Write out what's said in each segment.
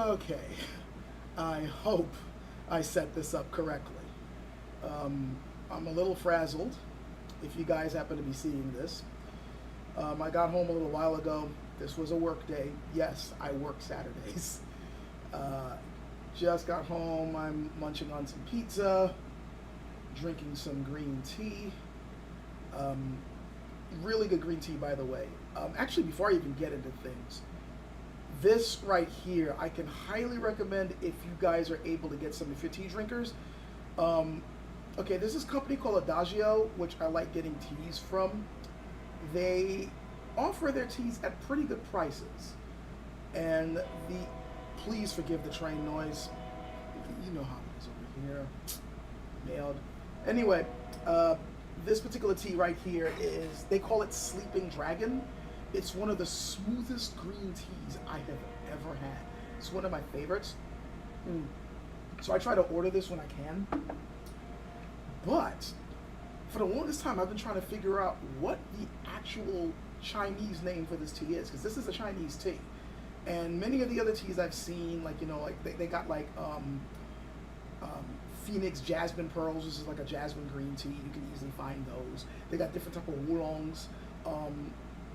Okay, I hope I set this up correctly. I'm a little frazzled if you guys happen to be seeing this. I got home a little while ago. This was a work day. Yes, I work Saturdays. Just got home. I'm munching on some pizza, drinking some green tea. Really good green tea, by the way. Actually, before I even get into things, this right here, I can highly recommend if you guys are able to get some if you're tea drinkers. Okay, there's this company called Adagio, which I like getting teas from. They offer their teas at pretty good prices. And please forgive the train noise. You know how it is over here. Nailed. Anyway, this particular tea right here is, they call it Sleeping Dragon. It's one of the smoothest green teas I have ever had. It's one of my favorites. So I try to order this when I can. But for the longest time, I've been trying to figure out what the actual Chinese name for this tea is, because this is a Chinese tea. And many of the other teas I've seen, like, you know, like they got like Phoenix Jasmine Pearls. This is like a jasmine green tea. You can easily find those. They got different type of oolongs.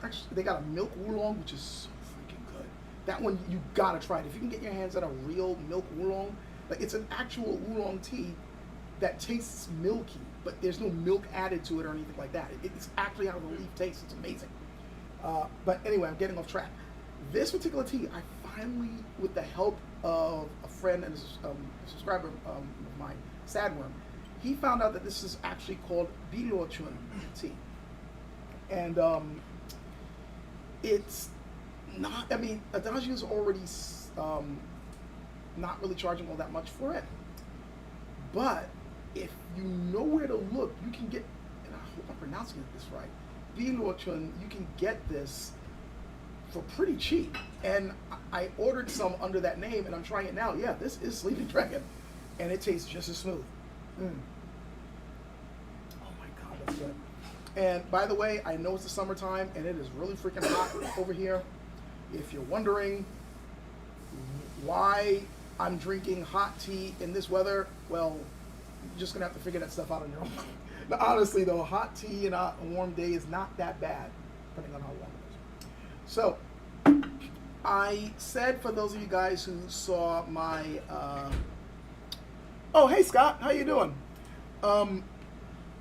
Actually, they got a milk oolong, which is so freaking good. That one, you gotta try it. If you can get your hands on a real milk oolong, like it's an actual oolong tea that tastes milky, but there's no milk added to it or anything like that. It's actually how the leaf tastes. It's amazing. But anyway, I'm getting off track. This particular tea, I finally, with the help of a friend and a subscriber of mine, Sadworm, he found out that this is actually called Biluochun tea. And it's not, I mean, Adagio is already not really charging all that much for it. But if you know where to look, you can get, and I hope I'm pronouncing this right, Biluochun, you can get this for pretty cheap. And I ordered some under that name, and I'm trying it now. Yeah, this is Sleeping Dragon, and it tastes just as smooth. Oh my God, that's good. And by the way, I know it's the summertime, and it is really freaking hot over here. If you're wondering why I'm drinking hot tea in this weather, well, you're just gonna have to figure that stuff out on your own. But honestly though, hot tea in a warm day is not that bad, depending on how warm it is. So, I said, for those of you guys who saw my, oh, hey Scott, how you doing?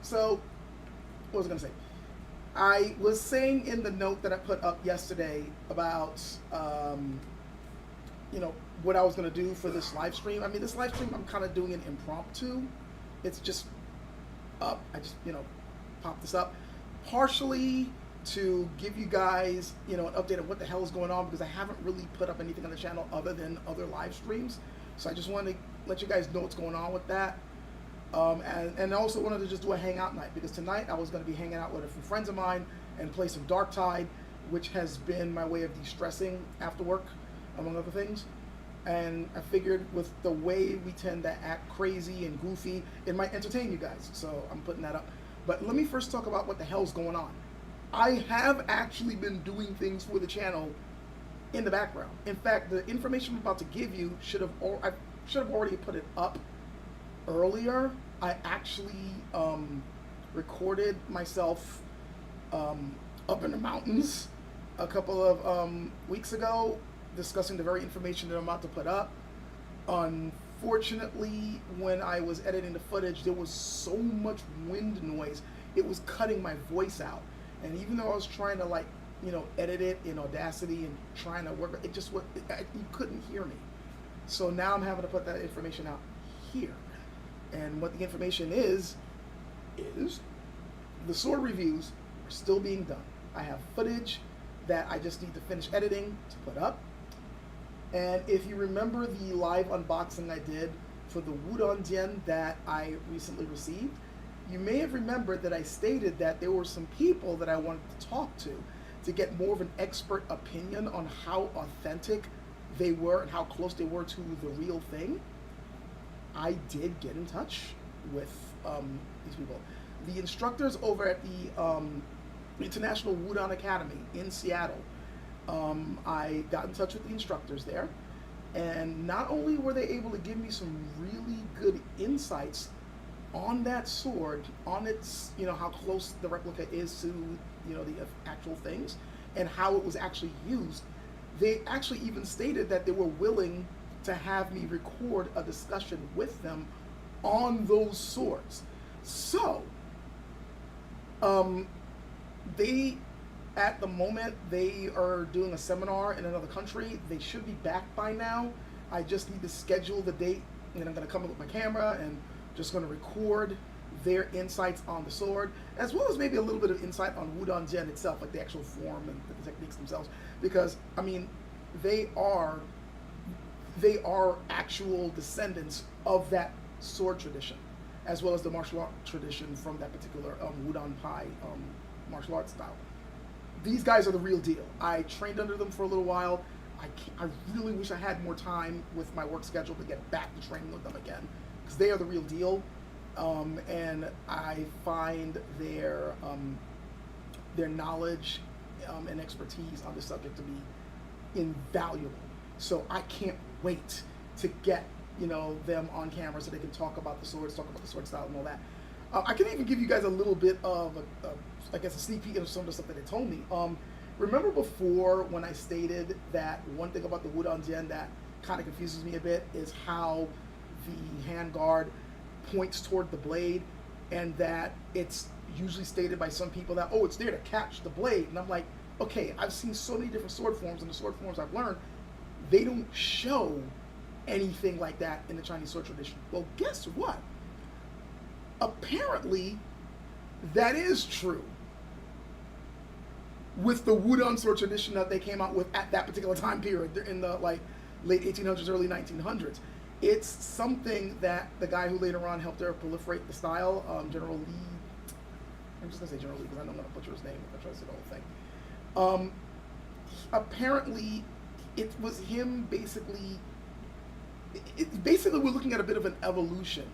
So, what was I gonna say? I was saying in the note that I put up yesterday about, you know, what I was gonna do for this live stream. I mean, this live stream, I'm kind of doing an impromptu. It's just up. I just, you know, popped this up partially to give you guys, you know, an update of what the hell is going on, because I haven't really put up anything on the channel other than other live streams. So I just wanted to let you guys know what's going on with that. And I also wanted to just do a hangout night, because tonight I was going to be hanging out with a few friends of mine and play some Darktide, which has been my way of de-stressing after work, among other things. And I figured with the way we tend to act crazy and goofy, it might entertain you guys. So I'm putting that up. But let me first talk about what the hell's going on. I have actually been doing things for the channel in the background. In fact, the information I'm about to give you I should have already put it up earlier. I actually recorded myself up in the mountains a couple of weeks ago, discussing the very information that I'm about to put up. Unfortunately, when I was editing the footage, there was so much wind noise, it was cutting my voice out. And even though I was trying to, like, you know, edit it in Audacity and trying to work, it just, you couldn't hear me. So now I'm having to put that information out here. And what the information is the sword reviews are still being done. I have footage that I just need to finish editing to put up. And if you remember the live unboxing I did for the Wudon Jian that I recently received, you may have remembered that I stated that there were some people that I wanted to talk to get more of an expert opinion on how authentic they were and how close they were to the real thing. I did get in touch with these people. The instructors over at the International Wudon Academy in Seattle. I got in touch with the instructors there, And not only were they able to give me some really good insights on that sword, on its, how close the replica is to, the actual things, and how it was actually used, they actually even stated that they were willing to have me record a discussion with them on those swords. So, they, at the moment, they are doing a seminar in another country. They should be back by now. I just need to schedule the date, and I'm going to come up with my camera and just going to record their insights on the sword, as well as maybe a little bit of insight on Wudang Jian itself, like the actual form and the techniques themselves. Because, I mean, they are actual descendants of that sword tradition, as well as the martial art tradition from that particular Wudang Pai martial arts style. These guys are the real deal. I trained under them for a little while. I really wish I had more time with my work schedule to get back to training with them again, because they are the real deal. And I find their knowledge and expertise on the subject to be invaluable. So I can't wait to get them on camera so they can talk about the swords, talk about the sword style and all that. I can even give you guys a little bit of a sneak peek of some of the stuff that they told me. Remember before when I stated that one thing about the Wudang Jian that kind of confuses me a bit is how the handguard points toward the blade, and that it's usually stated by some people that, oh, it's there to catch the blade. And I'm like, okay, I've seen so many different sword forms, and the sword forms I've learned, they don't show anything like that in the Chinese sword tradition. Well, guess what? Apparently, that is true with the Wudang sword tradition that they came out with at that particular time period in the late 1800s, early 1900s. It's something that the guy who later on helped her proliferate the style, General Lee, I'm just going to say General Lee because I don't want to butcher his name if I try to say the whole thing. Apparently, it was him basically, we're looking at a bit of an evolution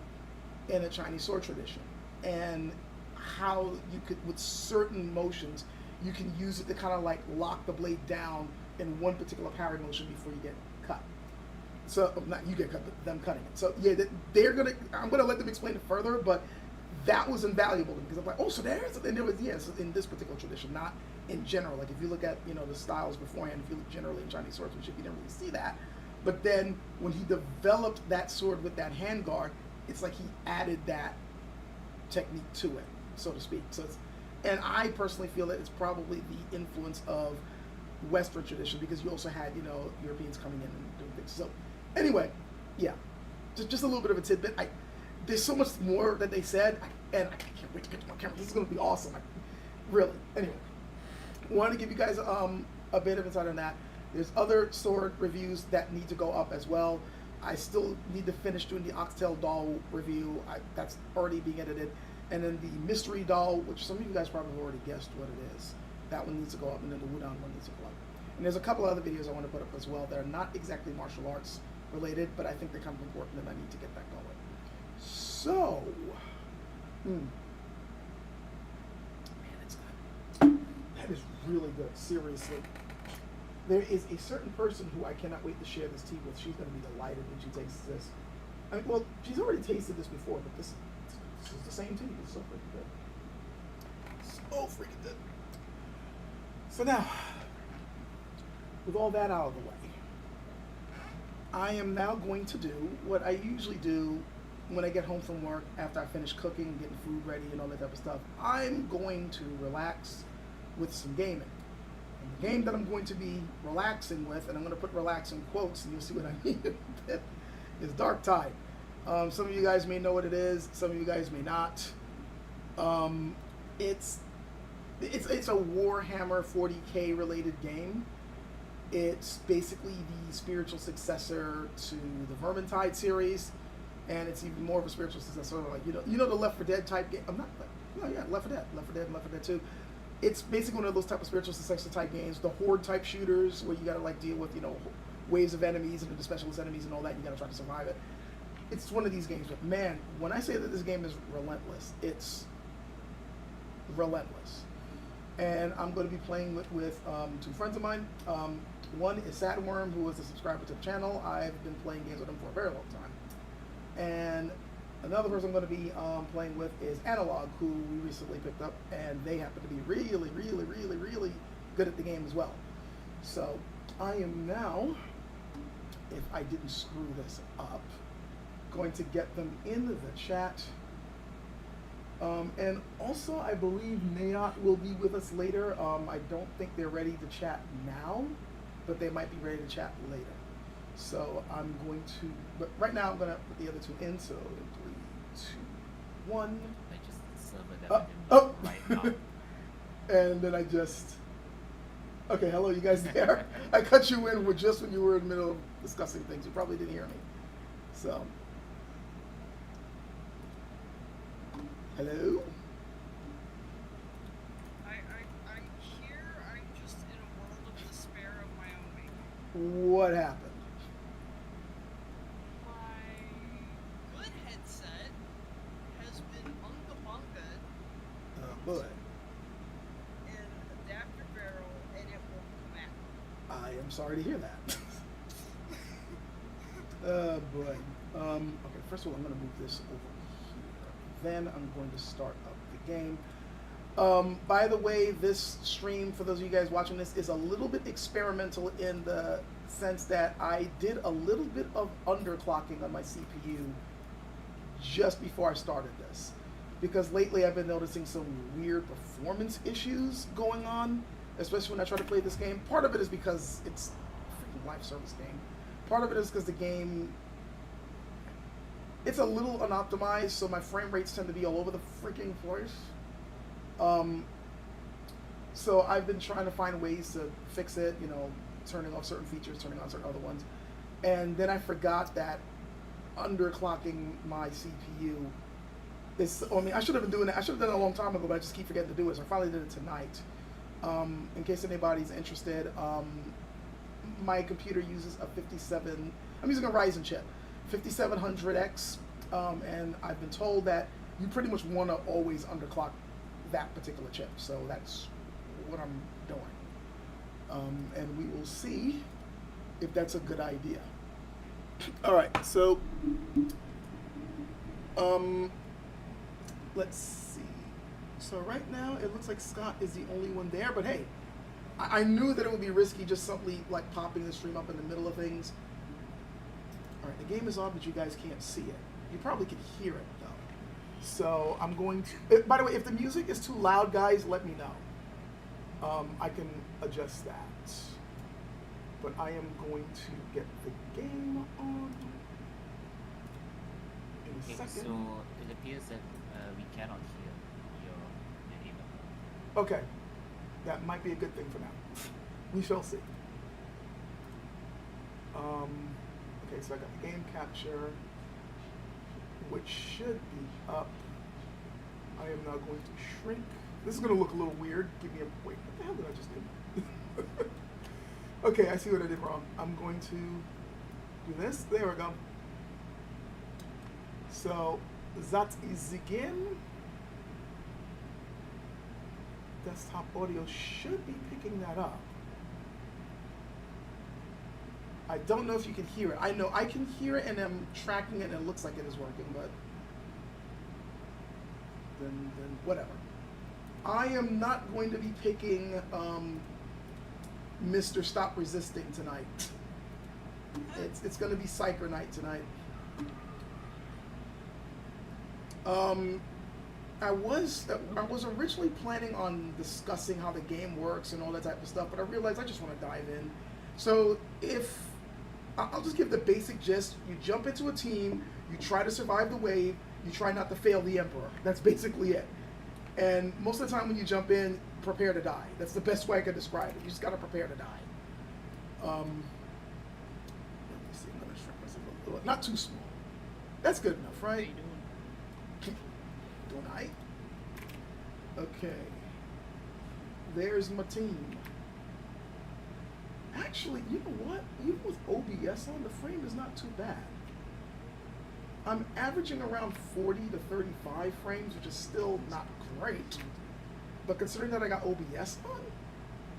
in the Chinese sword tradition, and how you could, with certain motions, you can use it to kind of lock the blade down in one particular parry motion before you get cut. So, not you get cut, but them cutting it. So, yeah, I'm gonna let them explain it further, but that was invaluable because I'm like, oh, so there's, and there was, yes, in this particular tradition, not in general. Like, if you look at, the styles beforehand, if you look generally in Chinese swordsmanship, you didn't really see that. But then, when he developed that sword with that handguard, it's like he added that technique to it, so to speak. So and I personally feel that it's probably the influence of Western tradition, because you also had, Europeans coming in and doing things. So anyway, yeah, just a little bit of a tidbit. There's so much more that they said, and I can't wait to get to my camera. This is going to be awesome. Really. Anyway, wanted to give you guys a bit of insight on that. There's other sword reviews that need to go up as well. I still need to finish doing the Oxtail doll review. That's already being edited. And then the mystery doll, which some of you guys probably have already guessed what it is. That one needs to go up, and then the Wudang one needs to go up. And there's a couple other videos I want to put up as well that are not exactly martial arts related, but I think they're kind of important, and I need to get that going. So, man, it's good. That is really good, seriously. There is a certain person who I cannot wait to share this tea with. She's going to be delighted when she tastes this. I mean, well, she's already tasted this before, but this is the same tea. It's so freaking good. So freaking good. So now, with all that out of the way, I am now going to do what I usually do when I get home from work after I finish cooking, getting food ready, and all that type of stuff. I'm going to relax with some gaming. And the game that I'm going to be relaxing with, and I'm going to put relax in quotes, and you'll see what I mean, is Darktide. Some of you guys may know what it is. Some of you guys may not. It's a Warhammer 40K related game. It's basically the spiritual successor to the Vermintide series, and it's even more of a spiritual successor. Like the Left 4 Dead type game. Left 4 Dead and Left 4 Dead 2. It's basically one of those type of spiritual successor type games. The horde type shooters where you gotta deal with waves of enemies and the specialist enemies and all that. You gotta try to survive it. It's one of these games, but man, when I say that this game is relentless, it's relentless. And I'm going to be playing with two friends of mine. One is Sadworm, who is a subscriber to the channel. I've been playing games with him for a very long time. And another person I'm going to be playing with is Analog, who we recently picked up, and they happen to be really, really, really, really good at the game as well. So I am now, if I didn't screw this up, going to get them into the chat. And also, I believe Nayat will be with us later. I don't think they're ready to chat now, but they might be ready to chat later. So I'm going to, but right now I'm going to put the other two in. So 3, 2, 1. I just server them right now. And then I just, okay, hello, you guys there? I cut you in just when you were in the middle of discussing things. You probably didn't hear me. So, hello? I'm here. I'm just in a world of despair of my own making. What happened? My good headset has been unga-bunga Oh boy. in adapter barrel and it won't come out. I am sorry to hear that. Oh boy. Okay, first of all, I'm going to move this over here. Then I'm going to start up the game. By the way, this stream, for those of you guys watching this, is a little bit experimental in the sense that I did a little bit of underclocking on my CPU just before I started this. Because lately I've been noticing some weird performance issues going on, especially when I try to play this game. Part of it is because it's a freaking live service game. Part of it is because the game, it's a little unoptimized, so my frame rates tend to be all over the freaking place. So I've been trying to find ways to fix it, you know, turning off certain features, turning on certain other ones. And then I forgot that underclocking my CPU is, I mean, I should have been doing it. I should have done it a long time ago, but I just keep forgetting to do it. So I finally did it tonight. In case anybody's interested, my computer uses a I'm using a Ryzen chip, 5700X, and I've been told that you pretty much want to always underclock that particular chip. So that's what I'm doing. And we will see if that's a good idea. All right, so let's see. So right now it looks like Scott is the only one there, but hey, I knew that it would be risky just simply like popping the stream up in the middle of things. All right, the game is on, but you guys can't see it. You probably can hear it though. So I'm going to, by the way, if the music is too loud, guys, let me know. I can adjust that. But I am going to get the game on in a second. So it appears that we cannot hear your name. Okay, that might be a good thing for now. We shall see. Okay, so I got the game capture, which should be up. I am now going to shrink. This is going to look a little weird. Give me a, wait, what the hell did I just do? Okay, I see what I did wrong. I'm going to do this. There we go. So that is again. Desktop audio should be picking that up. I don't know if you can hear it. I know I can hear it and I'm tracking it and it looks like it is working, but then whatever. I am not going to be picking Mr. Stop Resisting tonight. It's going to be Psyker Night tonight. I was originally planning on discussing how the game works and all that type of stuff, but I realized I just want to dive in. So I'll just give the basic gist. You jump into a team, you try to survive the wave, you try not to fail the Emperor. That's basically it. And most of the time when you jump in, prepare to die. That's the best way I can describe it. You just got to prepare to die. Let me see, I'm going to shrink myself a little. Not too small. That's good enough, right? Doing all right? Okay. There's my team. Actually, you know what? Even with OBS on, the frame is not too bad. I'm averaging around 40 to 35 frames, which is still not great. But considering that I got OBS on,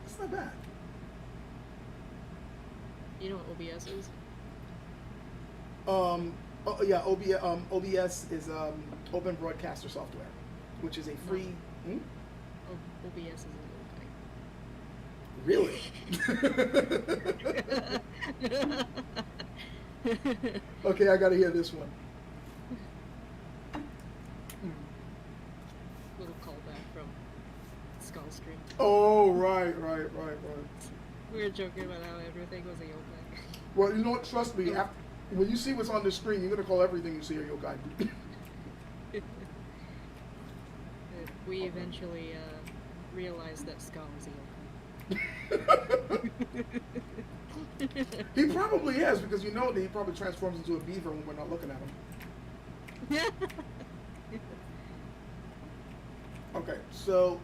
it's not bad. You know what OBS is? Oh, yeah, OBS is Open Broadcaster Software, which is a free. Hmm? OBS is Really? a little guy. Okay, I gotta hear this one. Little callback from Skull Stream. Oh, right. We were joking about how everything was a yokai. Well, you know what? Trust me. When you see what's on the screen, you're gonna call everything you see a yokai. We eventually realized that Skull was a yokai. He probably is, because you know that he probably transforms into a beaver when we're not looking at him. Okay, so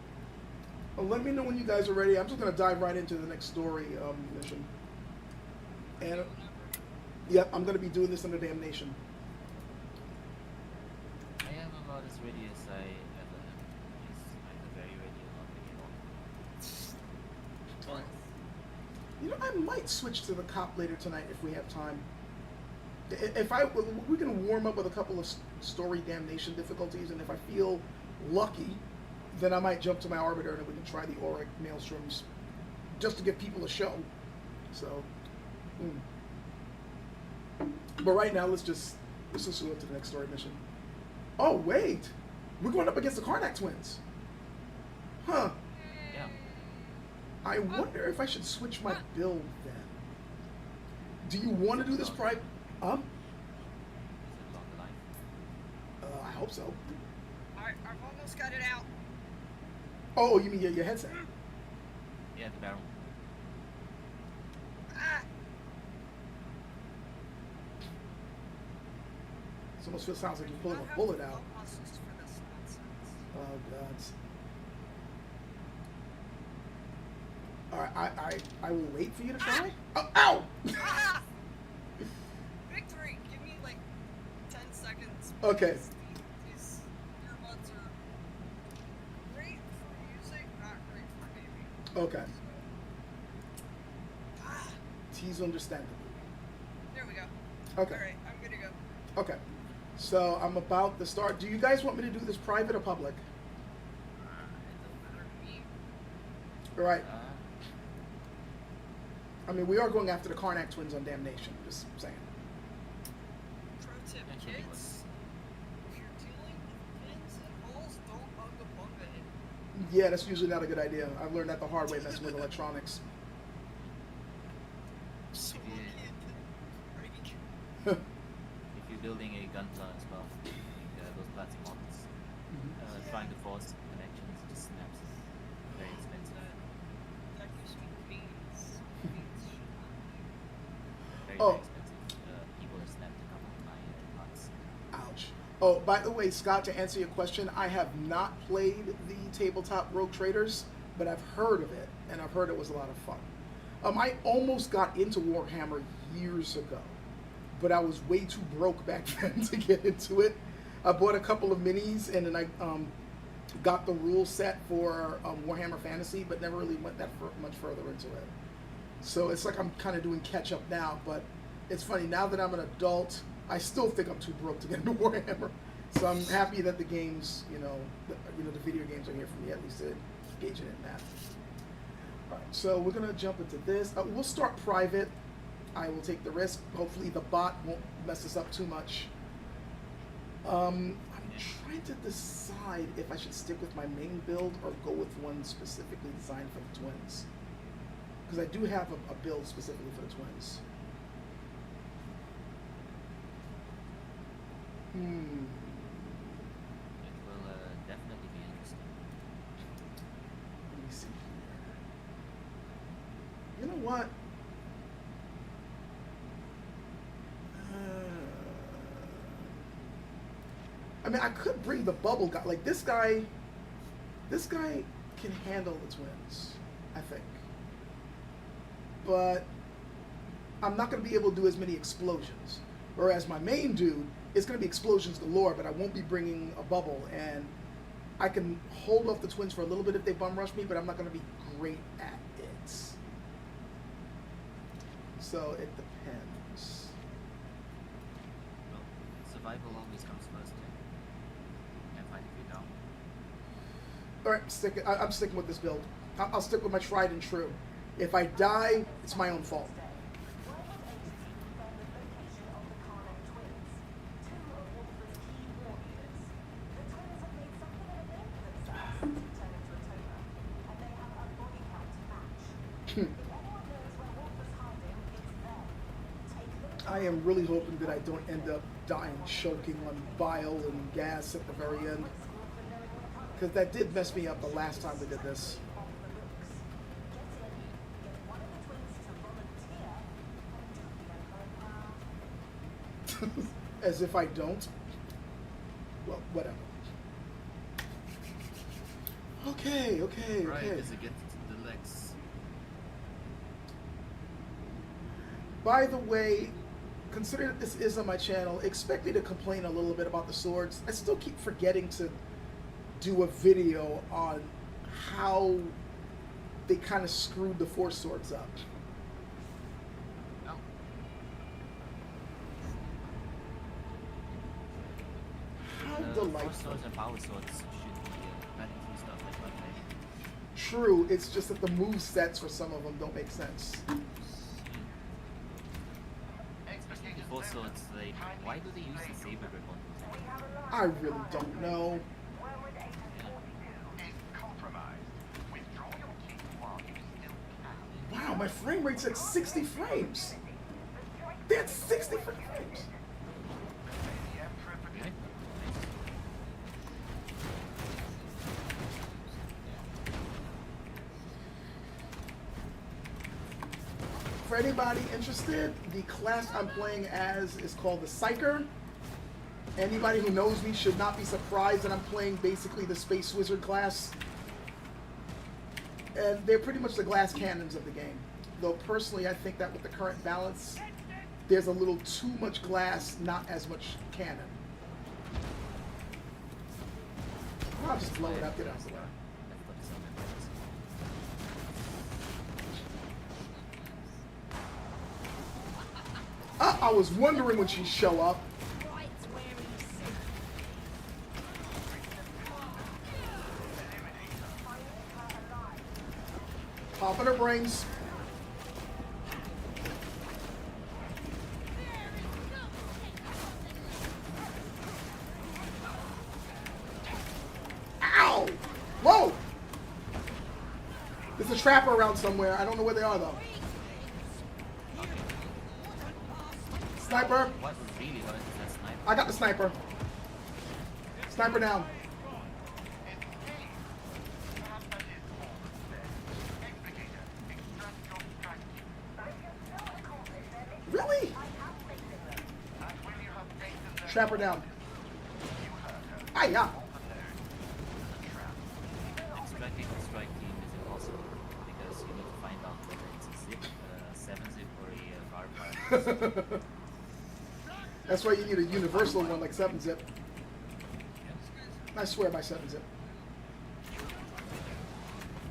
let me know when you guys are ready. I'm just gonna dive right into the next story mission. And yep, I'm gonna be doing this under damnation. I am about as ready as I ever am. Yes, I'm very ready a lot. You know, I might switch to the cop later tonight if we have time. We can warm up with a couple of story damnation difficulties, and if I feel lucky, then I might jump to my arbiter and we can try the auric maelstroms, just to give people a show. So, but right now let's just go to the next story mission. Oh wait, we're going up against the Karnak twins. Huh. Yeah. I wonder if I should switch my build then. Do you want to do this private? Is it along the line? I hope so. I've almost got it out. Oh, you mean your headset? Yeah, the barrel. Ah! It almost sounds like you're pulling a bullet out. Oh gods. Alright, I will wait for you to try. Oh, ow! Ah! Victory! Give me like 10 seconds. Okay. These earbuds are great for music, not great for gaming. Okay. Ah! Tease understandable. There we go. Okay. Alright, I'm good to go. Okay. So I'm about to start. Do you guys want me to do this private or public? It doesn't matter to me. Alright. I mean, we are going after the Karnak twins on damnation. Just saying. Pro tip, That should be kids. If you're dealing with pins and holes, don't bunga bunga it. Yeah, that's usually not a good idea. I've learned that the hard way messing with electronics. So Yeah. break. If you're building a gunpla as well, those plastic models, trying to force connections just snaps. Very expensive. That gives me pains. Pains should not be. Very, Oh. very expensive. People have snapped a couple of my parts. Ouch. Oh, by the way, Scott, to answer your question, I have not played the tabletop Rogue Traders, but I've heard of it, and I've heard it was a lot of fun. I almost got into Warhammer years ago, but I was way too broke back then to get into it. I bought a couple of minis, and then I got the rule set for Warhammer Fantasy, but never really went that much further into it. So it's like I'm kind of doing catch up now, but it's funny, now that I'm an adult, I still think I'm too broke to get into Warhammer. So I'm happy that the games, the video games are here for me, at least to engage in that. All right, so we're gonna jump into this. We'll start private. I will take the risk. Hopefully the bot won't mess us up too much. I'm trying to decide if I should stick with my main build or go with one specifically designed for the twins. Because I do have a build specifically for the twins. It will definitely be interesting. Let me see here. You know what? I mean, I could bring the bubble guy. Like this guy can handle the twins, I think. But I'm not going to be able to do as many explosions. Whereas my main dude, it's going to be explosions galore, but I won't be bringing a bubble. And I can hold off the twins for a little bit if they bum rush me, but I'm not going to be great at it. So it depends. Well, survival always comes first. Can't fight if you down. All right, I'm sticking with this build. I'll stick with my tried and true. If I die, it's my own fault. I am really hoping that I don't end up dying choking on bile and gas at the very end. Because that did mess me up the last time we did this. As if I don't. Well, whatever. Okay. Right, as it gets to the legs. By the way, considering that this is on my channel, expect me to complain a little bit about the swords. I still keep forgetting to do a video on how they kind of screwed the Force swords up. No. How Force delightful. swords and power swords should be meant to do stuff like that. True, it's just that the move sets for some of them don't make sense. Force swords, like, why do they use the saber grip on? I really don't know. Wow, my frame rate's at 60 frames. That's 60 frames. Okay. For anybody interested, the class I'm playing as is called the Psyker. Anybody who knows me should not be surprised that I'm playing basically the Space Wizard class. And they're pretty much the glass cannons of the game. Though personally, I think that with the current balance, there's a little too much glass, not as much cannon. I'll just blow it up, get out of the way. I was wondering when she'd show up. Popping her brains. Ow! Whoa! There's a trapper around somewhere. I don't know where they are though. Sniper. What really hurts is that sniper. I got the sniper. Sniper down. Really? Trapper down. Hiya. Extracting the strike team is impossible because you need to find out whether it's a zip, 7-zip, or a firepower. That's why you need a universal one like 7-zip. I swear by 7-zip.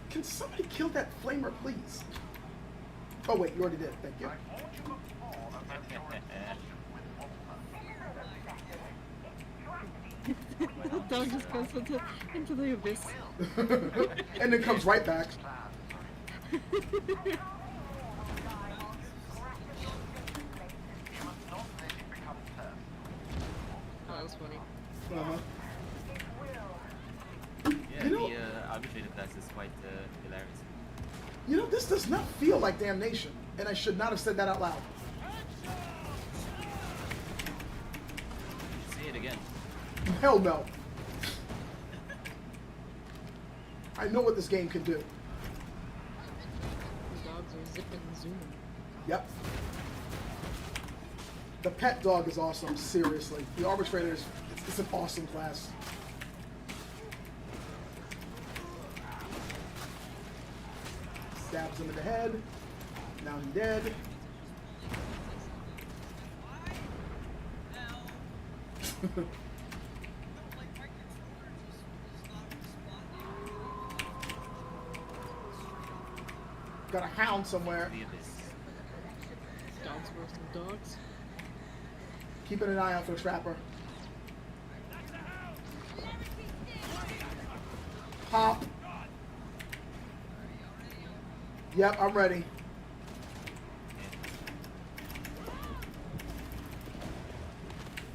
Can somebody kill that flamer, please? Oh wait, you already did. Thank you. The dog just goes into the abyss. And then comes right back. Oh, that was funny. Uh-huh. Yeah, You know- the arbitrator class is quite hilarious. You know, this does not feel like damnation, and I should not have said that out loud. Say it again. Hell no. I know what this game can do. The dogs are zipping and zooming. Yep. The pet dog is awesome, seriously. The arbitrator is it's an awesome class. Stabs him in the head. Now he's dead. Got a hound somewhere. The abyss. It's worse than dogs. Keeping an eye out for the trapper. Pop. Yep, I'm ready.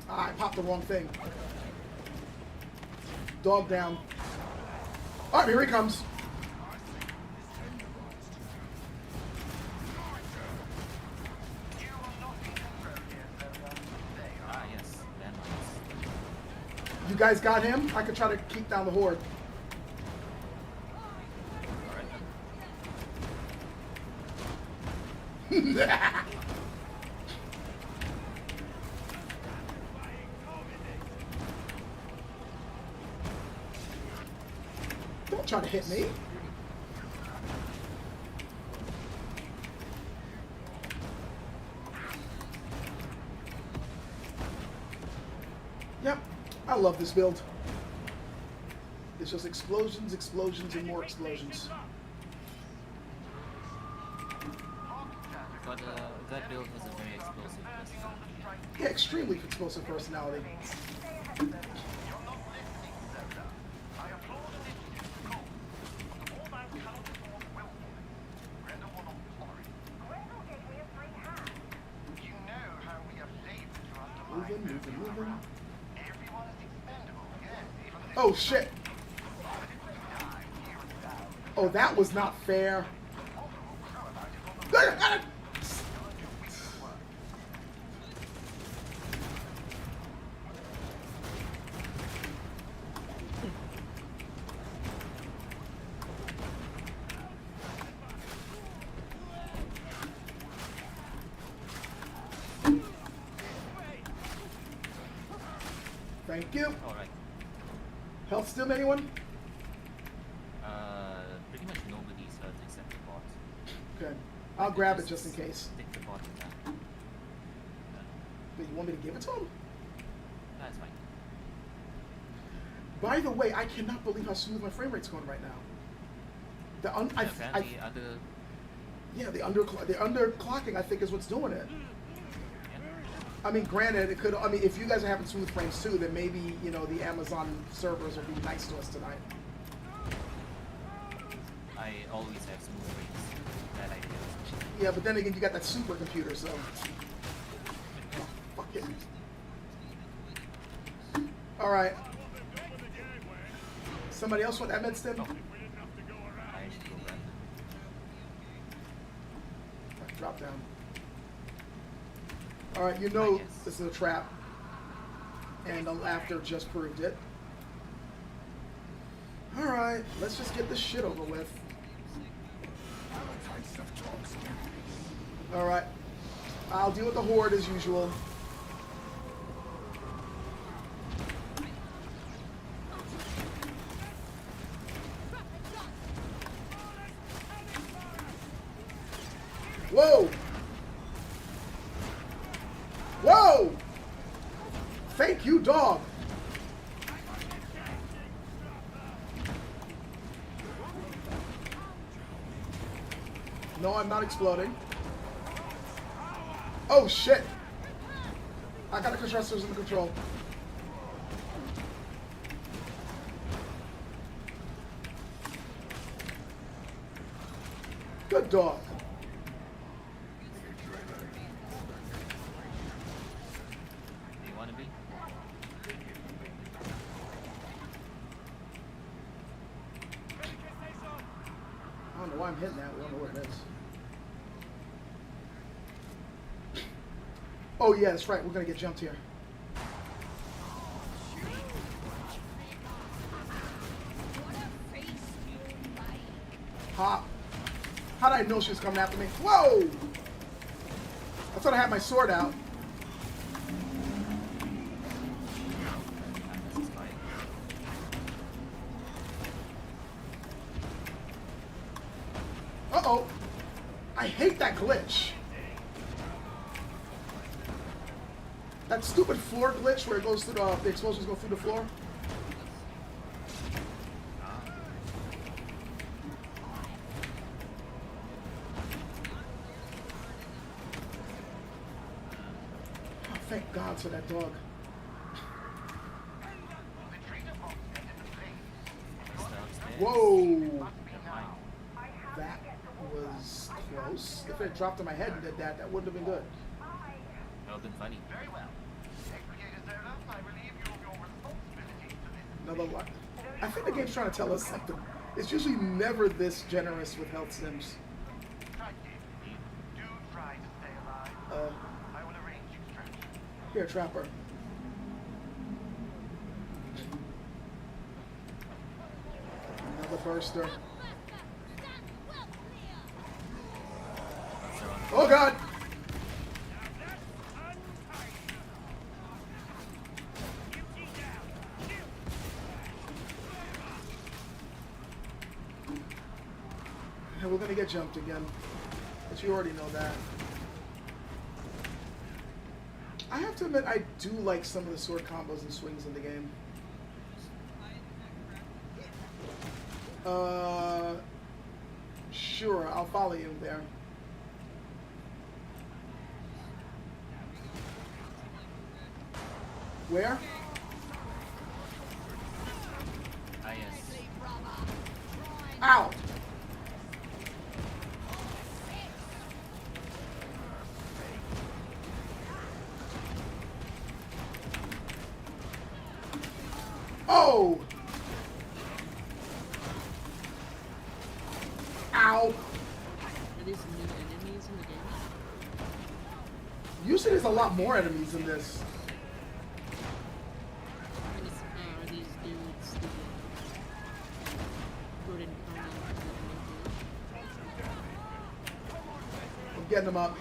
Ah, I popped the wrong thing. Dog down. Alright, here he comes. Ah, yes, landmines. You guys got him? I could try to keep down the horde. Don't try to hit me. Yep, I love this build. It's just explosions, explosions, and more explosions. But that build has a very explosive personality. Yeah, extremely explosive personality. Moving. Oh shit! Oh, that was not fair. Thank you. Alright. Health still, anyone? Pretty much nobody's hurt except the bot. Okay. I'll grab it just in case. Stick the bot attack. But you want me to give it to him? That's fine. By the way, I cannot believe how smooth my frame rate's going right now. Apparently, The underclocking, I think, is what's doing it. I mean, granted, it could. I mean, if you guys are having smooth frames too, then maybe the Amazon servers will be nice to us tonight. I always have smooth frames. That I do. Yeah, but then again, you got that supercomputer, so. Oh, fuck it. All right. Somebody else want that med stim? I should go grab them. Drop down. All right, you know this is a trap, and the laughter just proved it. All right, let's just get this shit over with. All right, I'll deal with the horde as usual. Whoa! Whoa! Thank you, dog. No, I'm not exploding. Oh, shit. I got the compressors under control. Good dog. Do you want to be? I don't know why I'm hitting that. We don't know where it is. Oh, yeah, that's right. We're going to get jumped here. Hop. How did I know she was coming after me? Whoa! I thought I had my sword out. This is fine. Uh-oh. I hate that glitch. That stupid floor glitch where it goes through the explosions go through the floor. thank God for that dog. Whoa! That was close. If it dropped on my head and did that, that wouldn't have been good. That would have been funny. Another one. I think the game's trying to tell us something. It's usually never this generous with health sims. Here, Trapper. Another burster. Oh God! And we're gonna get jumped again. But you already know that. I have to admit, I do like some of the sword combos and swings in the game. Sure, I'll follow you there. Where? Ah, yes. Ow! Oh! Ow! Are these new enemies in the game? Usually there's a lot more enemies in this. Are these dudes the good incarnate of the I'm getting them up.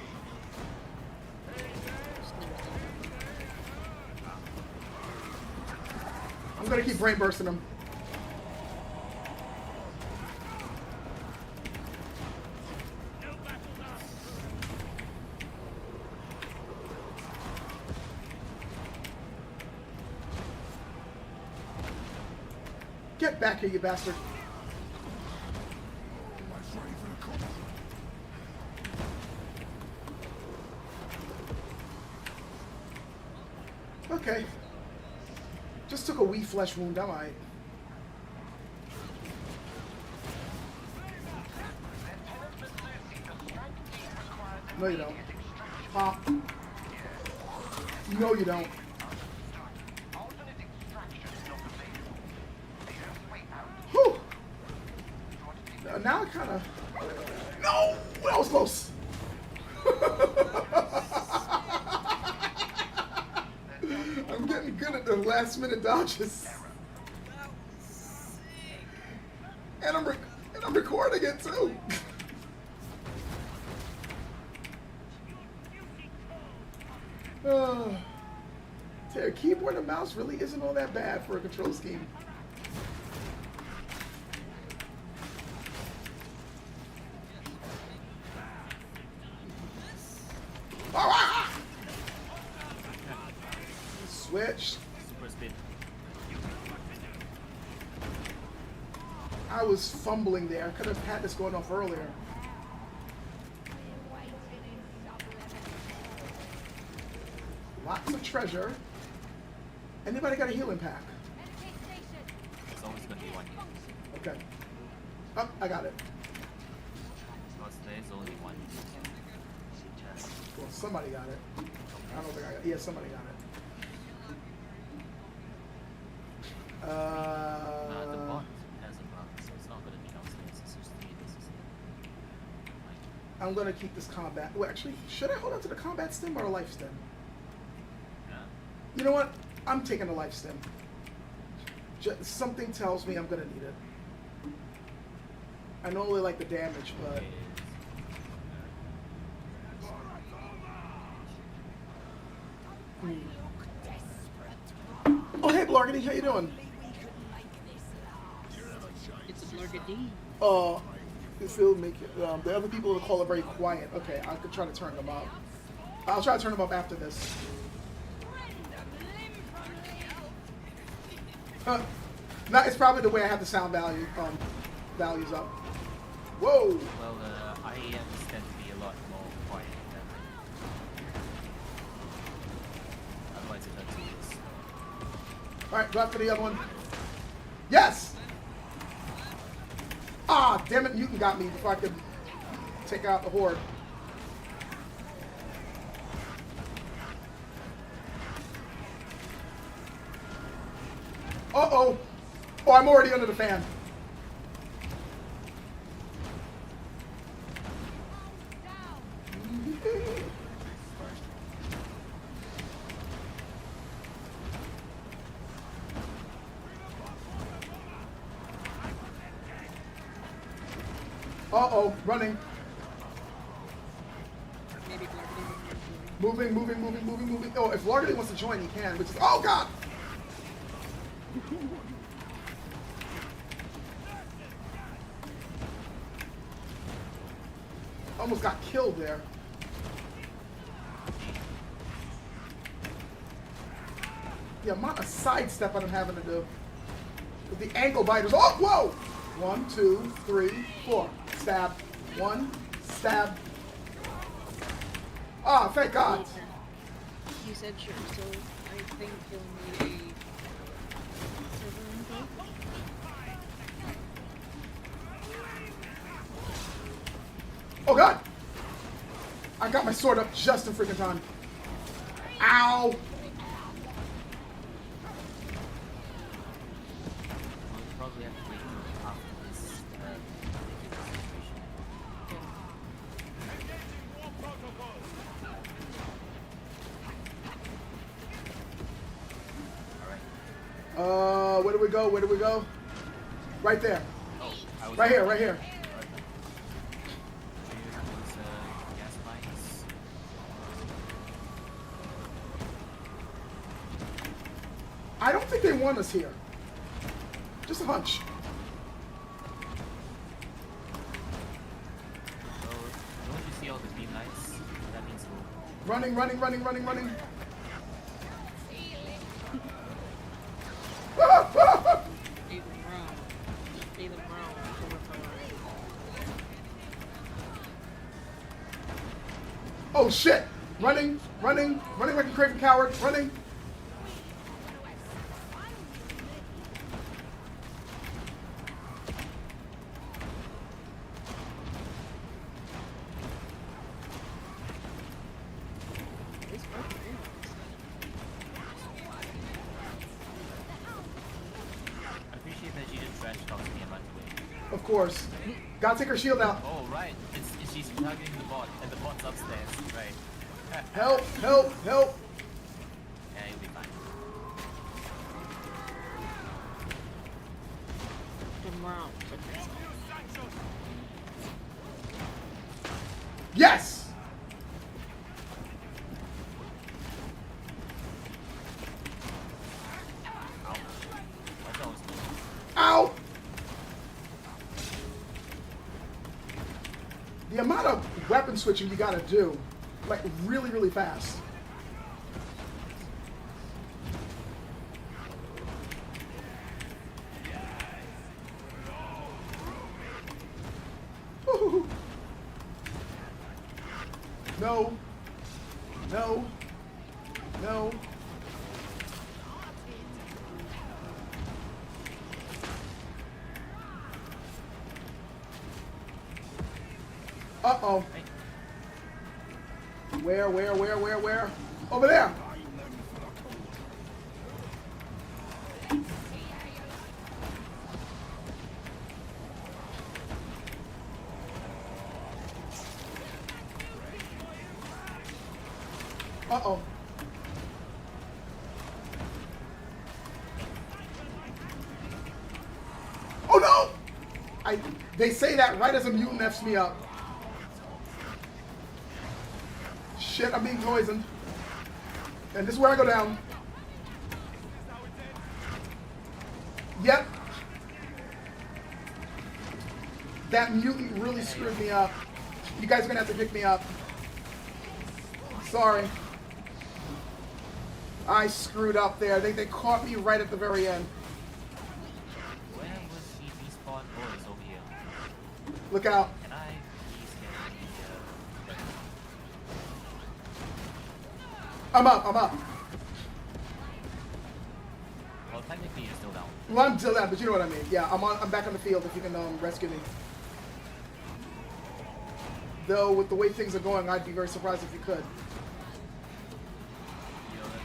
I'm gonna keep brain bursting them. Get back here, you bastard. Okay. Just took a wee flesh wound, am I? No, you don't. Pop. No, you don't. Whew. Now I kind of... No! That was close! I'm getting good at the last minute dodges. And I'm recording it too. Terry, keyboard and mouse really isn't all that bad for a control scheme. Switch. Super spin. I was fumbling there. I could have had this going off earlier. Lots of treasure. Anybody got a healing pack? It's always going to be one. Okay. Oh, I got it. Because there's only one. Well, somebody got it. I don't think I got it. Yeah, somebody got it. The bot has a bug, so it's not going to be downstairs. It's just I'm gonna keep this combat. Well, actually, should I hold on to the combat stem or a life stem? yeah. You know what? I'm taking a life stem. Something tells me I'm gonna need it. I normally like the damage, but oh hey Blargany, how you doing? It's a Blargadine. The other people in the call are very quiet. Okay, I could try to turn them up. I'll try to turn them up after this. No, it's probably the way I have the sound values up. Whoa! Well, I tend to be a lot more quiet than Alright, go after the other one. Yes! Ah, damn it, Mutant got me before I could take out the horde. Uh-oh! Oh, I'm already under the fan. Uh-oh, running. Maybe Glargity would Moving, moving, moving, moving, moving. Oh, if Largity wants to join, he can, which is... Oh, God! Almost got killed there. The amount of sidestep I'm having to do. With the ankle biters. Oh, whoa! 1, 2, 3, 4. Stab. 1, stab. Ah, thank God. You said sure, so I think you'll need a silver info. Oh, God! I got my sword up just in freaking time. Ow! We'll probably have to wait until after this situation. Alright. Where do we go? Where do we go? Right there. Oh, I was Right here, right here. Gas mines. I don't think they want us here. Just a hunch. So, don't you see all the green lights? That means we'll... Running, running, running, running, running. Even wrong. Even wrong. Oh shit! Running, running, running like a craven coward, running. I appreciate that she didn't trash talk me and run away. Of course. Gotta take her shield out. Oh, right. She's targeting the bot, and the bot's upstairs. Right. Help, help, help. Yeah, you'll be fine. Tomorrow. Yes! That's always good. Ow! The amount of weapon switching you gotta do, like really, really fast. Woo-hoo-hoo. No. No. No. Uh-oh. Where? Over there! Uh-oh. Oh no! They say that right as a mutant F's me up. Shit, I'm being poisoned. And this is where I go down. Yep. That mutant really screwed me up. You guys are gonna have to pick me up. Sorry. I screwed up there. They caught me right at the very end. Where was he respawn? Oh, it's over here. Look out. Can I please get I'm up. Okay, Well, I'm still that, but you know what I mean. Yeah, I'm back on the field if you can rescue me. Though, with the way things are going, I'd be very surprised if you could.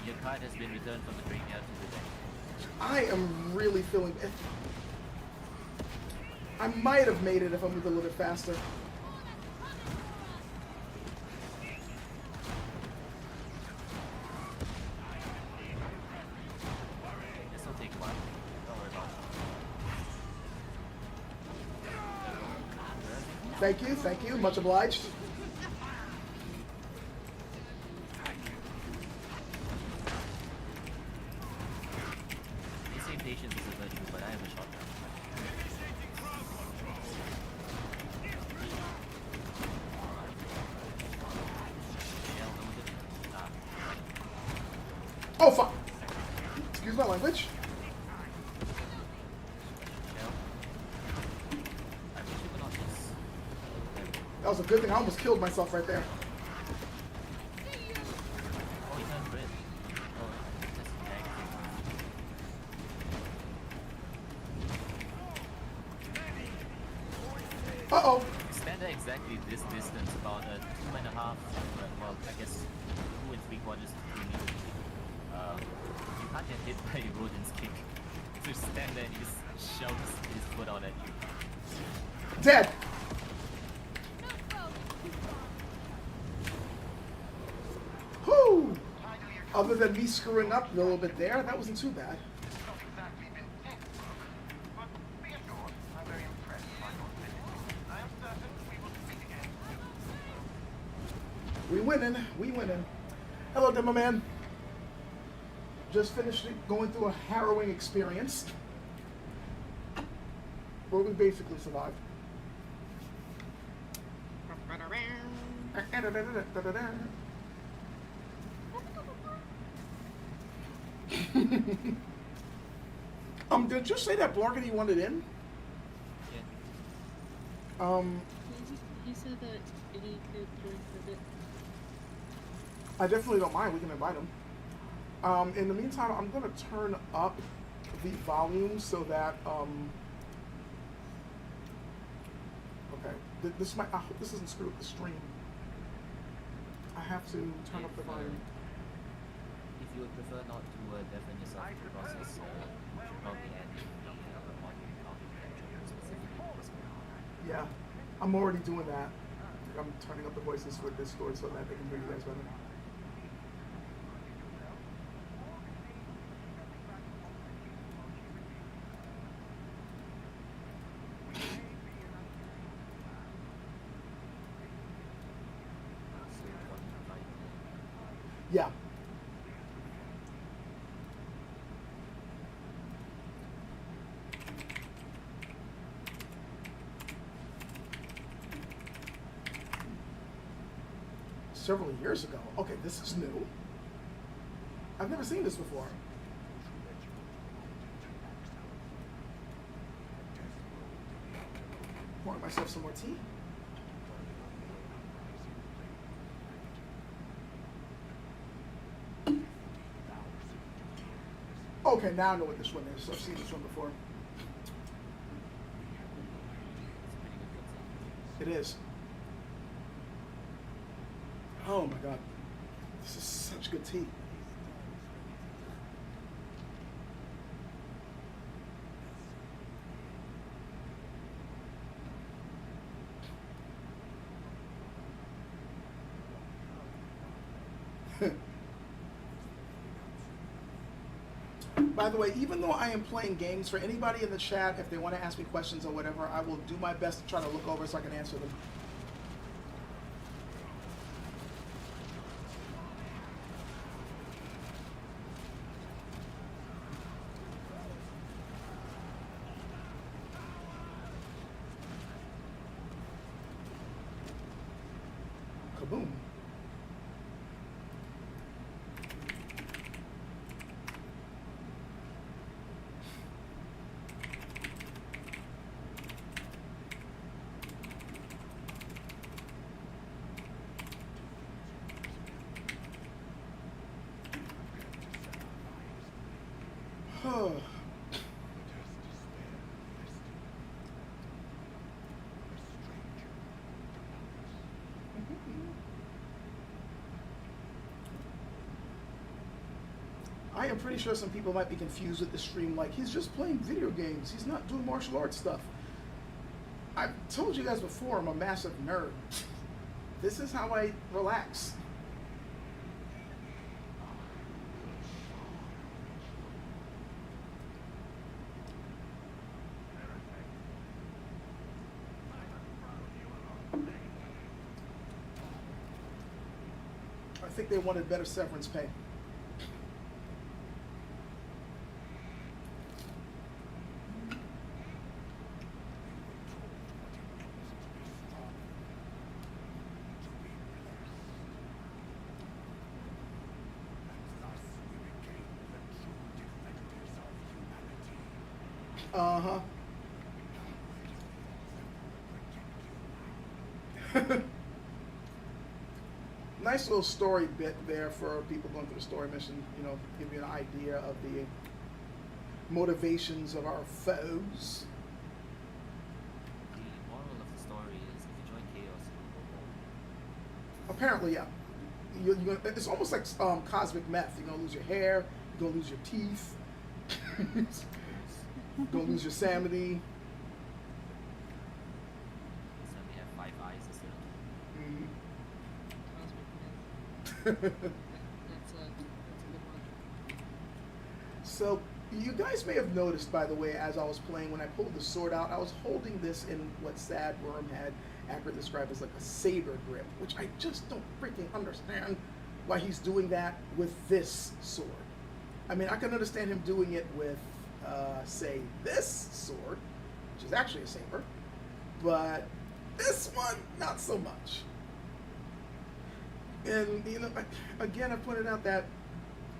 Your card has been returned from the graveyard to the deck. I am really feeling it. I might have made it if I moved a little bit faster. This will take a while. Don't worry about it. Thank you, much obliged. They say patience is a virtue, but I have a shotgun. Oh, fuck. Excuse my language. That was a good thing. I almost killed myself right there. Oh, he turned red. Oh, that's a tag. Uh-oh. Stand at exactly this distance, about 2.5, well, I guess 2 3/4 to 3 meters. You can't get hit by Rodin's kick. So stand there and he just shoves his foot out at you. Dead. Whew. Other than me screwing up a little bit there, that wasn't too bad. We winning. We winning. Hello, demo man. Just finished going through a harrowing experience where we basically survived. Did you say that Blargany wanted in? Yeah. He said that he could join for a bit. I definitely don't mind. We can invite him. In the meantime, I'm going to turn up the volume so that, okay, this might, I hope this doesn't screw up the stream. I have to turn up the volume. If you would prefer not to deafen yourself in the process, you should probably add the audio specifically. Yeah, I'm already doing that. I'm turning up the voices for Discord so that they can hear you guys better. Yeah. Several years ago. Okay, this is new. I've never seen this before. Pouring myself some more tea. Okay, now I know what this one is. I've seen this one before. It is. Oh my god. This is such good tea. By the way, even though I am playing games, for anybody in the chat, if they want to ask me questions or whatever, I will do my best to try to look over so I can answer them. Kaboom. I am pretty sure some people might be confused with the stream, like, he's just playing video games. He's not doing martial arts stuff. I've told you guys before, I'm a massive nerd. This is how I relax. I think they wanted better severance pay. Uh-huh. Nice little story bit there for people going through the story mission, you know, give you an idea of the motivations of our foes. The moral of the story is if you join chaos, you will go Apparently, yeah. You're gonna, it's almost like cosmic meth. You're going to lose your hair, you're going to lose your teeth, you're going to lose your sanity. So we have 5 eyes instead of 2. Cosmic myth. That's a good one. So, you guys may have noticed, by the way, as I was playing, when I pulled the sword out, I was holding this in what Sad Worm had accurately described as like a saber grip, which I just don't freaking understand why he's doing that with this sword. I mean, I can understand him doing it with, say, this sword, which is actually a saber, but this one, not so much. And, you know, again, I pointed out that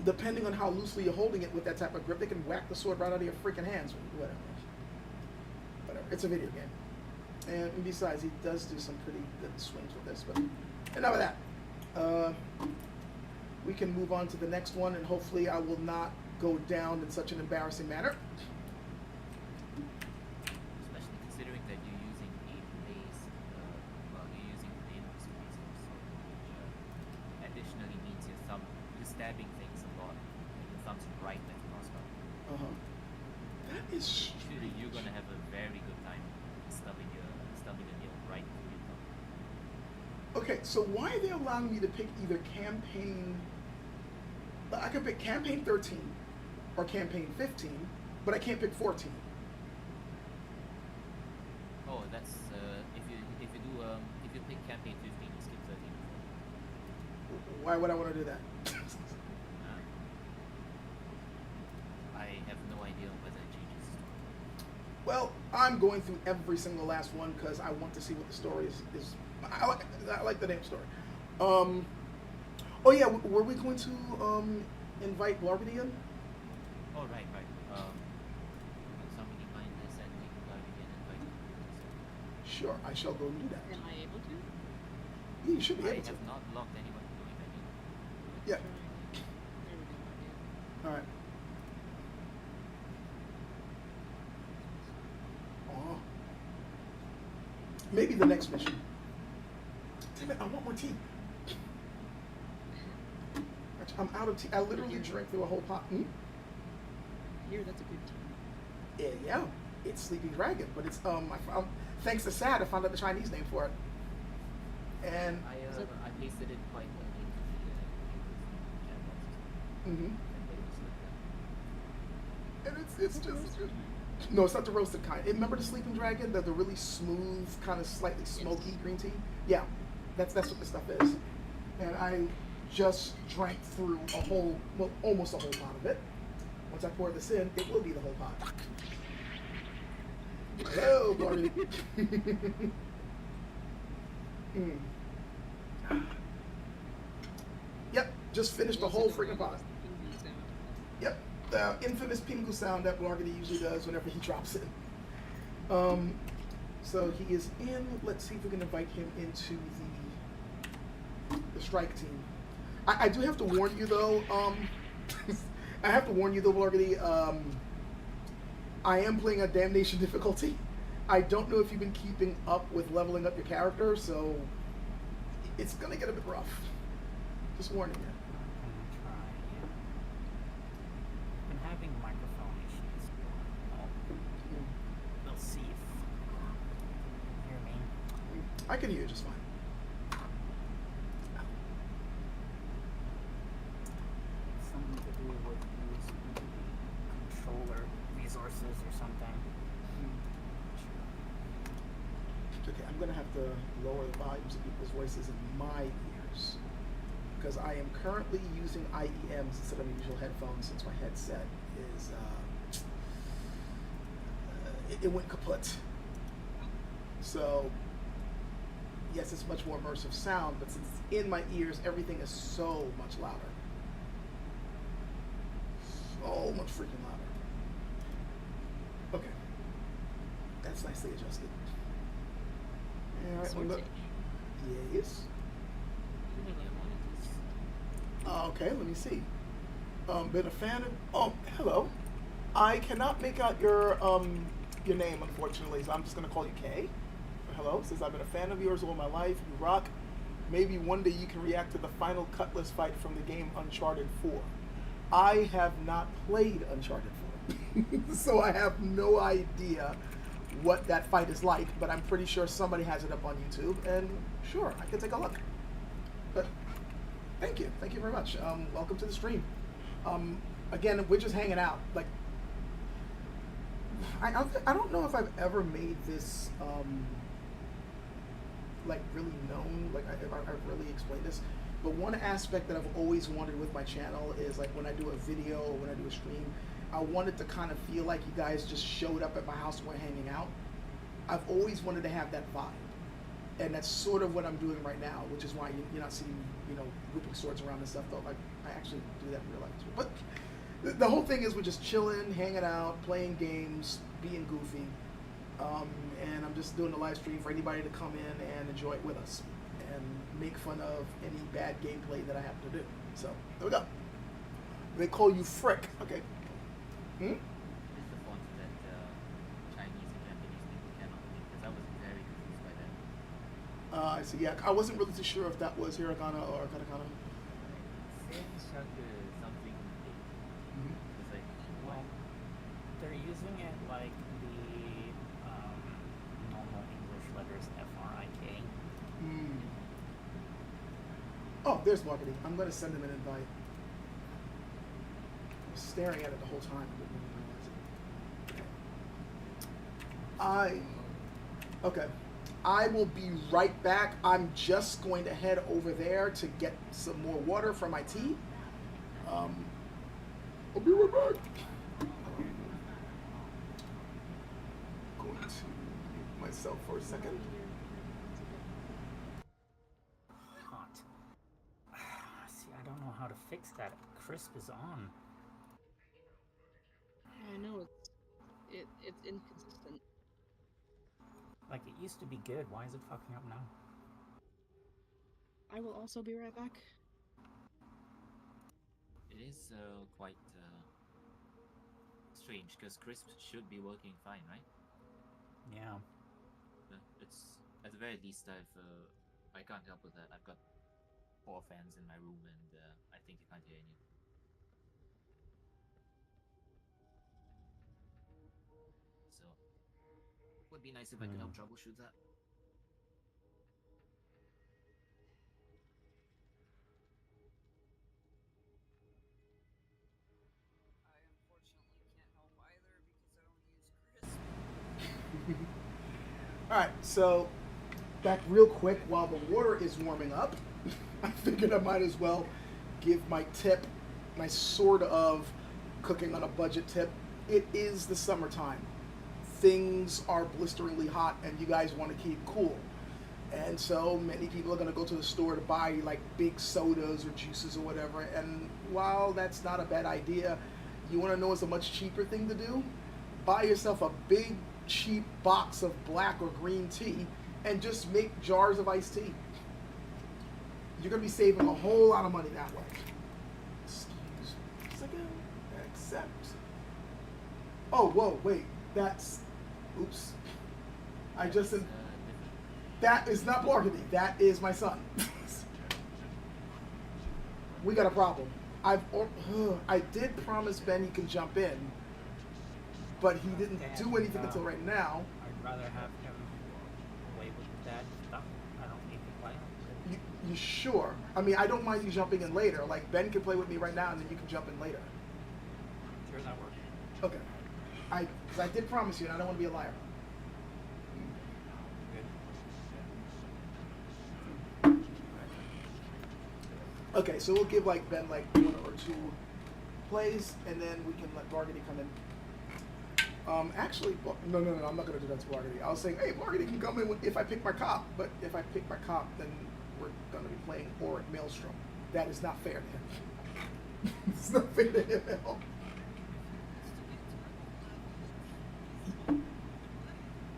depending on how loosely you're holding it with that type of grip, they can whack the sword right out of your freaking hands. Whatever. It's a video game. And besides, he does do some pretty good swings with this. But enough of that. We can move on to the next one, and hopefully I will not go down in such an embarrassing manner. Especially considering that you're using a blaze, you're using flames, which additionally means you're stabbing things a lot. Your thumb's right at the crossbow. That is Surely you're gonna have a very good time stubbing a nail right through your thumb. okay. So why are they allowing me to pick either campaign? I can pick campaign 13 or campaign 15, but I can't pick 14. Oh, that's if you pick campaign 15, you skip 13. Why would I want to do that? I have no idea whether it changes the story. Well, I'm going through every single last one because I want to see what the story is. I like the name story. Oh yeah, were we going to invite Blargity in? Oh right. When somebody mind this and we can go again and invite them. Sure, I shall go and do that. Am I able to? Yeah, you should be I able to. have not locked anyone to doing that yet. Yeah. There we go. All right. Aw. Maybe the next mission. Damn it! I want more tea. I'm out of tea. I literally drank through a whole pot. I hear that's a good team. Yeah, it's Sleeping Dragon, but it's thanks to Sad, I found out the Chinese name for it. And I pasted it quite early into the chat box. mhm. And they And was like that. it's just no, it's not the roasted kind. Remember the Sleeping Dragon, the really smooth, kind of slightly smoky green tea? Yeah, that's what this stuff is. And I just drank through almost a whole pot of it. Once I pour this in, it will be the whole pot. Hello, Barney. Yep, just finished the whole freaking pot. Yep, the infamous Pingu sound that Blargity usually does whenever he drops in. So he is in. Let's see if we can invite him into the strike team. I do have to warn you though. I have to warn you though, Blargity. I am playing a damnation difficulty. I don't know if you've been keeping up with leveling up your character, so it's gonna get a bit rough. Just warning you. having microphone issues. We'll see if you hear me. I can hear you just fine. Something to do with USB controller resources or something. Okay, I'm gonna have to lower the volumes of people's voices in my ears because I am currently using IEMs instead of usual headphones since my headset is it went kaput. So yes, it's much more immersive sound, but since it's in my ears, everything is so much louder. So much freaking louder. Okay, that's nicely adjusted. All right, well, look. Yes. Okay, let me see. Been a fan of. Oh, hello. I cannot make out your name, unfortunately, so I'm just gonna call you Kay. Hello. Says I've been a fan of yours all my life. You rock. Maybe one day you can react to the final Cutlass fight from the game Uncharted 4. I have not played Uncharted 4, so I have no idea what that fight is like, but I'm pretty sure somebody has it up on YouTube, and sure, I can take a look. But thank you very much. Welcome to the stream. Again, we're just hanging out. Like, I don't know if I've ever made this like really known. Like I've really explained this. But one aspect that I've always wanted with my channel is like when I do a video or when I do a stream, I wanted to kind of feel like you guys just showed up at my house and we're hanging out. I've always wanted to have that vibe. And that's sort of what I'm doing right now, which is why you're not seeing, whipping swords around and stuff, though. Like, I actually do that in real life too. But the whole thing is we're just chilling, hanging out, playing games, being goofy. And I'm just doing the live stream for anybody to come in and enjoy it with us and make fun of any bad gameplay that I happen to do. So, there we go. They call you Frick. Okay. It's the font that Chinese and Japanese people cannot read, because I was very confused by that. I see. Yeah, I wasn't really too sure if that was hiragana or katakana. Senshaku something big. It's like, Well, they're using it like the normal English letters F-R-I-K. Oh, there's marketing. I'm going to send him an invite. I was staring at it the whole time. I didn't even realize it. Okay. I will be right back. I'm just going to head over there to get some more water for my tea. I'll be right back. Going to mute myself for a second. Hot. See, I don't know how to fix that. Crisp is on. I know it's inconsistent. Like, it used to be good. Why is it fucking up now? I will also be right back. it is quite strange, because Crisp should be working fine, right? Yeah. It's at the very least I can't help with that. I've got 4 fans in my room, and I think you can't hear any. So would be nice if I could help troubleshoot that. I unfortunately can't help either because I don't use Crisp. Alright, so back real quick while the water is warming up. I figured I might as well give my tip, my sort of cooking on a budget tip. It is the summertime. Things are blisteringly hot and you guys want to keep cool. And so many people are going to go to the store to buy like big sodas or juices or whatever. And while that's not a bad idea, you want to know what's a much cheaper thing to do? Buy yourself a big cheap box of black or green tea and just make jars of iced tea. You're going to be saving a whole lot of money that way. Excuse me a second. Accept. Oh, whoa, wait. That's... Oops. I just... That is not Blargany. That is my son. We got a problem. I did promise Ben he can jump in, but he didn't do anything until right now. I'd rather have him play with that stuff. I don't need to play him. You sure? I mean, I don't mind you jumping in later. Like, Ben can play with me right now, and then you can jump in later. Sure, that works. Okay. Because I did promise you, and I don't want to be a liar. Good. Okay, so we'll give like Ben like 1 or 2 plays, and then we can let Bargany come in. Actually, no, I'm not gonna do that to Bargany. I was saying, hey, Bargany can come in if I pick my cop, but if I pick my cop, then we're gonna be playing Auric Maelstrom. That is not fair to him. It's not fair to him at all.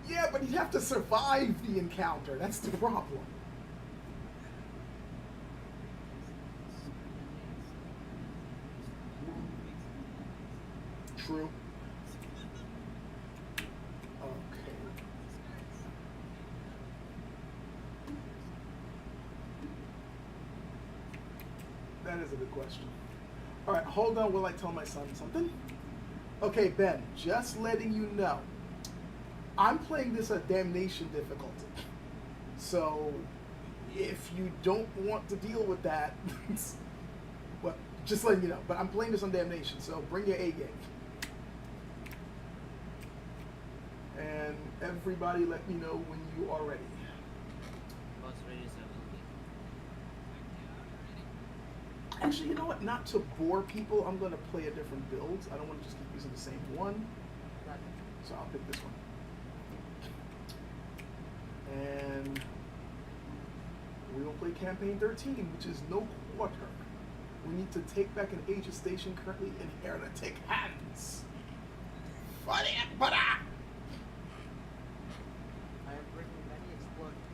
Yeah, but he'd have to survive the encounter. That's the problem. True. Okay. That is a good question. All right, hold on while I tell my son something. Okay, Ben, just letting you know. I'm playing this at Damnation difficulty. So, if you don't want to deal with that, well, just letting you know. But I'm playing this on Damnation, so bring your A game. And everybody let me know when you are ready. Boss ready, so will be. Actually, you know what? Not to bore people, I'm going to play a different build. I don't want to just keep using the same one. So I'll pick this one. And we will play Campaign 13, which is no quarter. We need to take back an Aegis station currently in heretic hands. Funny, but I am bringing many explosions.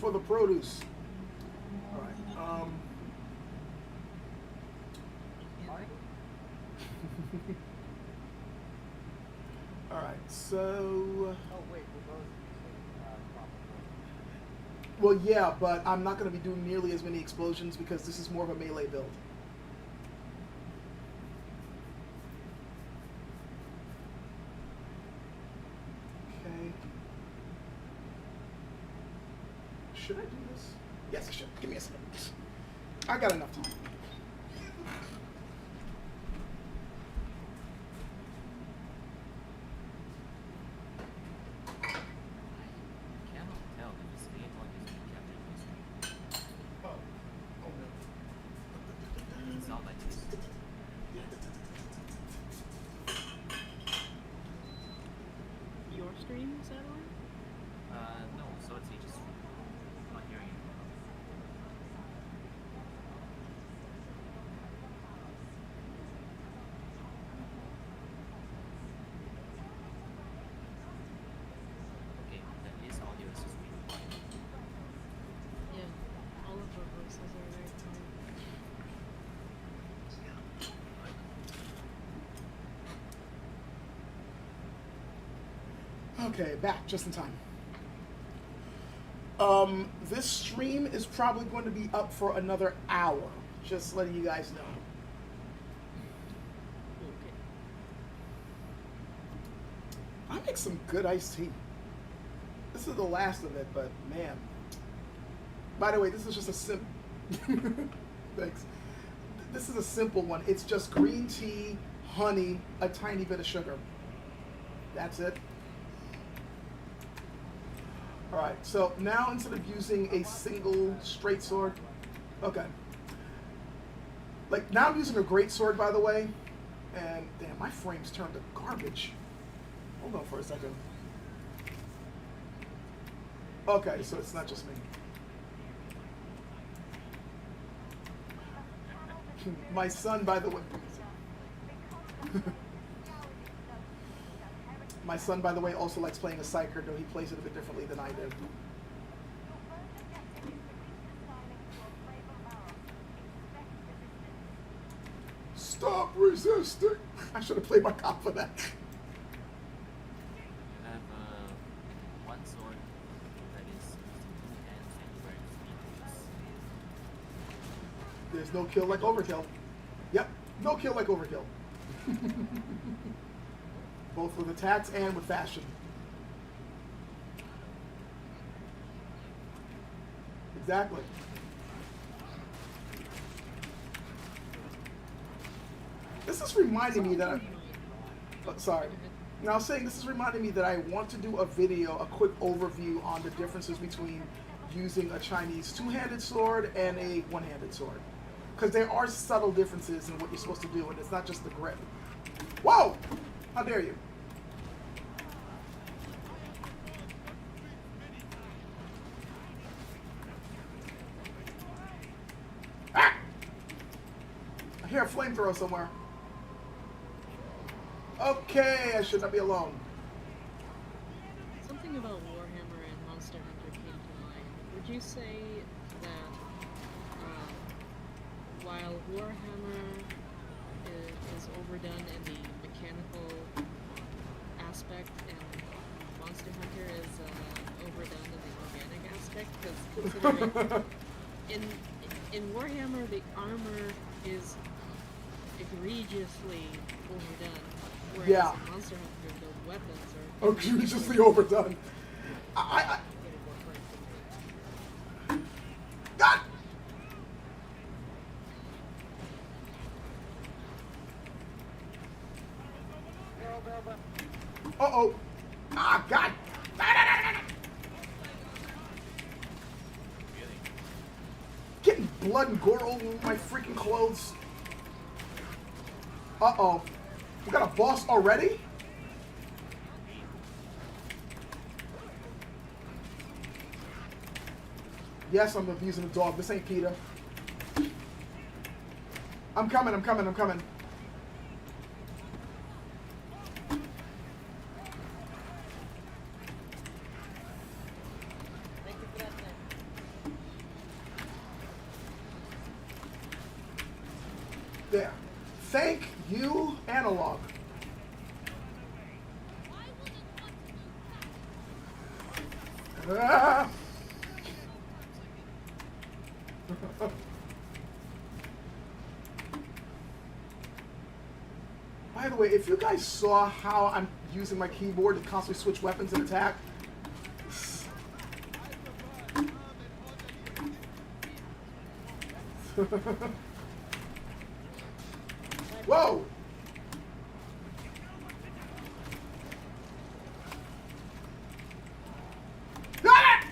for the produce. All right. All right. So. Oh wait, we're both using proper. Well, yeah, but I'm not going to be doing nearly as many explosions because this is more of a melee build. Okay. Should I do this? Yes, I should. Give me a second. I got enough time. Cannot tell if this vehicle is being captured on screen. Oh. Oh no. It's not like this. Your stream, is that on? No, Swordsage is not hearing you. Okay, that is audio assist me. Yeah, all of our voices are very quiet. Okay, back just in time. This stream is probably going to be up for another hour. Just letting you guys know. Okay. I make some good iced tea. This is the last of it, but man. By the way, this is just a simple. Thanks. This is a simple one. It's just green tea, honey, a tiny bit of sugar. That's it. Alright, so now instead of using a single straight sword, okay. Like, now I'm using a great sword, by the way, and damn, my frame's turned to garbage. Hold on for a second. Okay, so it's not just me. My son, by the way. My son, by the way, also likes playing a Psyker, though he plays it a bit differently than I do. Stop resisting! I should have played my cop for that. You have 1 There's no kill like overkill. Yep, no kill like overkill. Both with attacks and with fashion. Exactly. This is reminding me that sorry. Now I was saying this is reminding me that I want to do a video, a quick overview on the differences between using a Chinese two-handed sword and a one-handed sword. Because there are subtle differences in what you're supposed to do, and it's not just the grip. Whoa! How dare you? Ah! I hear a flamethrower somewhere. Okay, I should not be alone. Something about Warhammer and Monster Hunter came to mind. Would you say that while Warhammer is overdone in the mechanical aspect and Monster Hunter is overdone in the organic aspect? Because considering in Warhammer the armor is egregiously overdone. Whereas Yeah. in Monster Hunter, the weapons are Egregiously overdone. God! Uh-oh. Ah, God. Really? Getting blood and gore all over my freaking clothes. Uh-oh. We got a boss already? Yes, I'm abusing the dog. This ain't Peter. I'm coming. Thank you for that thing. There. Thank you, Analog. Ah! By the way, if you guys saw how I'm using my keyboard to constantly switch weapons and attack, whoa! Ah!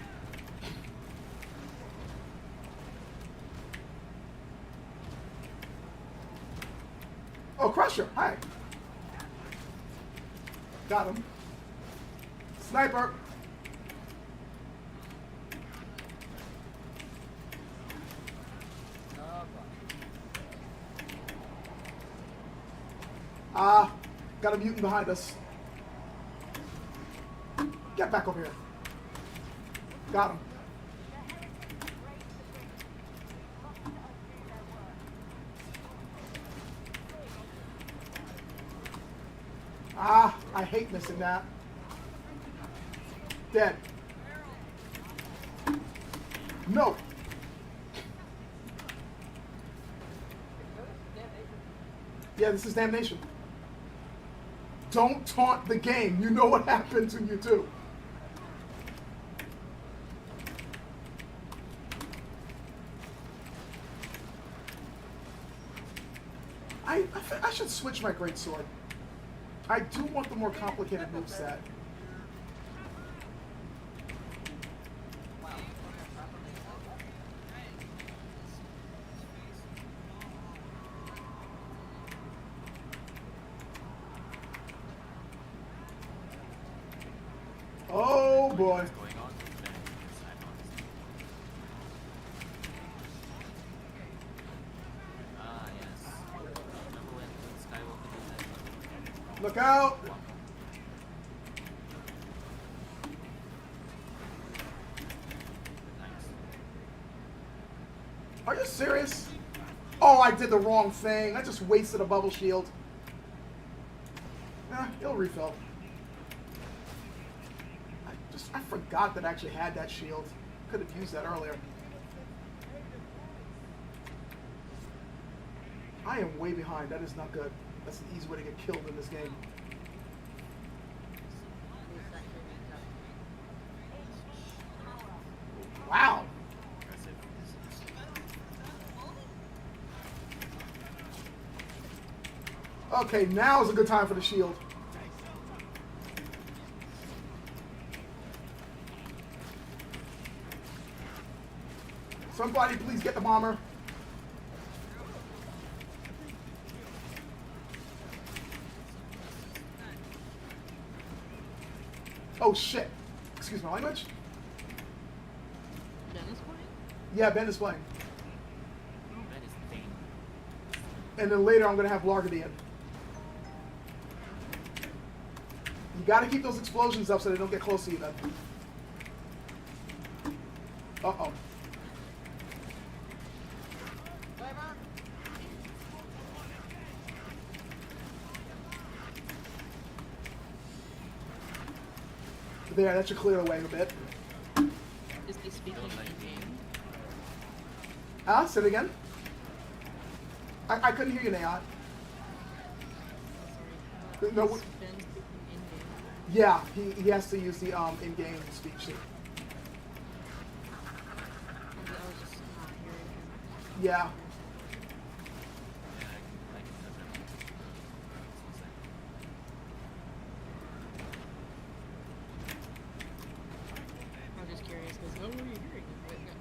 Oh, Crusher! Hi. Got him. Sniper. Got a mutant behind us. Get back over here. Got him. I hate missing that. Dead. No. Yeah, this is damnation. Don't taunt the game. You know what happened to you too. I should switch my greatsword. I do want the more complicated moveset. Oh boy. What's going on? Because I'm honest. Ah, yes. Remember when Skywalker did that? Look out! Nice. Are you serious? Oh, I did the wrong thing. I just wasted a bubble shield. It'll refill. I forgot that I actually had that shield. Could have used that earlier. I am way behind. That is not good. That's an easy way to get killed in this game. Wow. Impressive. Okay, now is a good time for the shield. Somebody please get the bomber. Oh shit. Excuse my language. Dennis playing? Yeah, Ben is playing. That is pain. And then later I'm going to have Largadian. You got to keep those explosions up so they don't get close to you then. Uh-oh. There, that should clear away a bit. Is he speaking in game? Say it again? I couldn't hear you, Nayat. Oh, sorry. No, Is Ben speaking in game? Yeah, he has to use the in-game speech sheet. I was just not hearing him. Yeah. Yeah, I can tell that. I'm just curious because how were you hearing him?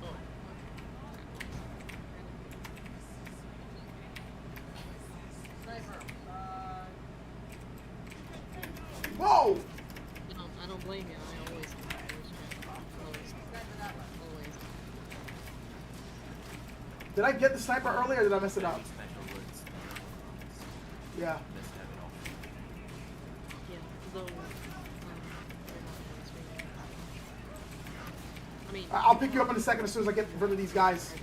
Oh, Sniper. Whoa! I don't blame you. I always always. Did I get the sniper earlier or did I mess it up? Special words. Yeah. Let's have it all. Yeah, though. They're not streaming. I mean, I'll pick you up in a second as soon as I get rid of these guys.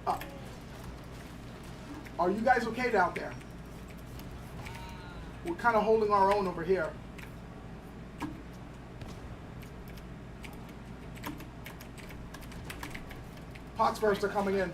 Up. Are you guys okay down there? We're kind of holding our own over here. Pots burst are coming in.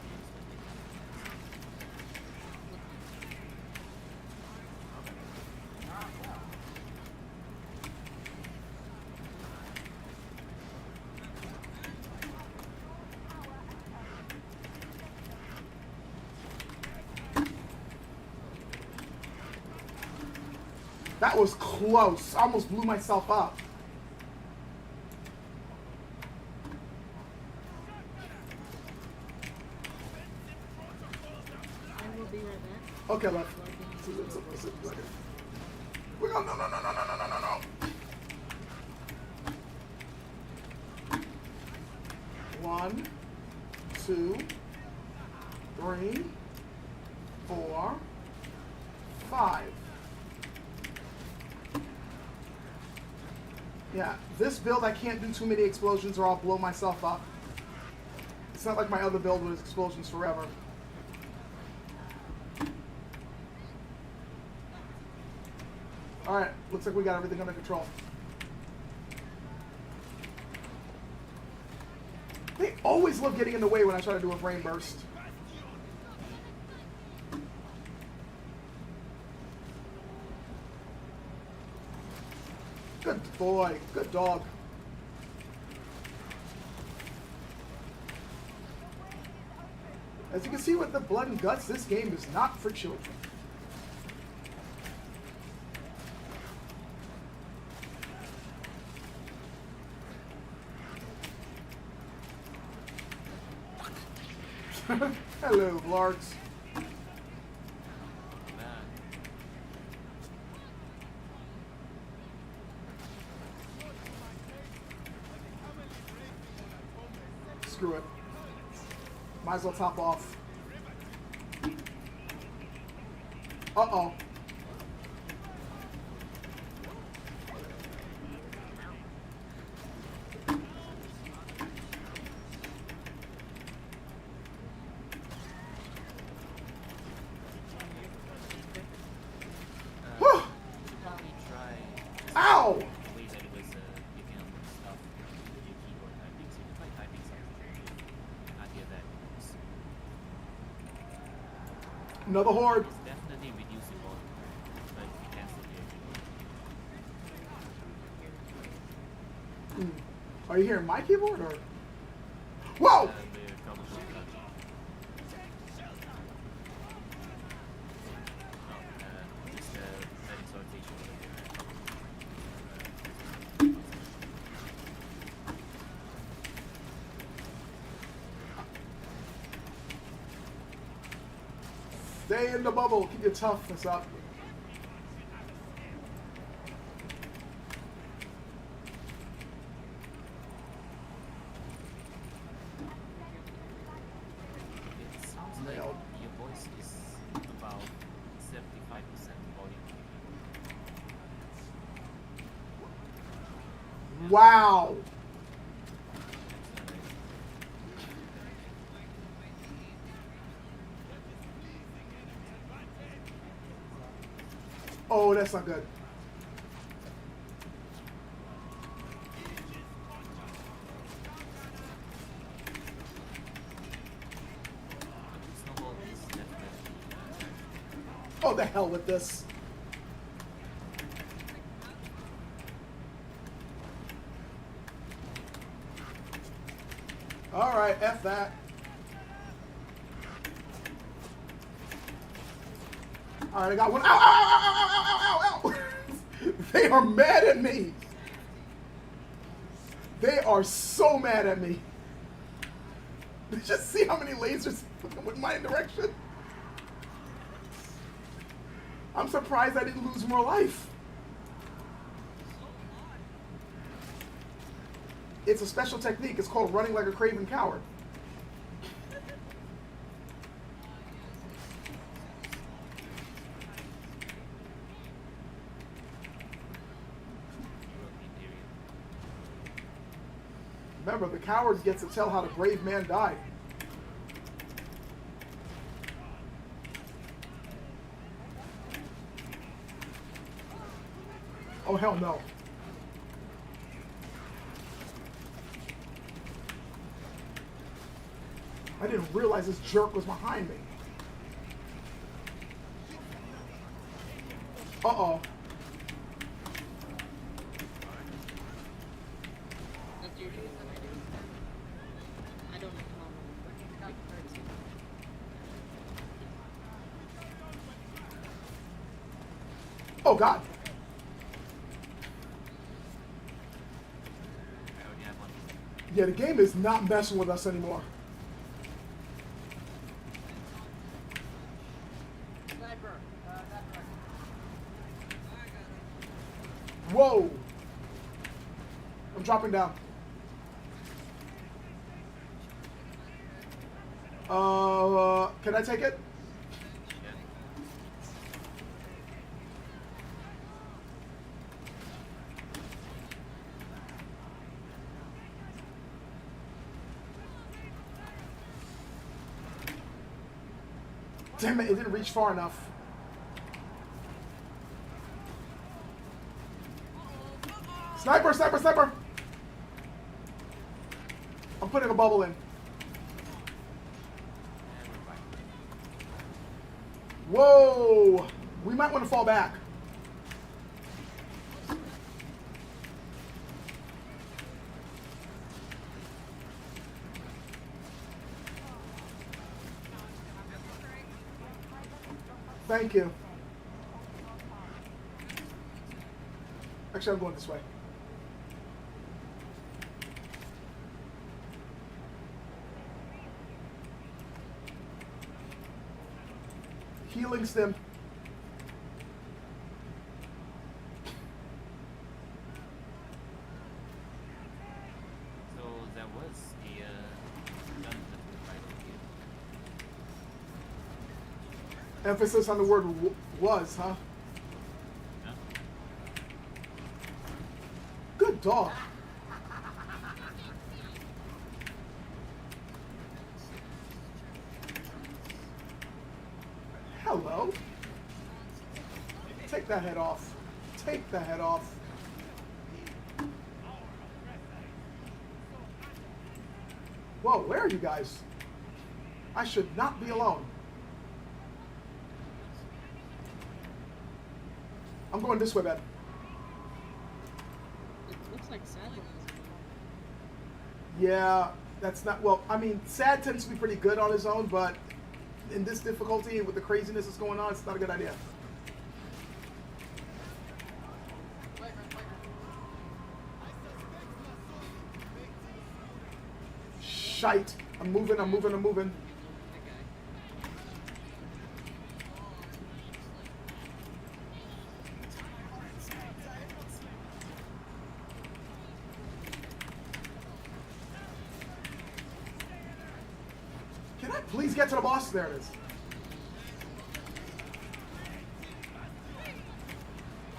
That was close. I almost blew myself up. I will be right back. Okay, left. Logging into We're going, no. One, two, three, 4, 5. Yeah, this build I can't do too many explosions or I'll blow myself up. It's not like my other build was explosions forever. Alright, looks like we got everything under control. They always love getting in the way when I try to do a brain burst. Good boy, good dog. As you can see with the blood and guts, this game is not for children. Hello, Blarks. Man. Screw it. Might as well top off. Uh-oh. Whew. Probably try Ow! the way that it was picking up stuff with your keyboard typing. So you try typing Another horde. It's definitely reducible, but you can still hear it. Are you hearing my keyboard or? Whoa! We're probably just letting sortation over here. Stay in the bubble. Keep your toughness up. It sounds like Nailed. your voice is about 75% volume. Wow. Oh, that's not good. Snowball is definitely Oh, the hell with this. All right, F that. All right, I got one. Ow, ow, ow, ow, ow, ow, ow, ow. They are mad at me. They are so mad at me. Just see how many lasers went my direction. I'm surprised I didn't lose more life. It's a special technique. It's called running like a craven coward. Remember, the coward gets to tell how the brave man died. Oh, hell no. I didn't realize this jerk was behind me. Uh-oh. That's usually what I do. I don't know how long, but it hurts. Oh, God. I already have one. Yeah, the game is not messing with us anymore. Sniper. That right. Whoa. I'm dropping down. Can I take it? Yeah. Damn it, it didn't reach far enough. Sniper, sniper, sniper! I'm putting a bubble in. And we're fine. Whoa! We might want to fall back. Thank you. Actually, I'm going this way. Healing stim. So there was a gun that we tried to get. Emphasis on the word was, huh? Yeah. Good dog. Hello. Take that head off. Take that head off. Whoa, where are you guys? I should not be alone. I'm going this way, Ben. It looks like Sad has Yeah, that's not... Well, I mean, Sad tends to be pretty good on his own, but in this difficulty and with the craziness that's going on, it's not a good idea. Shite. I'm moving. that guy. Can I please get to the boss? There it is.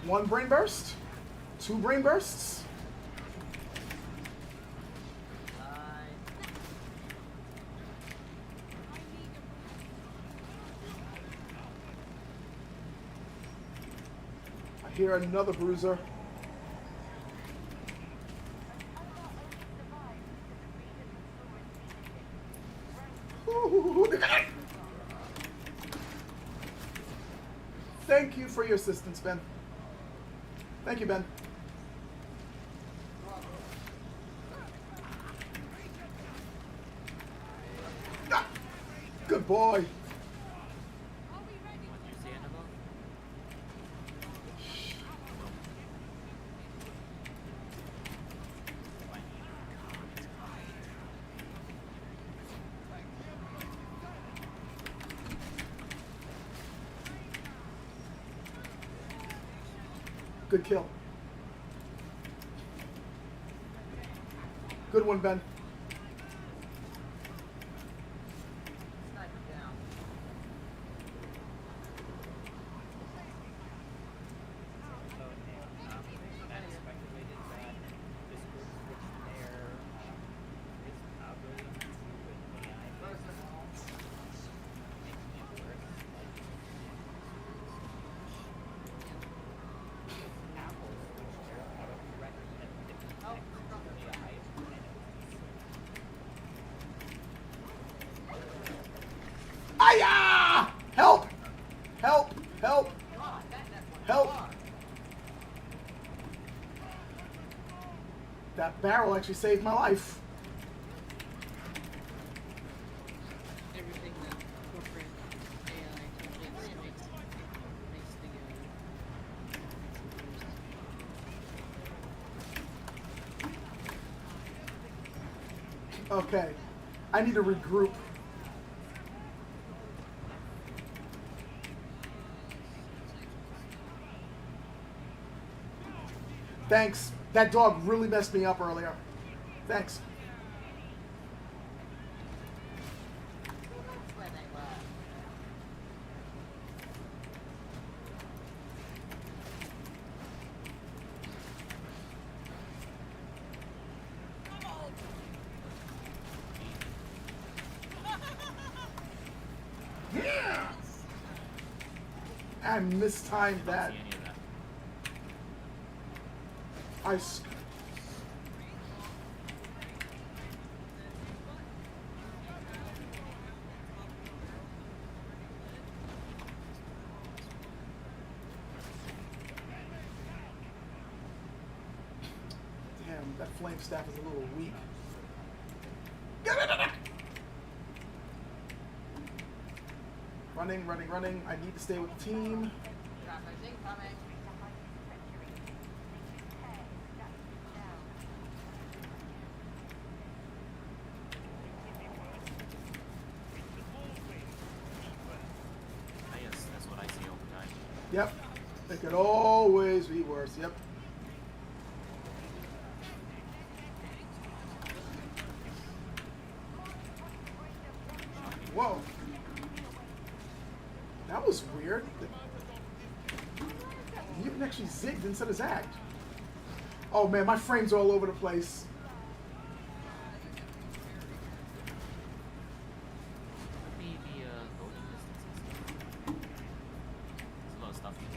One brain burst. Two brain bursts. I hear another bruiser. Thank you for your assistance, Ben. Thank you, Ben. Ah, good boy. What do you say, Annabelle? Good kill. Good one, Ben. Sniper down. So, and speculated that this group switched their this algorithm to an AI First of all, making it worse. Apple switched their autocorrect and didn't oh, connect to AI and it was Aya! Help! Help! Help! God, that one. Help! Hard. That barrel actually saved my life. Everything that corporate AI touches makes the Okay. I need to regroup. Thanks. That dog really messed me up earlier. Thanks. Where they were. I mistimed I don't that. see any of that. I s- Damn, that flame staff is a little weak. Running, running, running. I need to stay with the team. Traffic's incoming. Ah, yes, that's what I see all the time. Yep. It could always be worse. Yep. Whoa. That was weird. The mutant actually zigged instead of zagged. Oh man, my frames are all over the place. Maybe the loading distance and stuff. There's a lot of stuff here.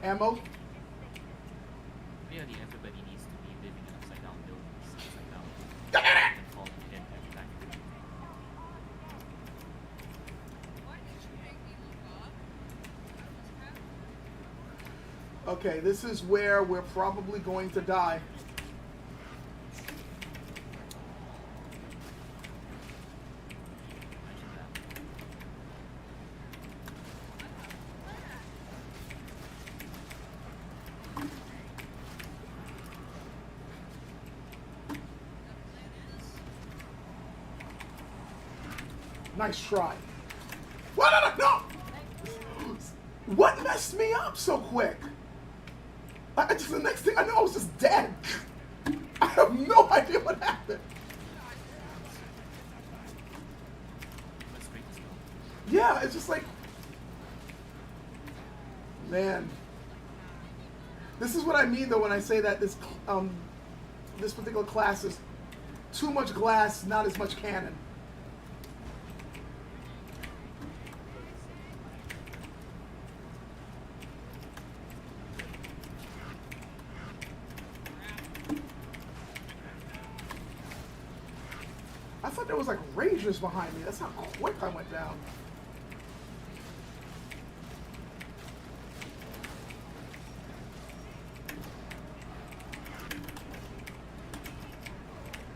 Ammo. Really, everybody needs to be living in upside down buildings. Upside down. And falling in every time. Why did you make me look up? Okay, this is where we're probably going to die. Imagine that. Nice try. What? No! What messed me up so quick? The next thing I know, I was just dead. I have no idea what happened. That's great as well. Yeah, it's just like, man. This is what I mean though when I say that this particular class is too much glass, not as much cannon. I thought there was like rangers behind me. That's how quick I went down.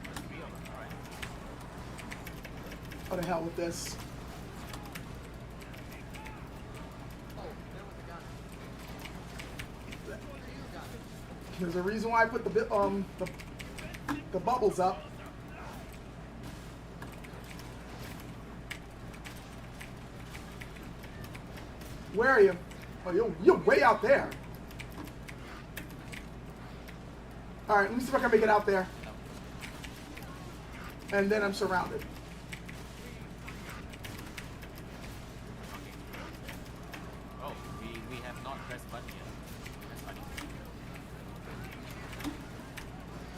There's 3 of them, alright. What the hell with this? Oh, there was a gun. Where you gun? There's a reason why I put the bubbles up. Where are you? Oh, you're way out there. All right, let me see if I can make it out there. And then I'm surrounded. Oh, we have not pressed button yet. That's funny.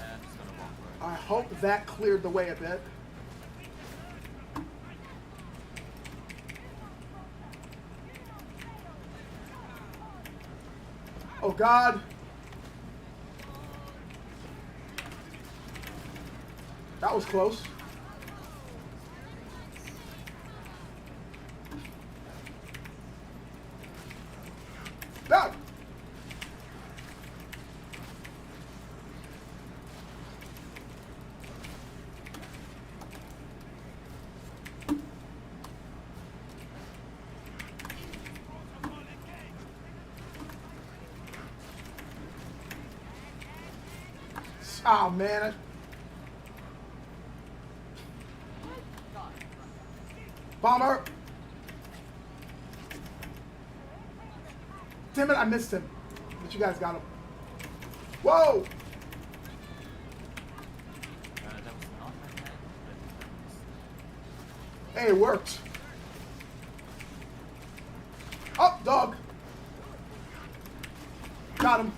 I'm just gonna walk for it. I hope that cleared the way a bit. Oh God. That was close. Done. Oh man. Bomber. Damn it, I missed him. But you guys got him. Whoa! That was not my plan, but Hey, it worked. Oh, dog. Got him.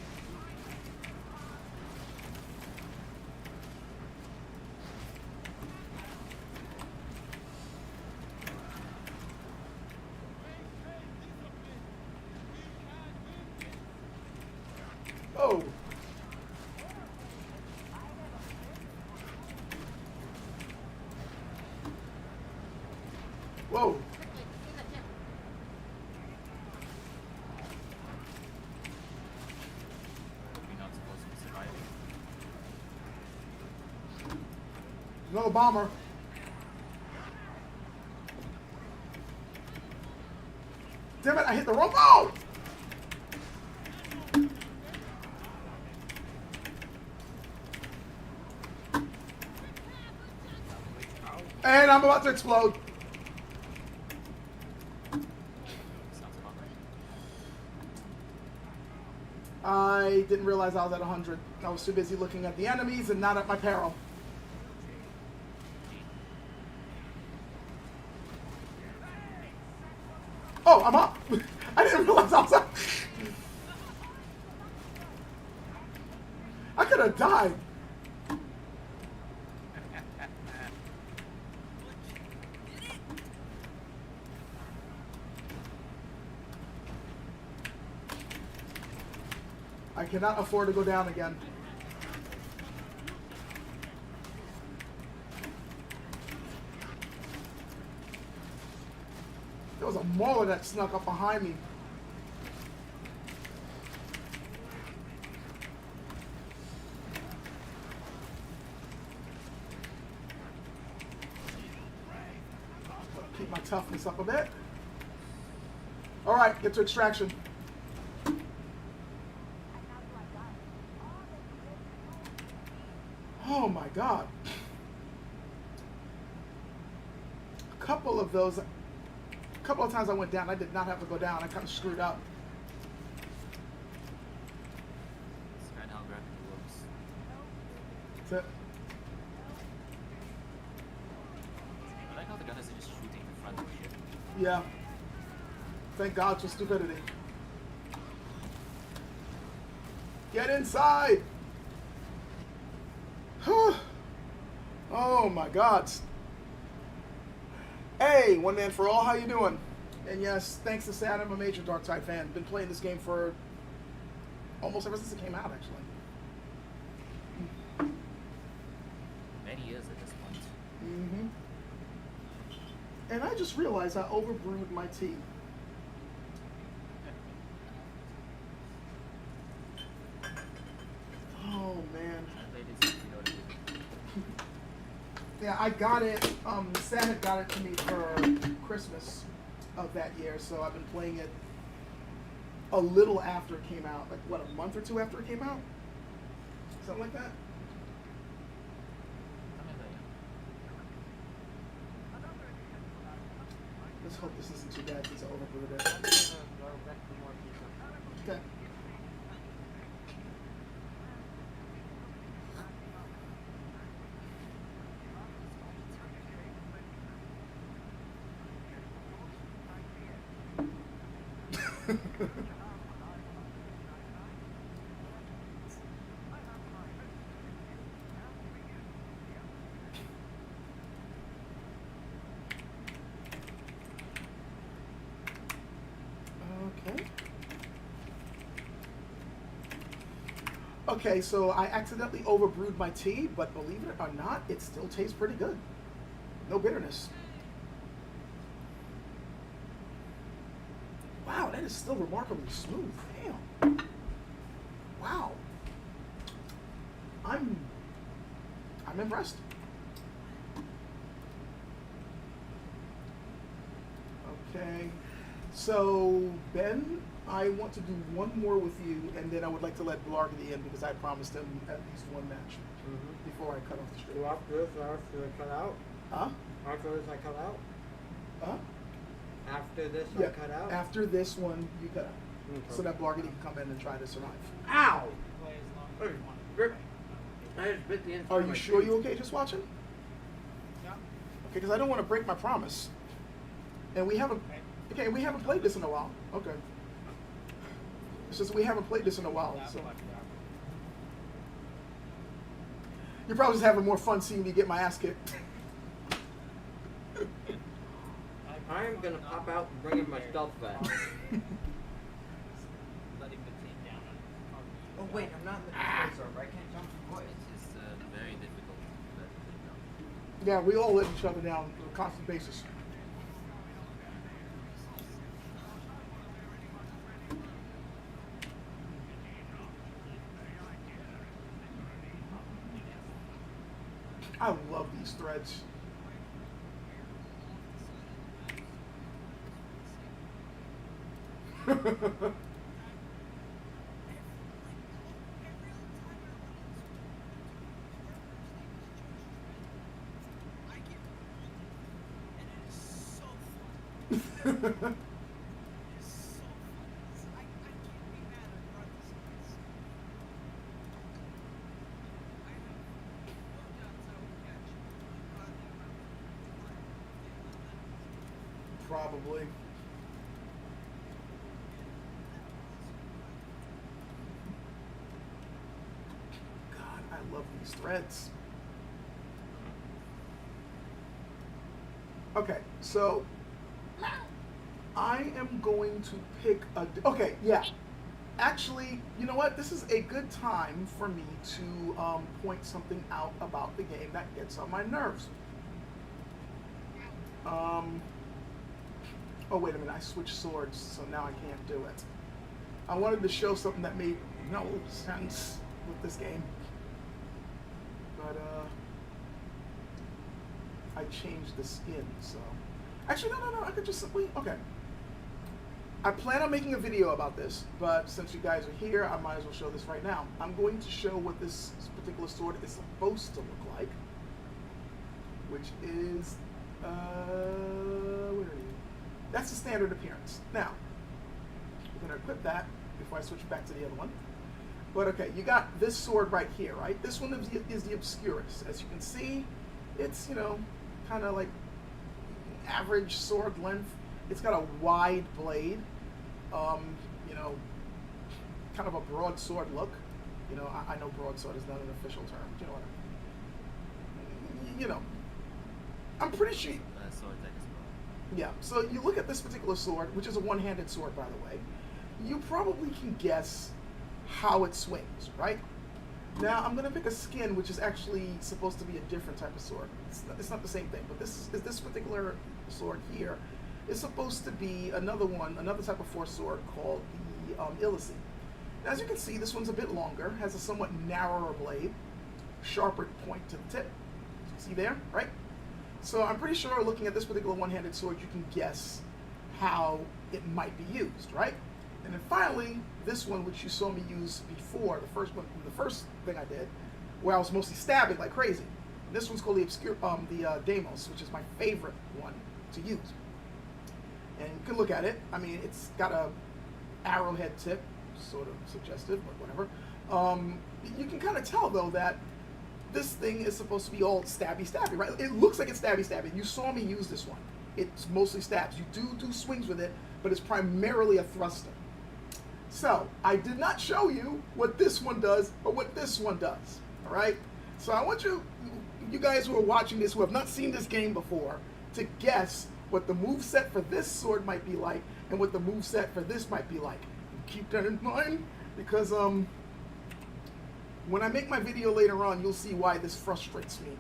Oh. Whoa. we're not supposed to be surviving. Another bomber. Damn it, I hit the rope. Oh! And I'm about to explode. Sounds about right. I didn't realize I was at 100. I was too busy looking at the enemies and not at my peril. Oh, I'm up. I didn't realize I was up. I could have died. I cannot afford to go down again. There was a mauler that snuck up behind me. toughness up a bit. All right, get to extraction. Oh my God. A couple of times I went down. I did not have to go down. I kind of screwed up. It's kind of how gravity works. That's it. I like how the gunners are just shooting in front of you. Yeah. Thank God for stupidity. Get inside! Oh my God. Hey, One Man for All, how you doing? And yes, thanks to Sad, I'm a major Darktide fan. Been playing this game for almost ever since it came out, actually. Many years at this point. Mm-hmm. And I just realized I overbrewed my tea. Oh man. I played this in order to Yeah, I got it. Sad had got it to me for Christmas of that year, so I've been playing it a little after it came out. Like, what, a month or two after it came out? Something like that? Let's hope this isn't too bad since I overbrewed it. Okay. Okay. Okay, so I accidentally overbrewed my tea, but believe it or not, it still tastes pretty good. No bitterness. Wow, that is still remarkably smooth. Damn. Wow. I'm impressed. Okay. So, Ben, I want to do one more with you, and then I would like to let Blargany in because I promised him at least one match before I cut off the stream. So after this, I have to cut out? Huh? After this, I cut out? Huh? After this, Yeah. I cut out? After this one, you cut out. Okay. So that Blargany can come in and try to survive. Ow! Play as long Hey, as you want. Rick, I just bit the inside Are of you my sure tooth. you okay just watching? Yeah. Okay, because I don't want to break my promise. And we haven't. Okay, we haven't played this in a while. Okay. It's just we haven't played this in a while. That So much better. you're probably just having more fun seeing me get my ass kicked. I am gonna pop out and bring in my stealth back. Letting the team down. Oh wait, I'm not in the control server. I can't jump from voice. It's very difficult to let the thing down. Yeah, we all let each other down on a constant basis. I love these threads. Probably. God, I love these threads. Okay, so I am going to pick a. Okay, yeah. Actually, you know what? This is a good time for me to point something out about the game that gets on my nerves. Oh, wait a minute. I switched swords, so now I can't do it. I wanted to show something that made no sense with this game. But, I changed the skin, so. Actually, no. I could just simply. Okay. I plan on making a video about this, but since you guys are here, I might as well show this right now. I'm going to show what this particular sword is supposed to look like, which is, where are you? That's the standard appearance. Now, we're going to equip that before I switch back to the other one. But okay, you got this sword right here, right? This one is the Obscurus. As you can see, it's, you know, kind of like average sword length. It's got a wide blade, you know, kind of a broadsword look. You know, I know broadsword is not an official term. You know what I mean? You know, I'm pretty sure. Swordsage as well. Yeah, so you look at this particular sword, which is a one-handed sword, by the way. You probably can guess how it swings, right? Now, I'm going to pick a skin, which is actually supposed to be a different type of sword. It's not the same thing, but this particular sword here is supposed to be another type of force sword called the Illicene. Now, as you can see, this one's a bit longer, has a somewhat narrower blade, sharper point to the tip. See there, right? So I'm pretty sure looking at this particular one-handed sword, you can guess how it might be used, right? And then finally, this one, which you saw me use before, the first thing I did, where I was mostly stabbing like crazy. And this one's called the Deimos, which is my favorite one to use. And you can look at it. I mean, it's got a arrowhead tip, sort of suggestive, but whatever. You can kind of tell, though, that this thing is supposed to be all stabby, right? It looks like it's stabby. You saw me use this one. It's mostly stabs. You do swings with it, but it's primarily a thruster. So, I did not show you what this one does, or what this one does, all right? So I want you guys who are watching this, who have not seen this game before, to guess what the moveset for this sword might be like, and what the moveset for this might be like. Keep that in mind, because when I make my video later on, you'll see why this frustrates me.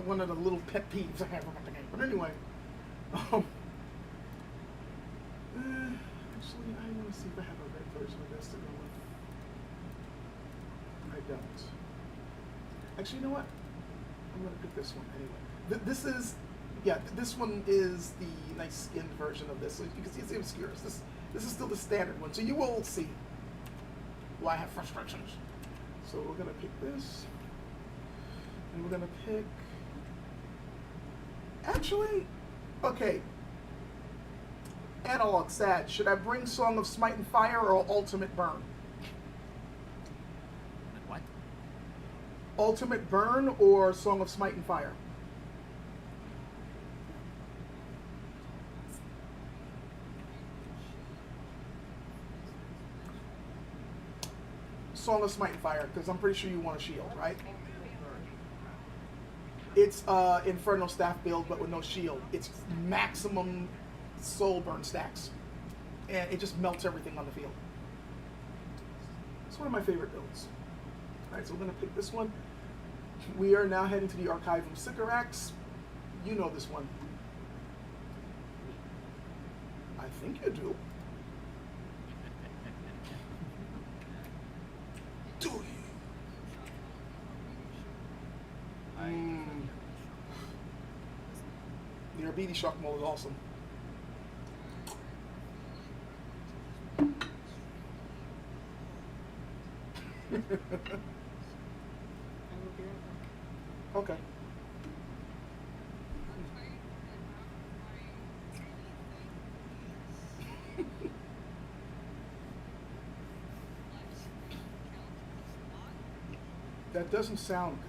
One of the little pet peeves I have about the game. But anyway, actually, I want to see if I have a red version of this to go with. I don't. Actually, you know what? I'm going to pick this one anyway. This one is the nice skinned version of this. So you can see it's the Obscurus. This is still the standard one. So you will see why I have frustrations. So we're going to pick this. And we're going to pick... Actually, okay. Analog Sad. Should I bring Song of Smite and Fire or Ultimate Burn? What? Ultimate Burn or Song of Smite and Fire? Song of Smite and Fire, because I'm pretty sure you want a shield, right? It's Inferno Staff build, but with no shield. It's maximum soul burn stacks, and it just melts everything on the field. It's one of my favorite builds. Alright, so we're going to pick this one. We are now heading to the Archivum Sycorax. You know this one. I think you do. Do you? The Arbidi Shock Mole is awesome. I will be right back. Okay. That doesn't sound good.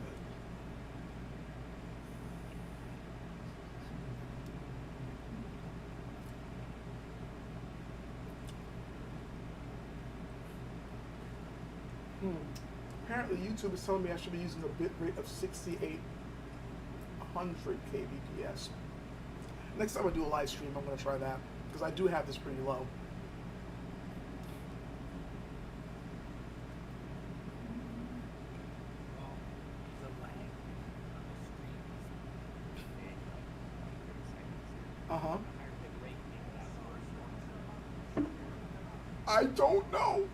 Apparently YouTube is telling me I should be using a bit rate of 6800 kbps. Next time I do a live stream, I'm going to try that, because I do have this pretty low. Uh-huh. I don't know.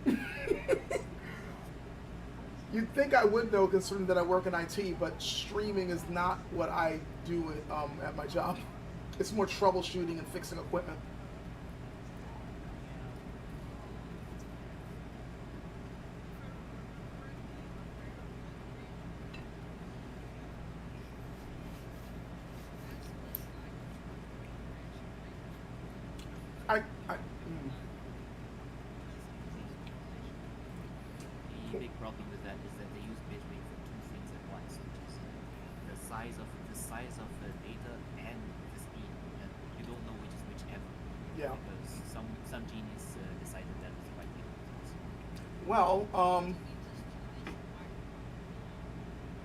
You'd think I would know, considering that I work in IT, but streaming is not what I do at my job. It's more troubleshooting and fixing equipment. The big problem with that is that they use bitrate for two things at once, which is the size of the data and the speed. And you don't know which is which ever. Yeah. Because some genius decided that was the right thing. Well,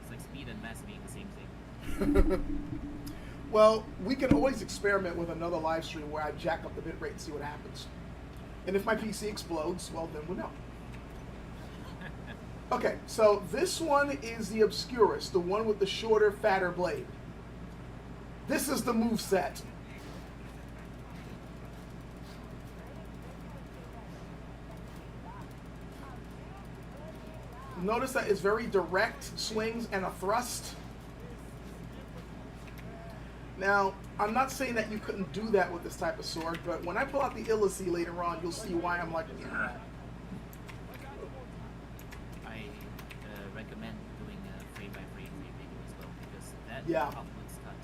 It's like speed and mass being the same thing. well, we can always experiment with another live stream where I jack up the bitrate and see what happens. And if my PC explodes, well, then we'll know. Okay, so this one is the Obscurus, the one with the shorter, fatter blade. This is the move set. Notice that it's very direct swings and a thrust. Now, I'm not saying that you couldn't do that with this type of sword, but when I pull out the Illicy later on, you'll see why I'm like, yeah. I recommend doing a frame-by-frame video as well, because that Yeah. upwards cut,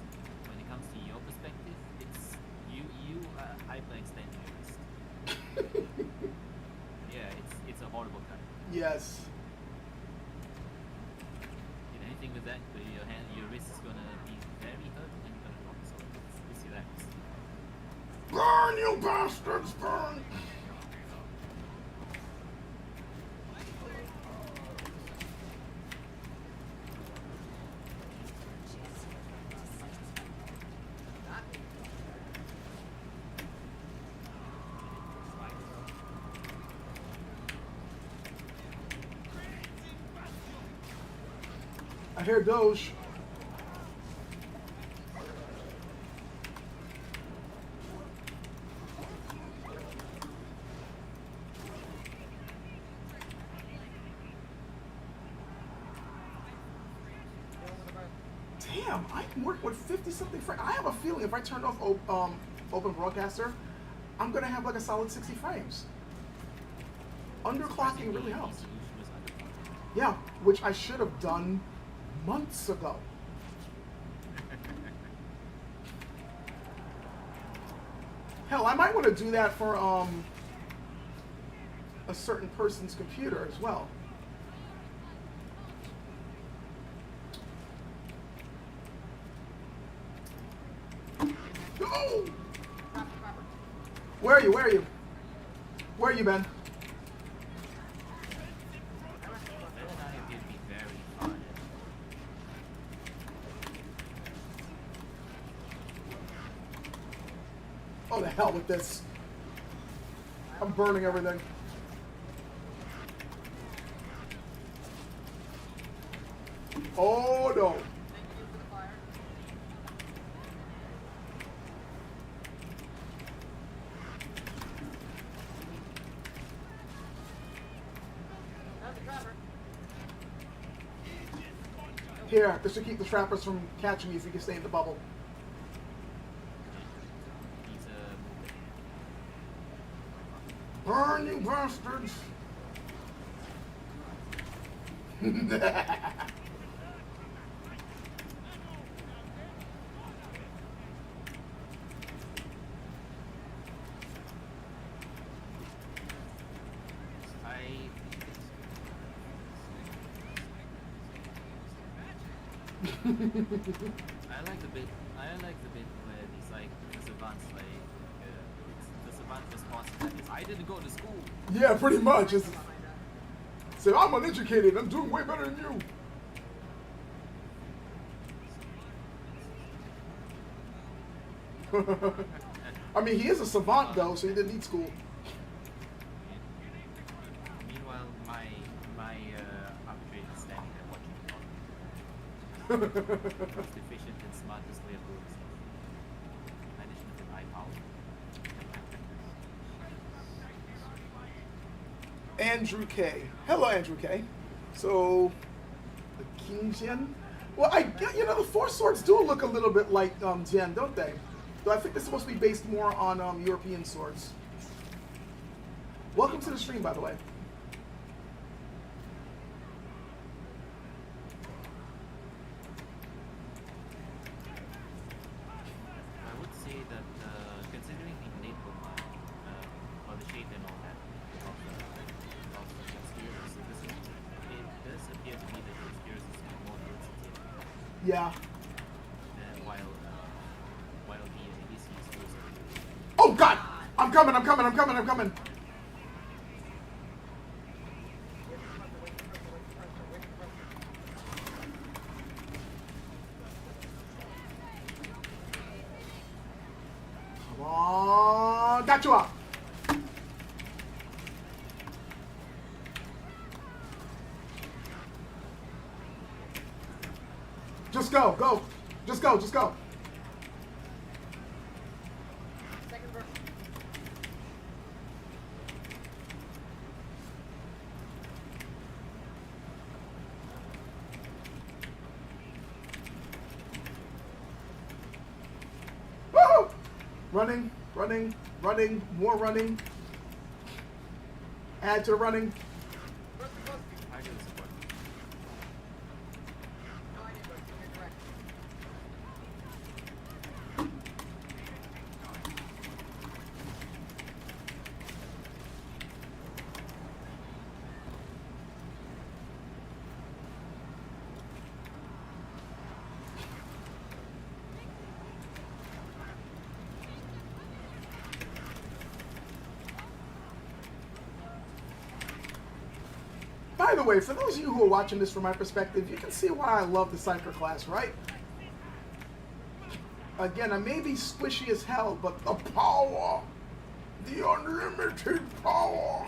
when it comes to your perspective, it's you hyperextend your wrist. Yeah, it's a horrible cut. Yes. You know, anything with that, with your wrist is gonna be very hurt and you're gonna drop. So just relax. Burn, you bastards, burn! I hear Doge. Damn, I can work with 50-something frames. I have a feeling if I turn off Open Broadcaster, I'm gonna have like a solid 60 frames. Underclocking really helps. The solution was underclocking. Yeah, which I should have done months ago. Hell, I might want to do that for a certain person's computer as well. Oh! Where are you? Where are you? Where are you, Ben? Ben and I appear to be very far ahead. Oh, the hell with this. I'm burning everything. Oh, no. Thank you for the fire. How's the trapper? Here, this will keep the trappers from catching me if you can stay in the bubble. He's Burn, you bastards! I like the bit where he's like the savant's like the savant response to that is I didn't go to school. Yeah, pretty much. It's, Behind us. say, I'm uneducated. I'm doing way better than you. I mean, he is a savant, though, so he didn't need school. Meanwhile, my arbitrator is standing there watching the most efficient and smartest way of doing stuff. Management with eye power. Andrew K. Hello, Andrew K. So, the King Jin? Well, you know, the Four Swords do look a little bit like Jin, don't they? Though I think this is supposed to be based more on European swords. Welcome to the stream, by the way. I would say that considering the innate Pokemon, or the shape and all that of the Spears, it does appear to me that the Spears is more versatile. Yeah. While the ADC is versatile. Oh God! I'm coming! I'm coming! I'm coming! I'm coming! Come on! Got you up! Just go! Go! Just go! Just go! Second verse. Woo! Running, running, running, more running. Add to the running. Verse, verse. I do support. No, I didn't verse. You're correct. By the way, for those of you who are watching this from my perspective, you can see why I love the Psyker class, right? Again, I may be squishy as hell, but the power, the unlimited power.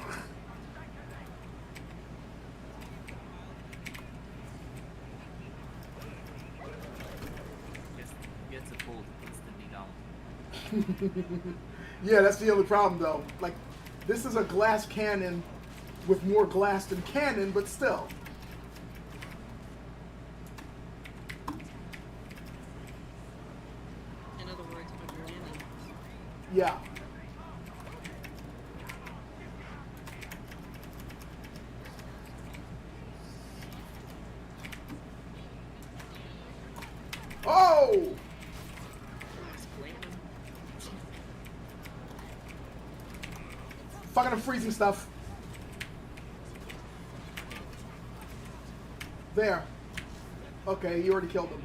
Gets a pull instantly down. Yeah, that's the only problem, though. Like, this is a glass cannon with more glass than cannon, but still. In other words, I'm a granny. Yeah. Oh! Fucking I'm freezing stuff. There. Okay, you already killed him.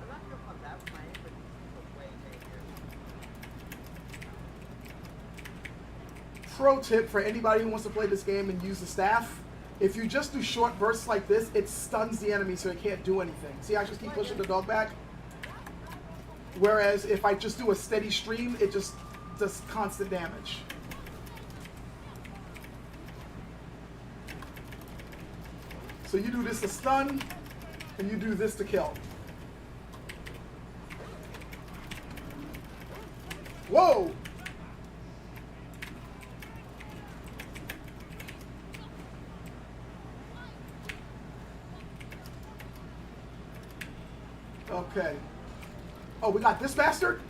I'm not sure if I'm that with my aim, but it's way here. Pro tip for anybody who wants to play this game and use the staff: if you just do short bursts like this, it stuns the enemy so it can't do anything. See, I just keep pushing the dog back. Whereas if I just do a steady stream, it just does constant damage. So you do this to stun, and you do this to kill. Whoa! Okay. Oh, we got this bastard?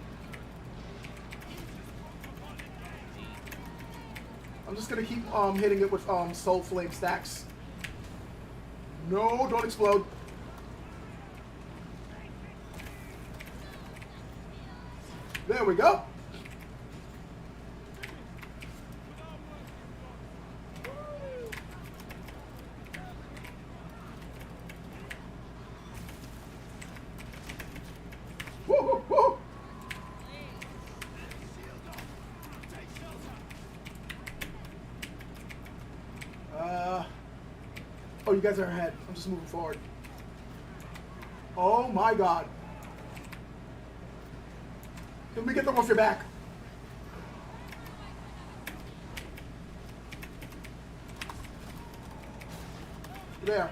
I'm just gonna keep hitting it with soul flame stacks. No, don't explode. There we go. Woo, woo, woo. Oh, you guys are ahead. I'm just moving forward. Oh my god. Can we get them off your back? There.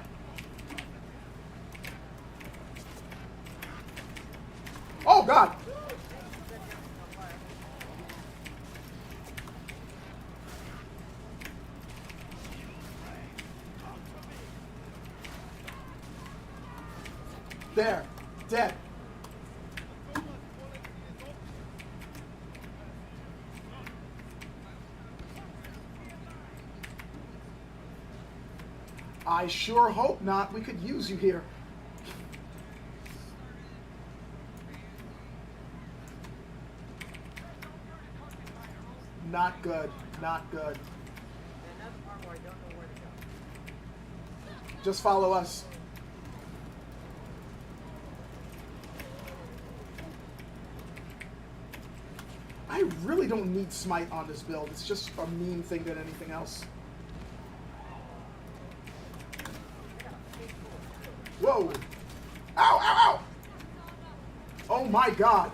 Oh god. Dead. I sure hope not. We could use you here. Not good. Not good. And that's the part where I don't know where to go. Just follow us. I really don't need smite on this build. It's just a mean thing than anything else. Whoa! Ow, ow, ow! Oh my god!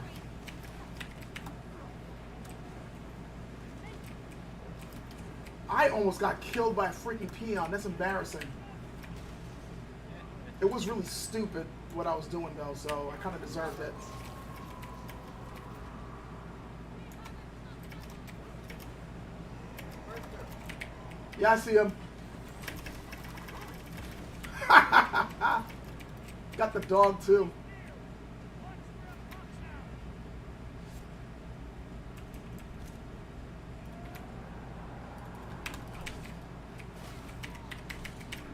I almost got killed by a freaking peon. That's embarrassing. It was really stupid what I was doing though, so I kind of deserved it. Yeah, I see him. Got the dog too.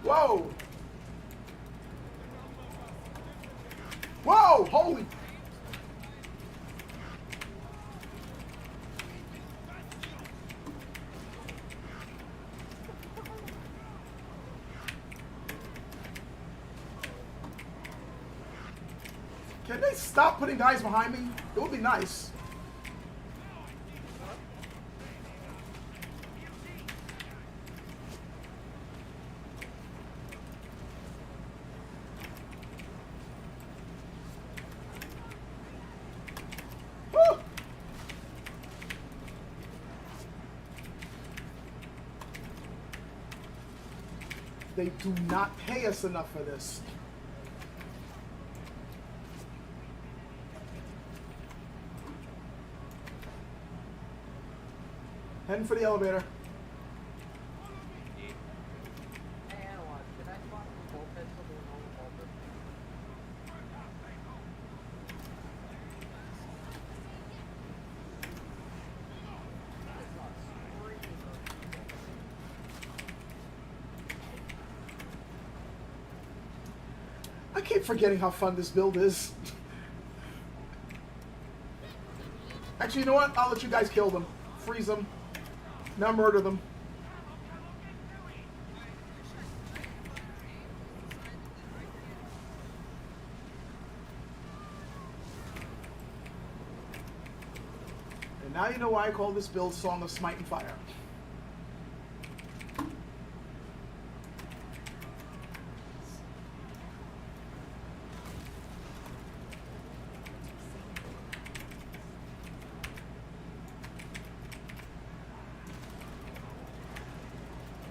Whoa! Whoa! Holy! Can they stop putting guys behind me? It would be nice. Woo! They do not pay us enough for this. Heading for the elevator. Okay. Hey, Analog, can I spawn some bullpits so there's no bullpits? It's not screaming. I keep forgetting how fun this build is. Actually, you know what? I'll let you guys kill them. Freeze them. Now murder them. And now you know why I call this build Song of Smite and Fire.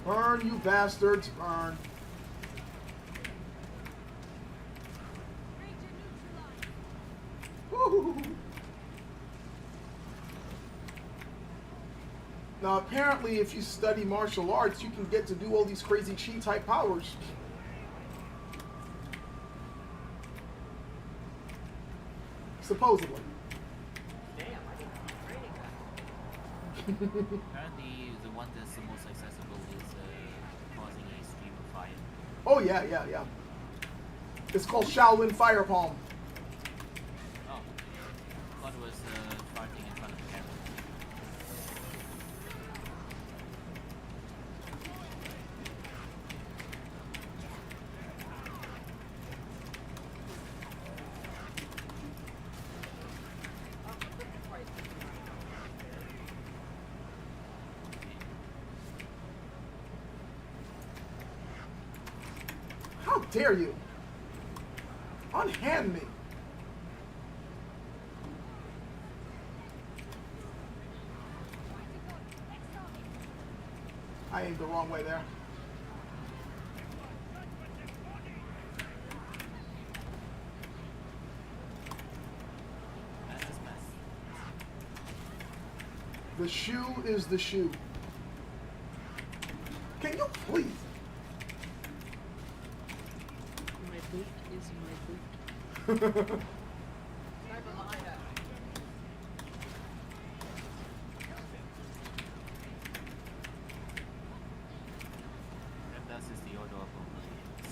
Burn, you bastards, burn. Woo. Now, apparently, if you study martial arts, you can get to do all these crazy chi-type powers. Supposedly. Damn, I didn't keep training that. Apparently, the one that's the most accessible is causing a stream of fire. Oh, yeah, yeah, yeah. It's called Shaolin Fire Palm. Oh, thought it was farting in front of the camera. How dare you? Unhand me. I aimed the wrong way there. That's his mess. The shoe is the shoe. Can you please? My boot is my boot. Sniper behind us. And thus is the order of operations.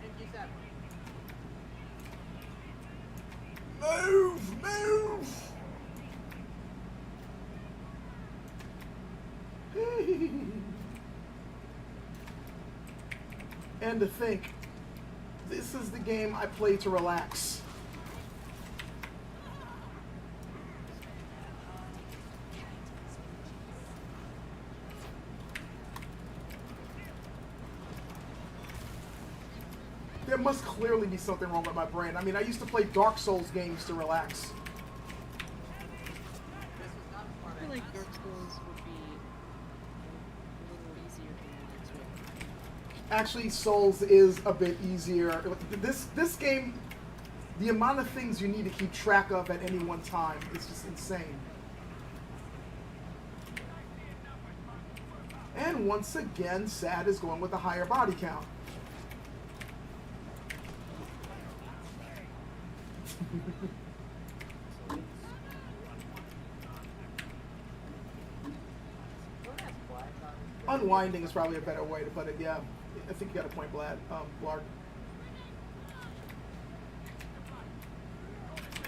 57. Move! Move! And to think, this is the game I play to relax. There must clearly be something wrong with my brain. I mean, I used to play Dark Souls games to relax. This was not a smart I feel idea. like Dark Souls would be a little easier than the next one. Actually, Souls is a bit easier. This game, the amount of things you need to keep track of at any one time is just insane. And once again, Sad is going with a higher body count. Don't ask Black on his Unwinding is probably a better way to put it, yeah. I think you got a point, Blarg.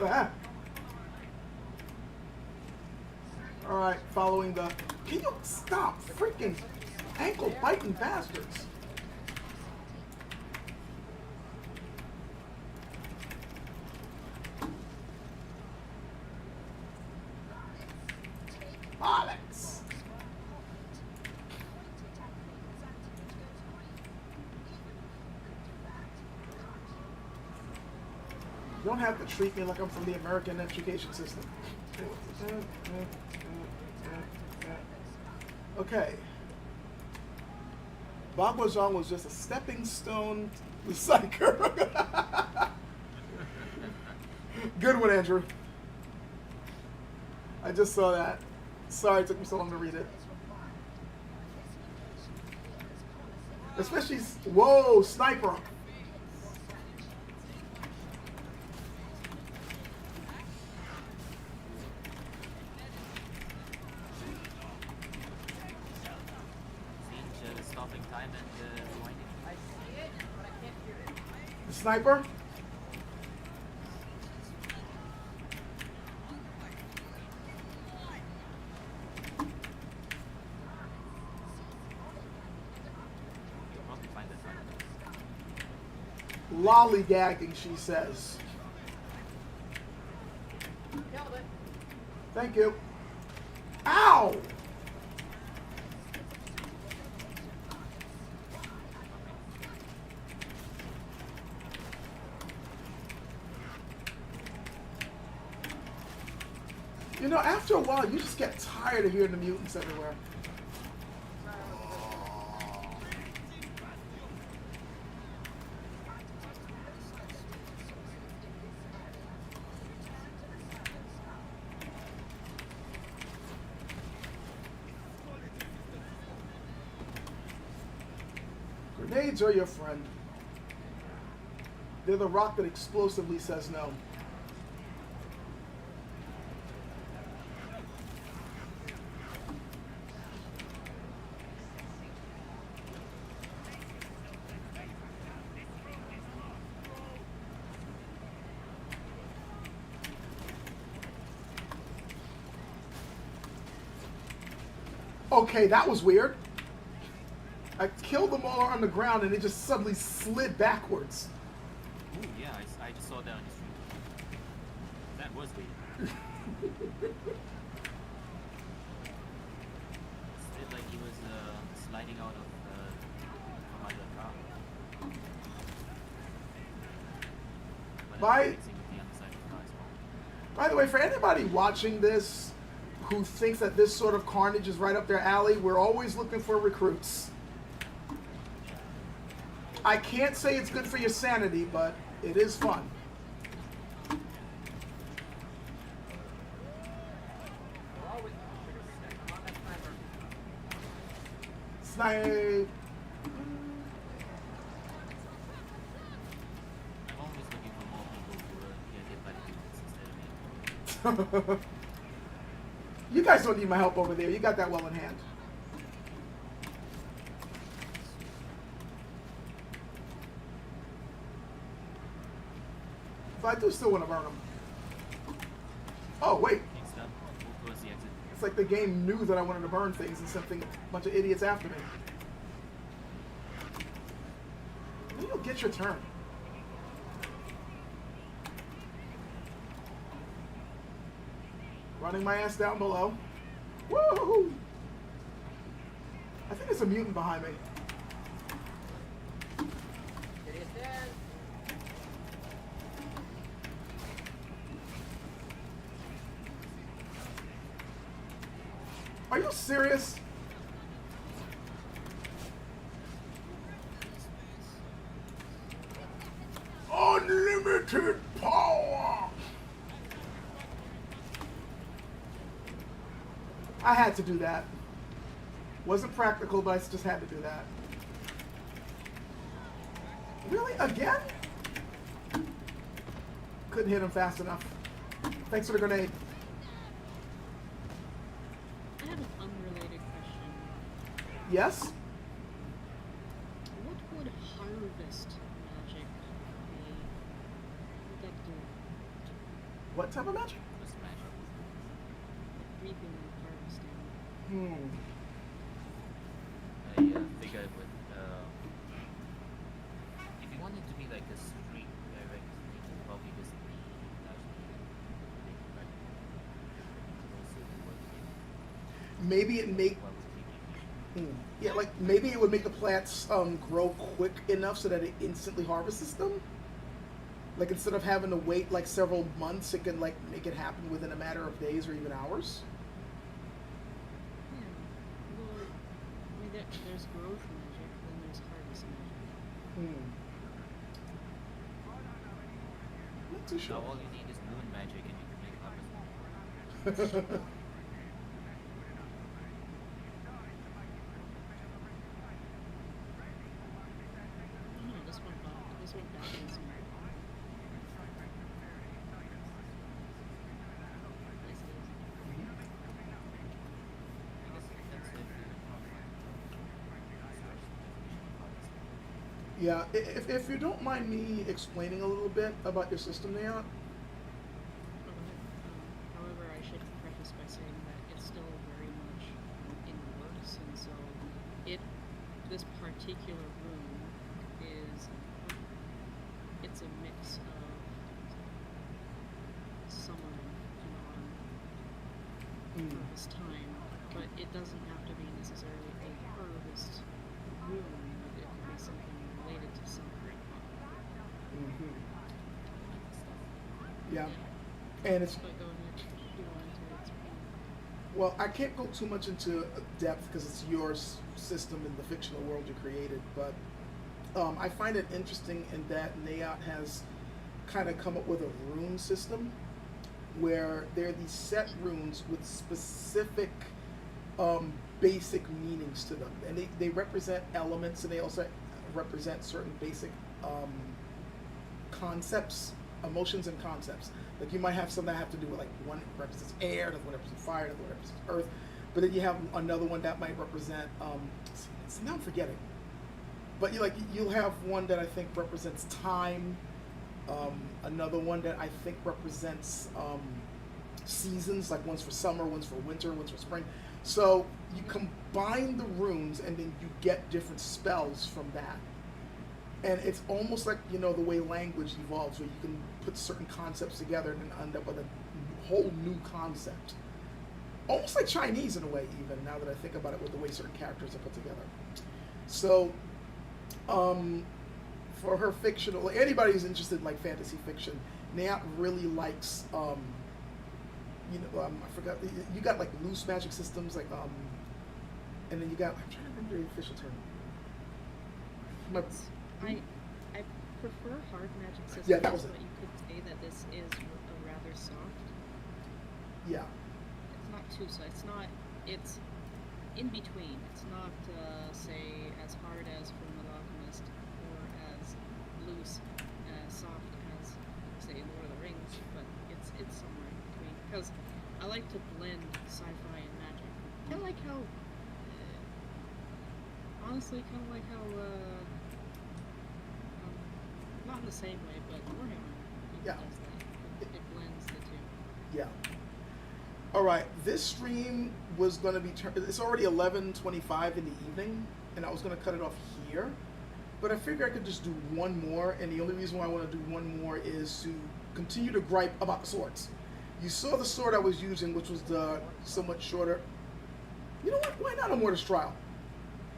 Ah. Alright, following the... Can you stop freaking ankle biting bastards? Bollocks! You don't have to treat me like I'm from the American education system. Okay. Bagwajan was just a stepping stone to Psyker. Good one, Andrew. I just saw that. Sorry it took me so long to read it. Especially, whoa, sniper. Siege stopping time and rewinding. I see it, but I can't hear it. The sniper. You'll probably find that time. Lollygagging, she says. Killed it. Thank you. Ow! You know, after a while, you just get tired of hearing the mutants everywhere. Grenades are your friend. They're the rock that explosively says no. Okay, that was weird. I killed them all on the ground and it just suddenly slid backwards. Ooh, yeah, I just saw that on the stream. That was weird. Slid like he was sliding out of from under a car. But By- with the underside of the car as well. By the way, for anybody watching this who thinks that this sort of carnage is right up their alley, we're always looking for recruits. I can't say it's good for your sanity, but it is fun. We're always come on that sniper. Snipe. You guys don't need my help over there. You got that well in hand. But I do still want to burn them. Oh, wait. Next up, move towards the exit. It's like the game knew that I wanted to burn things and sent a bunch of idiots after me. Maybe you'll get your turn. Running my ass down below. Woo! I think there's a mutant behind me. It is dead. Are you serious? Unlimited power! I had to do that. Wasn't practical, but I just had to do that. Really? Again? Couldn't hit him fast enough. Thanks for the grenade. I have an unrelated question. Yes? What would harvest magic be? What would that do? What type of magic? Just magic. Reaping and harvesting. I figured with if you want it to be like a street direct thing, it would probably just be actually but also what Maybe it make was PvP. yeah, like maybe it would make the plants grow quick enough so that it instantly harvests them. Like instead of having to wait like several months, it can like make it happen within a matter of days or even hours. Yeah. Well, I mean, there's growth magic, then there's harvest magic. Not too Now sure. all you need is moon magic and you can make harvest. No, this went backwards. Yes, it is. I guess that's if you Yeah, if you don't mind me explaining a little bit about your system there. However, I should preface by saying that it's still very much in the works, and so this particular room it's a mix of summer and harvest time, but it doesn't have to be necessarily a harvest room. It could be something related to summer and autumn. Yeah, and it's But go ahead, do you want to explain? well, I can't go too much into depth because it's your system in the fictional world you created, but I find it interesting in that Nayat has kind of come up with a rune system where there are these set runes with specific basic meanings to them, and they represent elements, and they also represent certain basic concepts, emotions and concepts. Like you might have some that have to do with like one represents air, another one represents fire, another one represents earth, but then you have another one that might represent now I'm forgetting. But you'll have one that I think represents time, another one that I think represents seasons, like one's for summer, one's for winter, one's for spring. So you combine the runes and then you get different spells from that. And it's almost like, the way language evolves, where you can put certain concepts together and then end up with a whole new concept. Almost like Chinese in a way, even, now that I think about it, with the way certain characters are put together. So, for her fictional, anybody who's interested in like fantasy fiction, Nayat really likes, I forgot, you got like loose magic systems, like, and then you got, I'm trying to remember the official term. I prefer hard magic systems, Yeah, that was it. but you could say that this is a rather soft. Yeah. It's not too soft. It's in between. It's not, say, as hard as Fullmetal Alchemist or as loose, as soft as, say, Lord of the Rings, but it's somewhere in between. honestly kind of like how, not in the same way, but Warhammer Yeah. does that. It blends the two. Yeah. All right. This stream was going to be it's already 11:25 in the evening, and I was going to cut it off here, but I figure I could just do one more. And the only reason why I want to do one more is to continue to gripe about the swords. You saw the sword I was using, which was the somewhat shorter. You know what? Why not a Mortis Trial?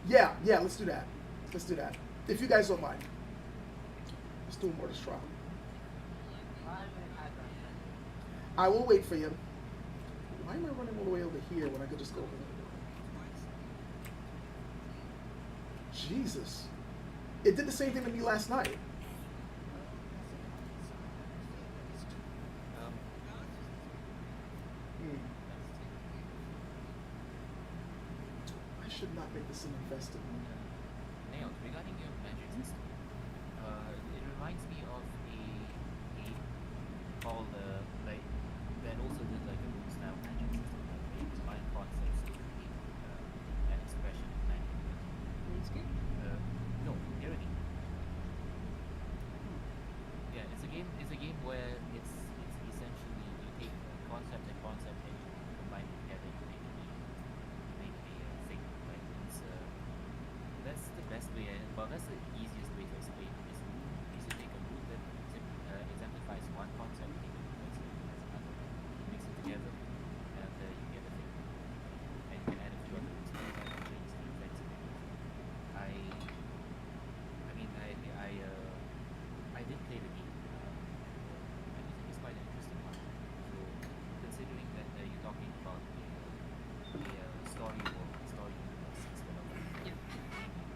Yeah. Let's do that. Let's do that. If you guys don't mind, let's do a Mortis Trial. I will wait for you. Why am I running all the way over here when I could just go over there? Jesus. It did the same thing to me last night. I should not make this an invested one. Nailed. Regarding your magic system, it reminds me of a game called like that also did like a room style magic system where you combine concepts to create an expression of magic. RuneScape? No, Heretics. Yeah, it's a game. It's a game where it's essentially you take concept and you combine it together to make a thing. Right? It's that's the best way. Well, that's the easiest way to explain this rule. Is you take a rule that exemplifies one concept, take a rule that exemplifies another, mix it together, and you get a thing. And you can add a few other rules to it and change the effects. I did play the game. I do think it's quite an interesting one. So, considering that you're talking about the story or story universe instead of Yeah.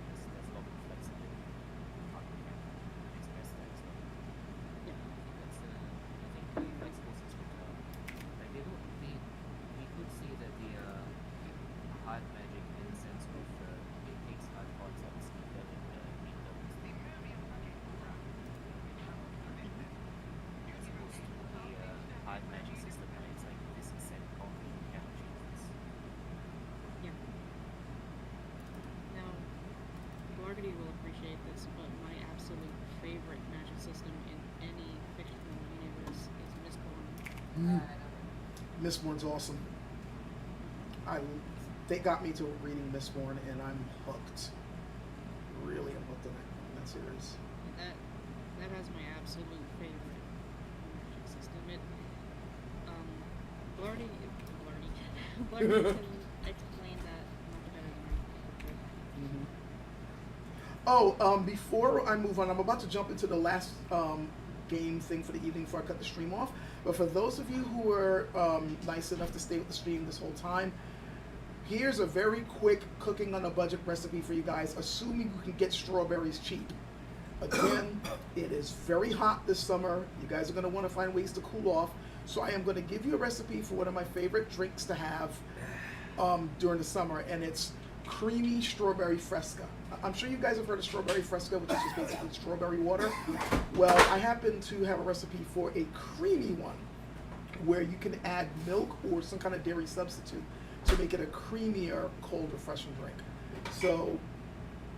there's a lot of flexibility in how you can express that story. Yeah. That's I think the flexible system. Like we could say that the hard magic in the sense of it takes hard concepts and then it rebuilds them. As opposed to the hard magic system where it's like this is set in concrete, you cannot change this. Yeah. Now, Blargity will appreciate this, but my absolute favorite magic system in any fictional universe is Mistborn. Mistborn's awesome. They got me to reading Mistborn, and I'm hooked. Really, I'm hooked on that series. That has my absolute favorite magic system. It, Blarty can explain that much better than I could. Oh, before I move on, I'm about to jump into the last game thing for the evening before I cut the stream off. But for those of you who were nice enough to stay with the stream this whole time, here's a very quick cooking on a budget recipe for you guys, assuming you can get strawberries cheap. Again, it is very hot this summer. You guys are going to want to find ways to cool off. So I am going to give you a recipe for one of my favorite drinks to have during the summer, and it's creamy strawberry fresca. I'm sure you guys have heard of strawberry fresca, which is just basically strawberry water. Well, I happen to have a recipe for a creamy one where you can add milk or some kind of dairy substitute to make it a creamier, cold, refreshing drink. So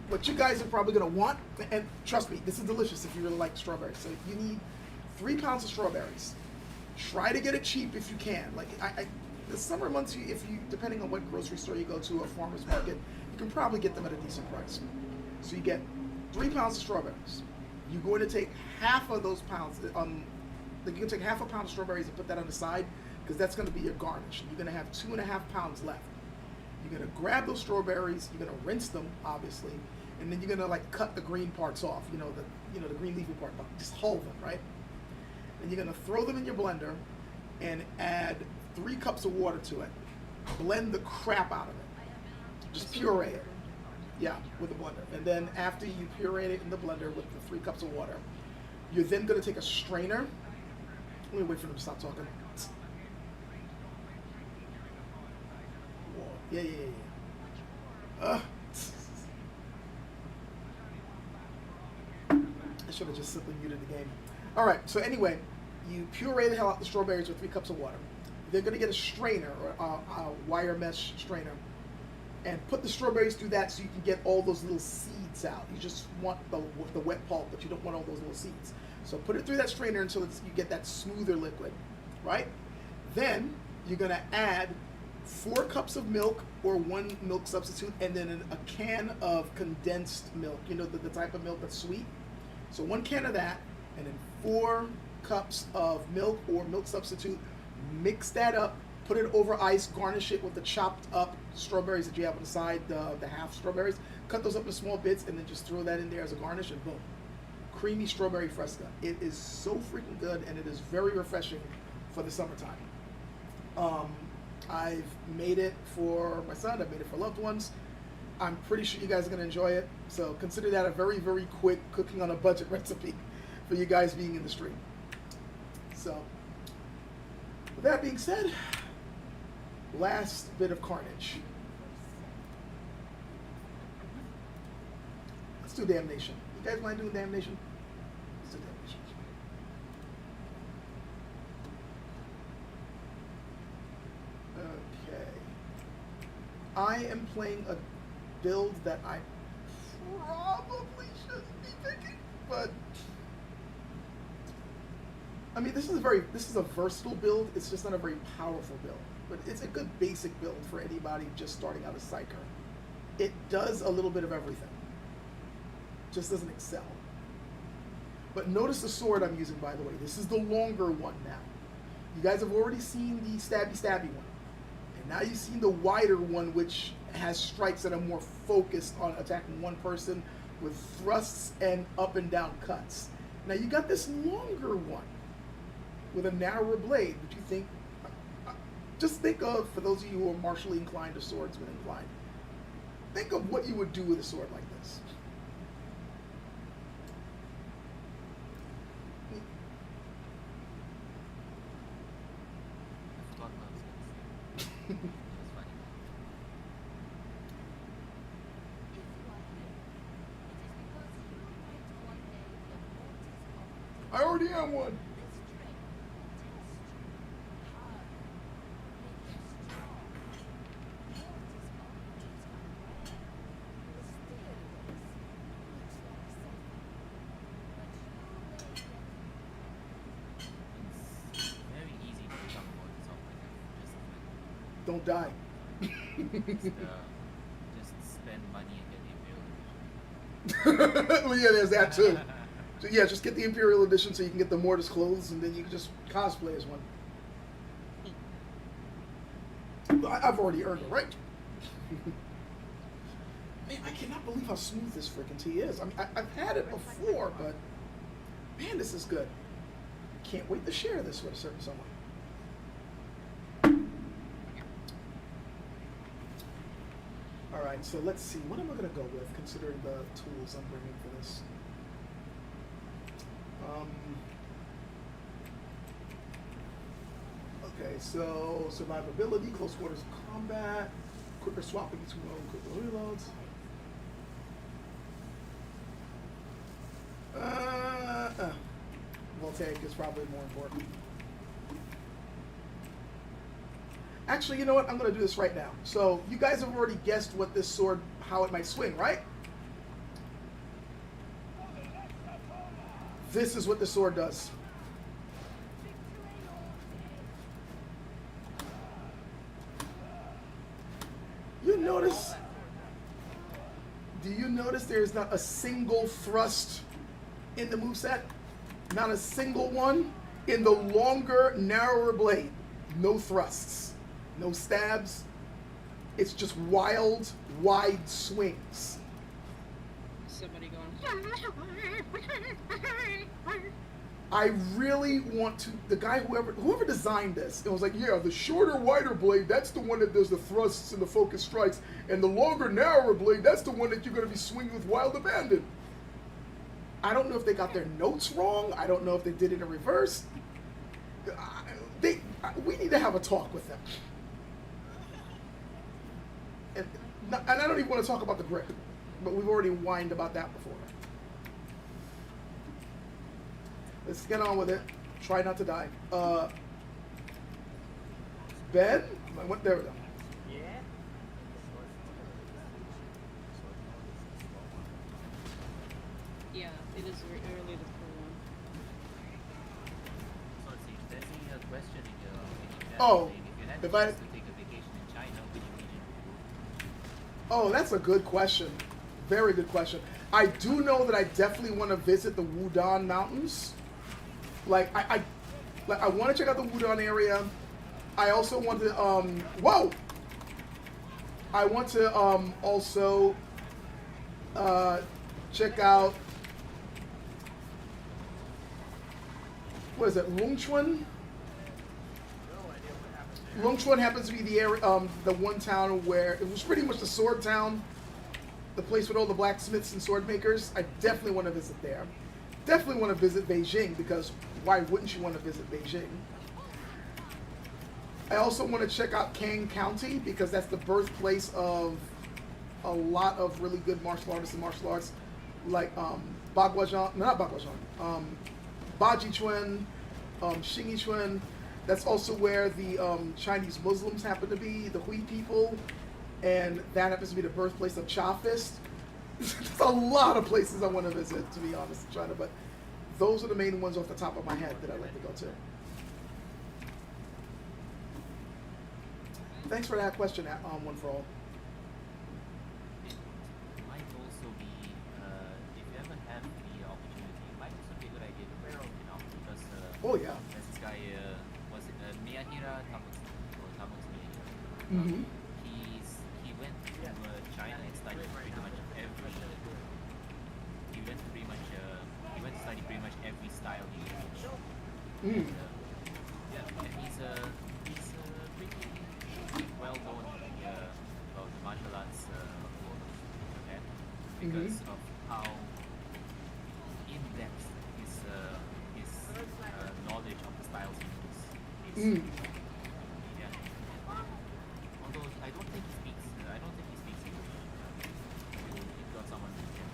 what you guys are probably going to want, and trust me, this is delicious if you really like strawberries. So you need 3 pounds of strawberries. Try to get it cheap if you can. Like the summer months, if you depending on what grocery store you go to or farmer's market, you can probably get them at a decent price. So you get 3 pounds of strawberries. You're going to take half of those pounds. You can take half a pound of strawberries and put that on the side because that's going to be your garnish. You're going to have 2.5 pounds left. You're going to grab those strawberries. You're going to rinse them, obviously, and then you're going to like cut the green parts off. The green leafy part, but just hull them, right? And you're going to throw them in your blender and add 3 cups of water to it. Blend the crap out of it. Just puree it. Yeah, with a blender. And then after you puree it in the blender with the 3 cups of water, you're then going to take a strainer. Let me wait for them to stop talking. Whoa. Yeah. I should have just simply muted the game. All right, so anyway, you puree the hell out the strawberries with 3 cups of water. They're going to get a strainer or a wire mesh strainer. and put the strawberries through that so you can get all those little seeds out. You just want the wet pulp, but you don't want all those little seeds. So put it through that strainer until you get that smoother liquid, right? Then you're gonna add 4 cups of milk or 1 milk substitute, and then a can of condensed milk. You know, the type of milk that's sweet. So 1 can of that, and then 4 cups of milk or milk substitute. Mix that up, put it over ice, garnish it with the chopped up strawberries that you have on the side, the half strawberries. Cut those up in small bits, and then just throw that in there as a garnish, and boom. Creamy strawberry fresca. It is so freaking good, and it is very refreshing for the summertime. I've made it for my son. I've made it for loved ones. I'm pretty sure you guys are going to enjoy it. So consider that a very, very quick cooking on a budget recipe for you guys being in the stream. So with that being said, last bit of carnage. Let's do Damnation. You guys mind doing Damnation? Let's do Damnation. Okay. I am playing a build that I probably shouldn't be picking, but I mean, this is a versatile build. It's just not a very powerful build, but it's a good basic build for anybody just starting out as Psyker. It does a little bit of everything. Just doesn't excel. But notice the sword I'm using, by the way. This is the longer one now. You guys have already seen the stabby one. And now you've seen the wider one, which has strikes that are more focused on attacking one person with thrusts and up and down cuts. Now you got this longer one with a narrower blade, which you think, just think of, for those of you who are martially inclined or swordsman inclined, think of what you would do with a sword like this. I forgot what I was going to say. That's funny. I already am one. It's very easy to become more something. Don't die. Just spend money and get the ability. Well, yeah, there's that too. So yeah, just get the Imperial Edition so you can get the Mortis clothes, and then you can just cosplay as one. I've already earned it, right? Man, I cannot believe how smooth this freaking tea is. I mean, I've had it before, but man, this is good. Can't wait to share this with a certain someone. All right, so let's see. What am I going to go with, considering the tools I'm bringing for this? Okay, so survivability, close quarters combat, quicker swapping between quicker reloads. Voltaic is probably more important. Actually, you know what? I'm going to do this right now. So you guys have already guessed what this sword, how it might swing, right? This is what the sword does. You notice? Do you notice there is not a single thrust in the moveset? Not a single one. In the longer, narrower blade, no thrusts, no stabs. It's just wild, wide swings. Somebody going. I really want to. The guy, whoever designed this, it was like, yeah, the shorter, wider blade, that's the one that does the thrusts and the focus strikes, and the longer, narrower blade, that's the one that you're going to be swinging with wild abandon. I don't know if they got their notes wrong. I don't know if they did it in reverse. We need to have a talk with them. And I don't even want to talk about the grip, but we've already whined about that before. Let's get on with it. Try not to die. Ben? There we go. Yeah? It is very early to pull one. So let's see, there's a question in your chat Oh, saying if you had the if I- chance to take a vacation in China, which region would you go? Oh, that's a good question. Very good question. I do know that I definitely want to visit the Wudong Mountains. Like I want to check out the Wudong area. I also want to whoa. I want to also check out what is it, Lungchuan? Lungchuan happens to be the area, the one town where it was pretty much the sword town, the place with all the blacksmiths and sword makers. I definitely want to visit there. Definitely want to visit Beijing, because why wouldn't you want to visit Beijing? I also want to check out Kang County, because that's the birthplace of a lot of really good martial artists and martial arts, like Baguazhang, not Baguazhang, Baji Chuan, Xinyi Chuan. That's also where the Chinese Muslims happen to be, the Hui people, and that happens to be the birthplace of Cha Fist. There's a lot of places I want to visit, to be honest, in China, but those are the main ones off the top of my head that I'd like to go to. Thanks for that question, One for All. It might also be, if you ever have the opportunity, it might also be a good idea to go, because Oh, yeah. there's this guy, was it Miyahira Tamutsu, or Tamutsu Miyahira? Mm-hmm. He went to China and studied pretty much every. He went to study pretty much every style he could reach. Mm. Yeah, and he's pretty well known in about the martial arts world of Japan because of how in depth his knowledge of the styles he uses is. Yeah. Although I don't think he speaks English. If you've got someone who can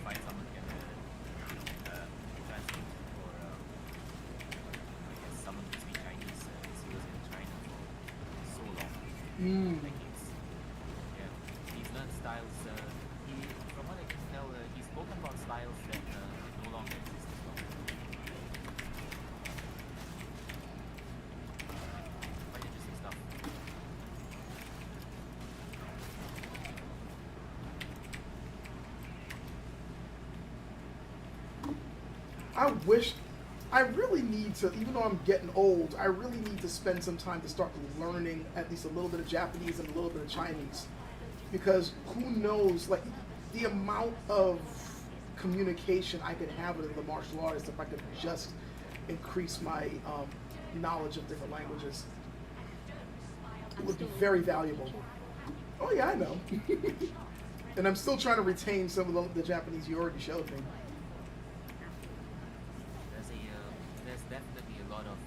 find someone who can translate, or I guess someone who speaks Chinese, since he was in China for so long, decades. Yeah, he's learned styles. From what I can tell, he's spoken about styles that no longer exist as well. Quite interesting stuff. I really need to, even though I'm getting old, I really need to spend some time to start learning at least a little bit of Japanese and a little bit of Chinese. Because who knows, like, the amount of communication I could have with the martial artists if I could just increase my knowledge of different languages. It would be very valuable. Oh yeah, I know. And I'm still trying to retain some of the Japanese you already showed me. There's definitely a lot of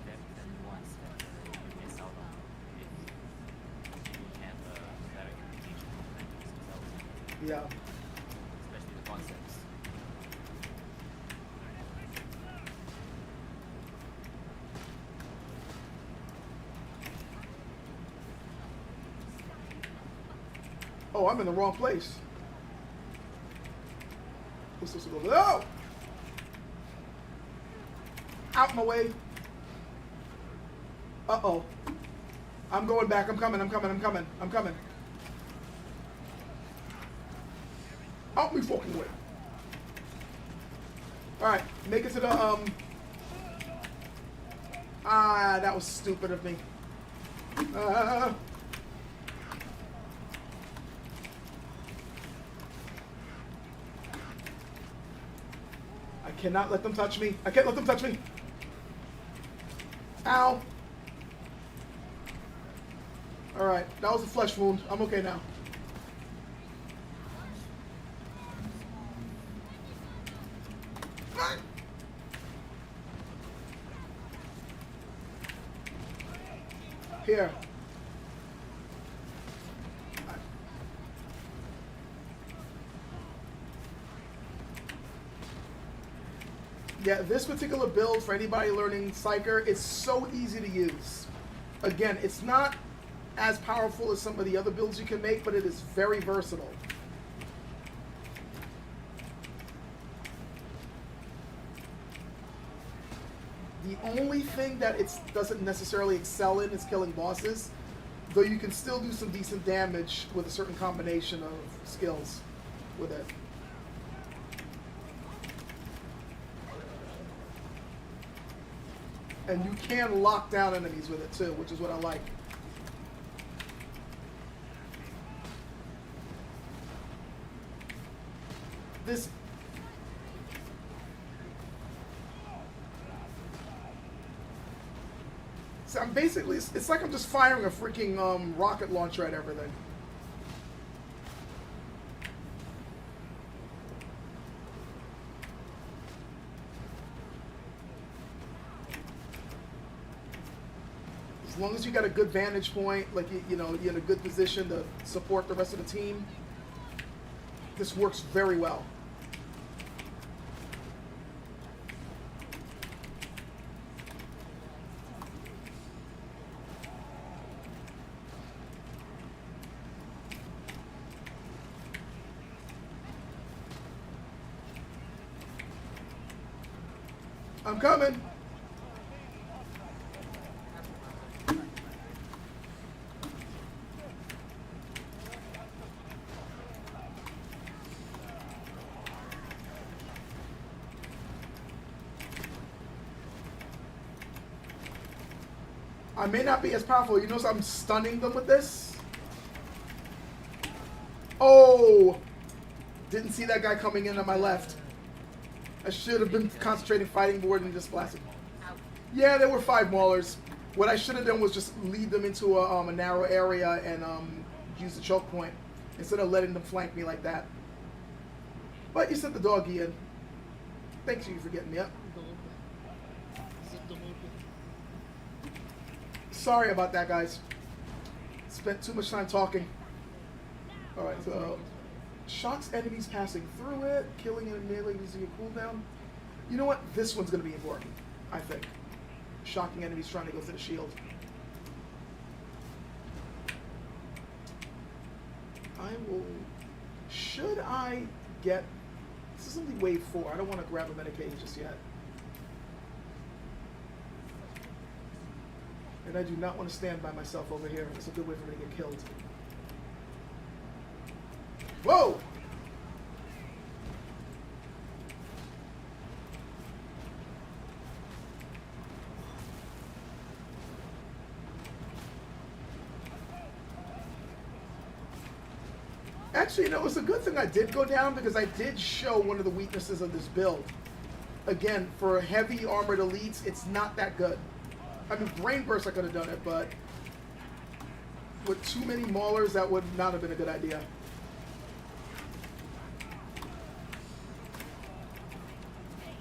depth and nuance that you miss out on if you don't have direct communication with the languages themselves, Yeah. especially the concepts. Oh, I'm in the wrong place. We're supposed to go. Oh! Out my way. Uh-oh. I'm going back. I'm coming. Out me fucking way. Alright, make it to the, that was stupid of me. I cannot let them touch me. I can't let them touch me. Ow. Alright, that was a flesh wound. I'm okay now. Here. Yeah, this particular build, for anybody learning Psyker, it's so easy to use. Again, it's not as powerful as some of the other builds you can make, but it is very versatile. The only thing that it doesn't necessarily excel in is killing bosses, though you can still do some decent damage with a certain combination of skills with it. And you can lock down enemies with it too, which is what I like. This so I'm basically, it's like I'm just firing a freaking rocket launcher at everything. As long as you got a good vantage point, like you know, you're in a good position to support the rest of the team, this works very well. I'm coming. I may not be as powerful. You notice I'm stunning them with this? Oh! Didn't see that guy coming in on my left. I should have been concentrating fighting more than just blasting. Yeah, there were 5 maulers. What I should have done was just lead them into a narrow area and use the choke point instead of letting them flank me like that. But you sent the doggy in. Thanks you for getting me up. Sorry about that, guys. Spent too much time talking. Alright, so shocks enemies passing through it, killing it immediately using a cooldown. You know what? This one's going to be important, I think. Shocking enemies trying to go through the shield. I will... Should I get... This is only wave 4. I don't want to grab a Medicaid just yet. And I do not want to stand by myself over here. It's a good way for me to get killed. Whoa! Actually, you know, it was a good thing I did go down because I did show one of the weaknesses of this build. Again, for heavy armored elites, it's not that good. I mean, Brain Burst, I could have done it, but with too many maulers, that would not have been a good idea.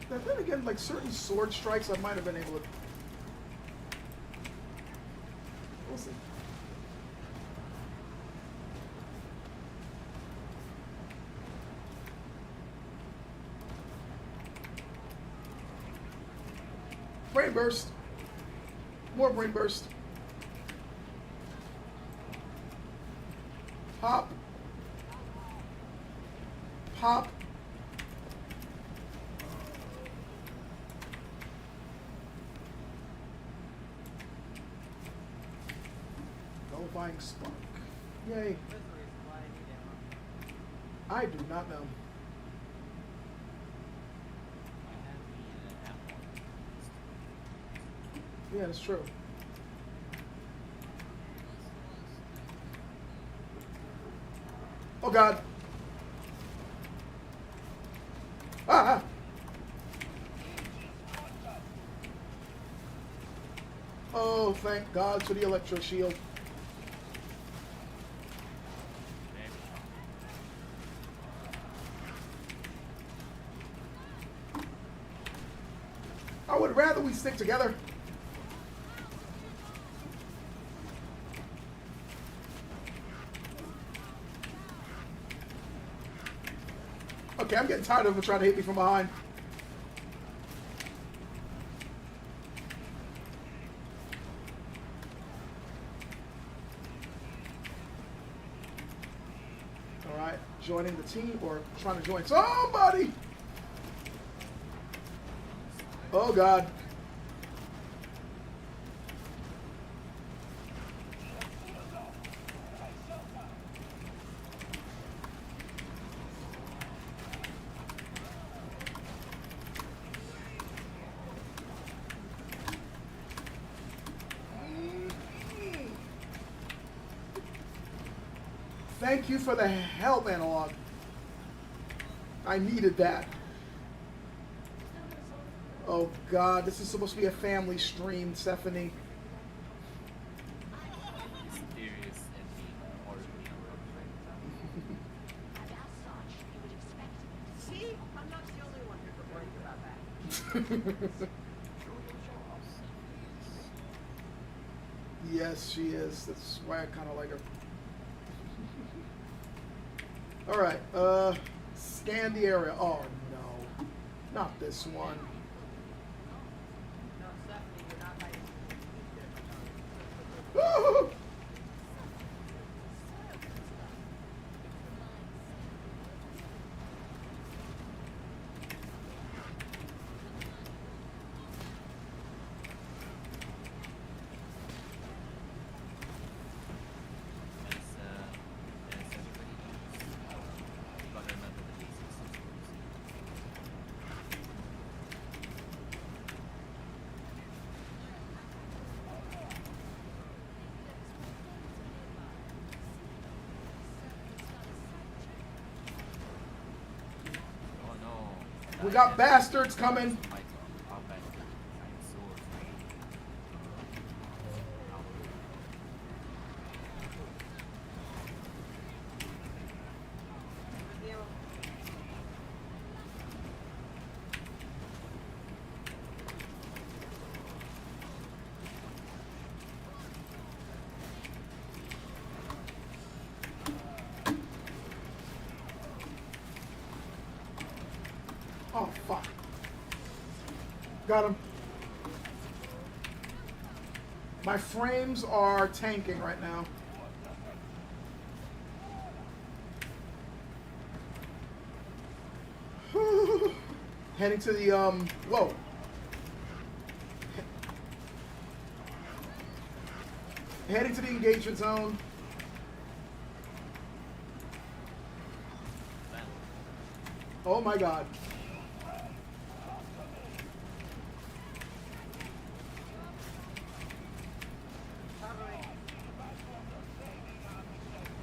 But then again, like certain sword strikes, I might have been able to. We'll see. Brain Burst. More Brain Burst. Pop. Pop. Nullifying Spark. Yay. I do not know. Yeah, that's true. Oh God. Ah! Oh, thank God for the electro shield. I would rather we stick together. Okay, I'm getting tired of them trying to hit me from behind. Alright, joining the team or trying to join somebody. Oh God. Thank you for the help, Analog. I needed that. Oh God, this is supposed to be a family stream, Stephanie. Mysterious and being horribly See? I'm not the only one who's worried about that. Yes, she is. That's why I kind of like her. All right. Scan the area. Oh no, not this one. No, Stephanie, you're not hiding. Woo-hoo! as everybody knows. You gotta remember the basics of sports. Oh no. We got bastards coming. Oh, fuck. Got him. My frames are tanking right now. Heading to the, whoa. Heading to the engagement zone. Oh my God.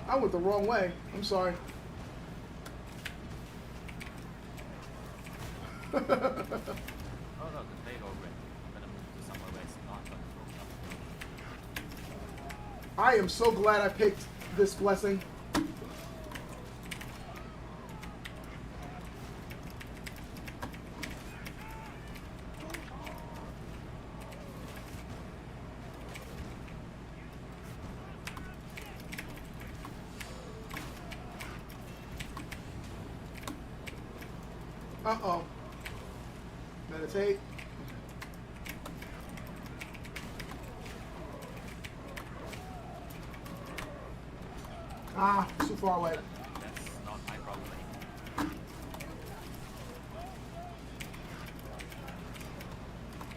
I went the wrong way. I'm sorry. Oh no, the plate already. I'm gonna move to somewhere where it's not gonna throw up. I am so glad I picked this blessing. Uh-oh. Meditate. Ah, too far away. That's not my problem anymore.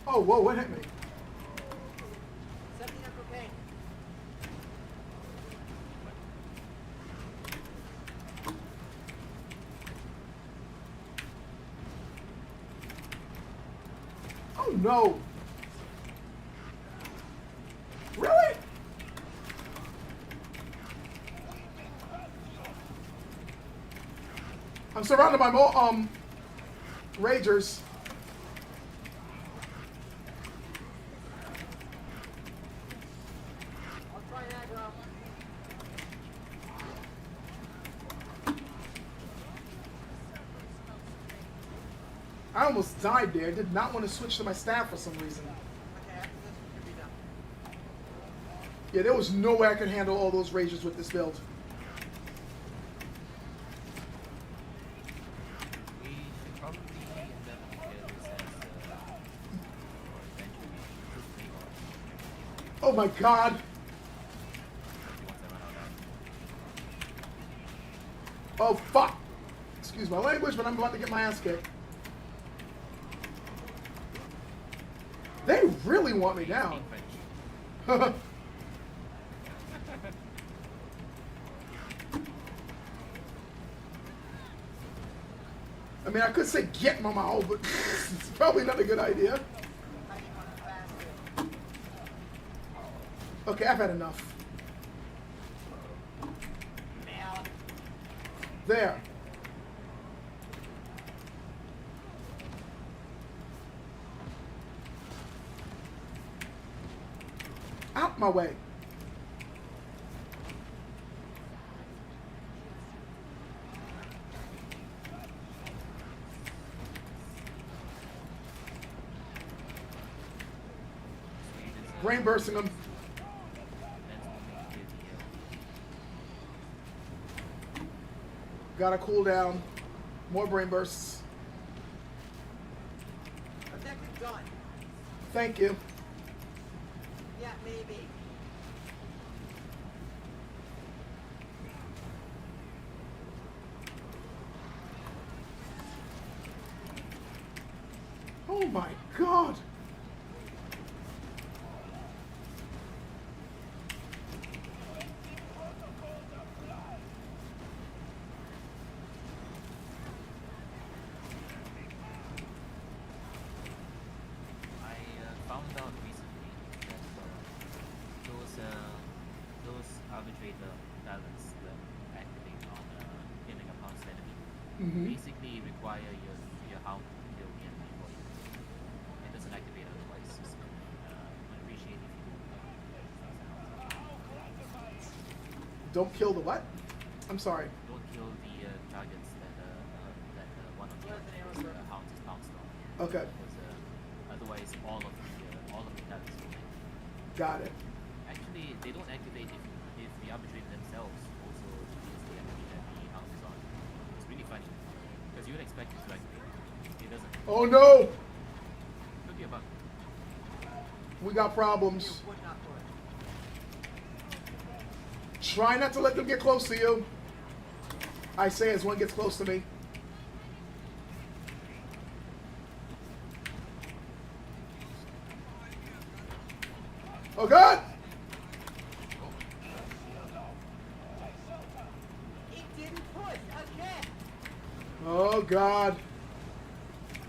Oh, whoa, what hit me? Stephanie, I'm cocaine. Oh, no. Really? I'm surrounded by more, ragers. I'll try aggro. I almost died there. Did not want to switch to my staff for some reason. Okay, after this, we should be done. Yeah, there was no way I could handle all those ragers with this build. We should probably endeavor to get this as or eventually Oh my God. once I run out of Oh, fuck. Excuse my language, but I'm about to get my ass kicked. They really want me down. French. I mean, I could say get Mama, but it's probably not a good idea. Hiding on a basket. Okay, I've had enough. Nailed There. Out my way. Brain bursting them. Got a cooldown. More brain bursts. Objective done. Thank you. Yeah, maybe. Oh my god. Found out recently that those arbitrator talents that activate on killing a pounced enemy basically require your hound to kill the enemy for you. It doesn't activate otherwise. So I appreciate if you Don't kill the what? I'm sorry. don't kill the targets that one of the hounds is pounced on. Okay. Because otherwise all of the talents will fail. Got it. Actually, they don't activate if the arbitrator themselves also kills the enemy that the hound is on. It's really funny. Because you would expect it to activate. It doesn't. Oh no! Could be a bug. We got problems. You would not work. Try not to let them get close to you. I say as one gets close to me. Oh god! It didn't push again. Oh god.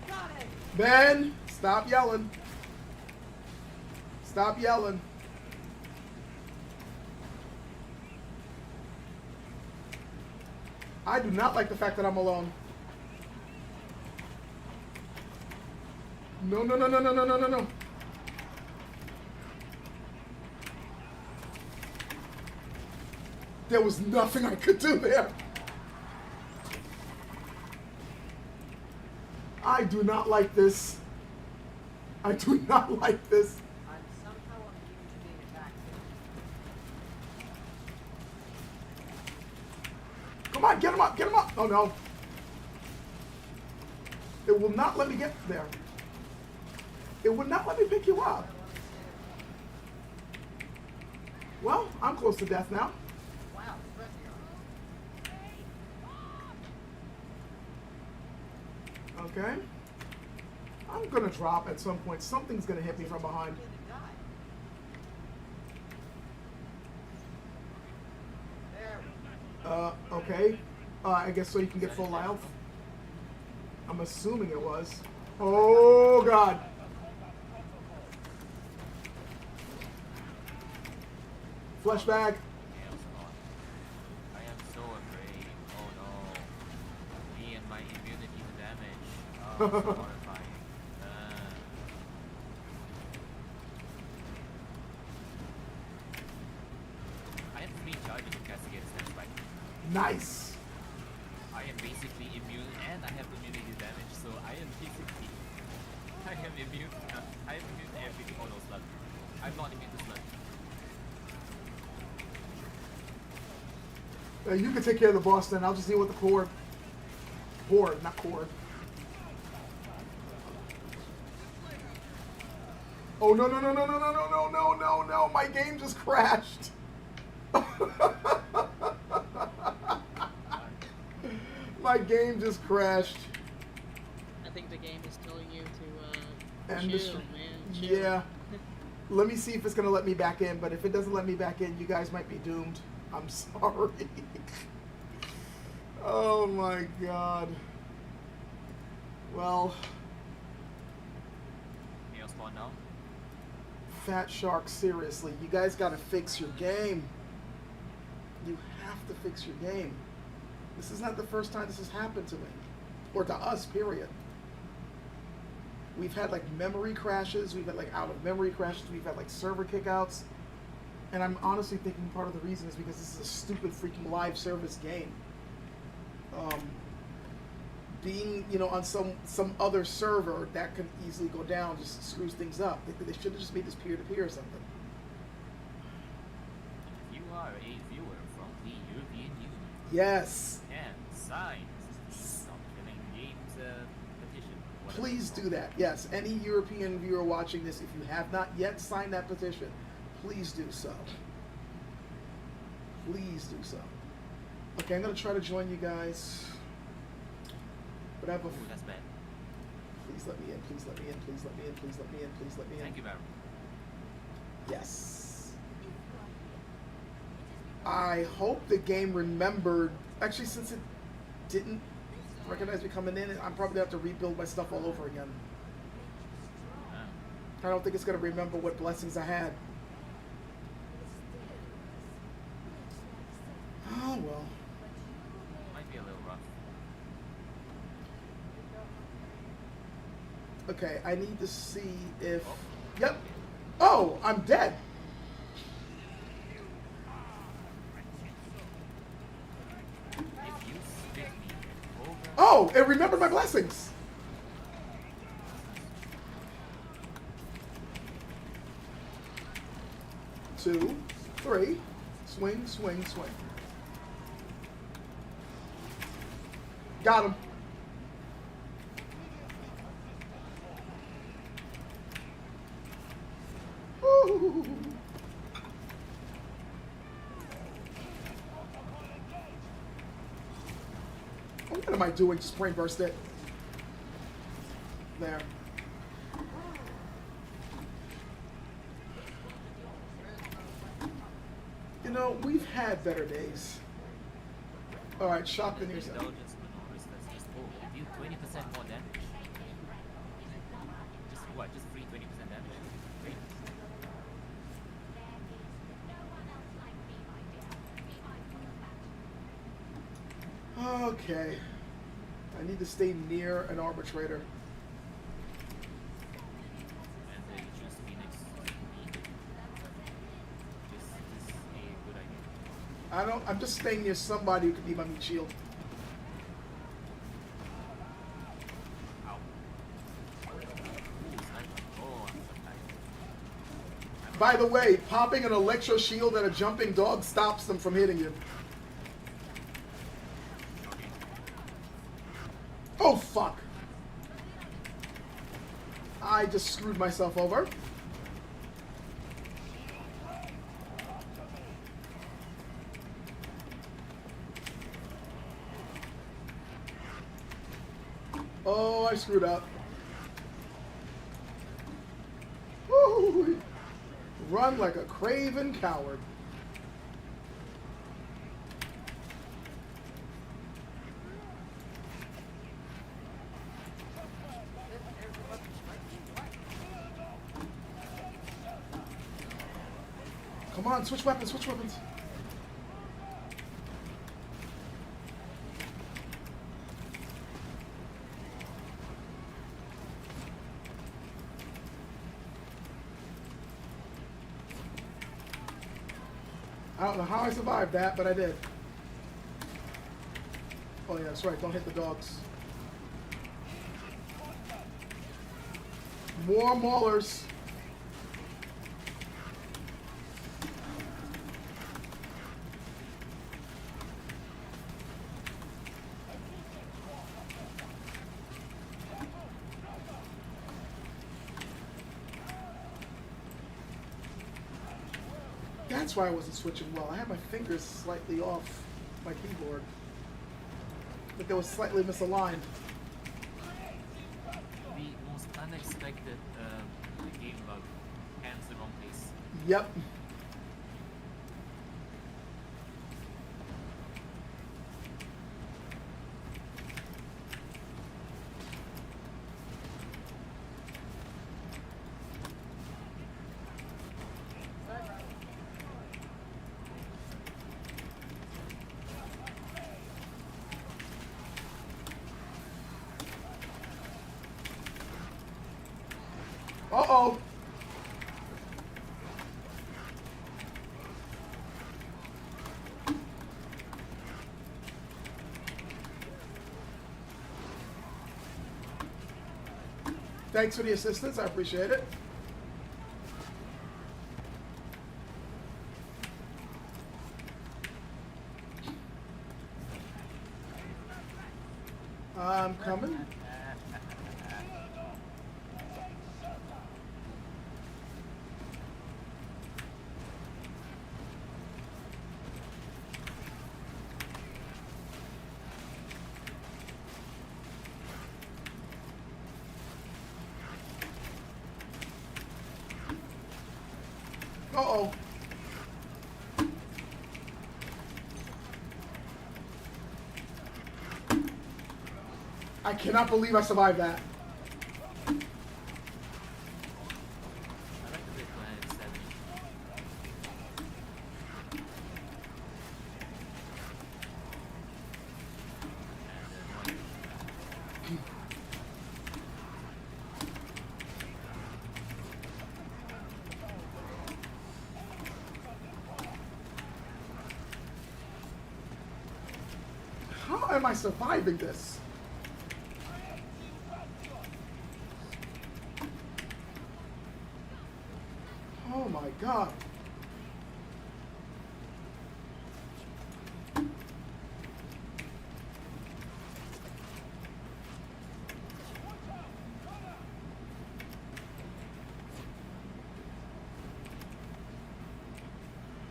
Got it. Ben, stop yelling. Stop yelling. I do not like the fact that I'm alone. No, no, no, no, no, no, no, no, no. There was nothing I could do there. I do not like this. I do not like this. I'm somehow immune to being attacked. Come on, get him up, get him up. Oh no. It will not let me get there. It would not let me pick you up. Well, I'm close to death now. Wow, pressure. Okay. I'm gonna drop at some point. Something's gonna hit me from behind. Begin to die. There. Okay. I guess so you can get full health. I'm assuming it was. Oh god. Flashback. Chaos on. I am so afraid. Oh no. Me and my immunity to damage. Oh, so horrifying. I have 3 charges of Castigated Stance Spike. Nice. I am basically immune and I have immunity to damage, so I am basically I am immune to everything. Oh no, slug. I'm not immune to slug. You can take care of the boss then. I'll just deal with the core. Horde, not core. Oh no no no no no no no no no no no! My game just crashed. My game just crashed. I think the game is telling you to And chill, man. Chill. Yeah. Let me see if it's gonna let me back in. But if it doesn't let me back in, you guys might be doomed. I'm sorry. Oh my god. Well, Chaos spawn now. Fat Shark, seriously, you guys gotta fix your game. You have to fix your game. This is not the first time this has happened to me. Or to us, period. We've had like memory crashes, we've had like out of memory crashes, we've had like server kickouts. And I'm honestly thinking part of the reason is because this is a stupid freaking live service game. Being, you know, on some other server that could easily go down just screws things up. They should have just made this peer-to-peer or something. If you are a viewer from the European Union Yes. and sign the Stop Killing Games petition. whatever Please it's do called. that. Yes. Any European viewer watching this, if you have not yet signed that petition, please do so. Please do so. Okay, I'm going to try to join you guys. But I have a... Ooh, that's bad. Please let me in, please let me in, please let me in, please let me in, please let me in. Thank you, Baron. Yes. I hope the game remembered... Actually, since it didn't recognize me coming in, I'm probably going to have to rebuild my stuff all over again. I don't think it's going to remember what blessings I had. Oh, well. Might be a little rough. Okay, I need to see if... Yep. Oh, I'm dead. If you spit me over, Oh, it remembered my blessings. Two, three. Swing, swing, swing. Got him. Ooh. What am I doing? Just brain burst it. There. You know, we've had better days. Alright, shotgun the yourself. indulgence maneuvers, that's just, oh, you do 20% more damage. Just what? Just free 20% damage? Great. Okay. I need to stay near an arbitrator. And you choose Phoenix. This is a good idea. I'm just staying near somebody who could be my meat shield. Ow. Ooh, sniper. Oh, I'm so tired. By the way, popping an electro shield at a jumping dog stops them from hitting you. Oh, fuck. I just screwed myself over. Oh, I screwed up. Woo! Run like a craven coward. Come on, switch weapons, switch weapons. I don't know how I survived that, but I did. Oh yeah, that's right, don't hit the dogs. More maulers. That's why I wasn't switching well. I had my fingers slightly off my keyboard. But they were slightly misaligned. The most unexpected game bug. Hands the wrong place. Yep. Uh-oh. Thanks for the assistance. I appreciate it. I'm coming. Uh-oh. I cannot believe I survived that. I like the bit when it's 70. And How am I surviving this? Oh my god.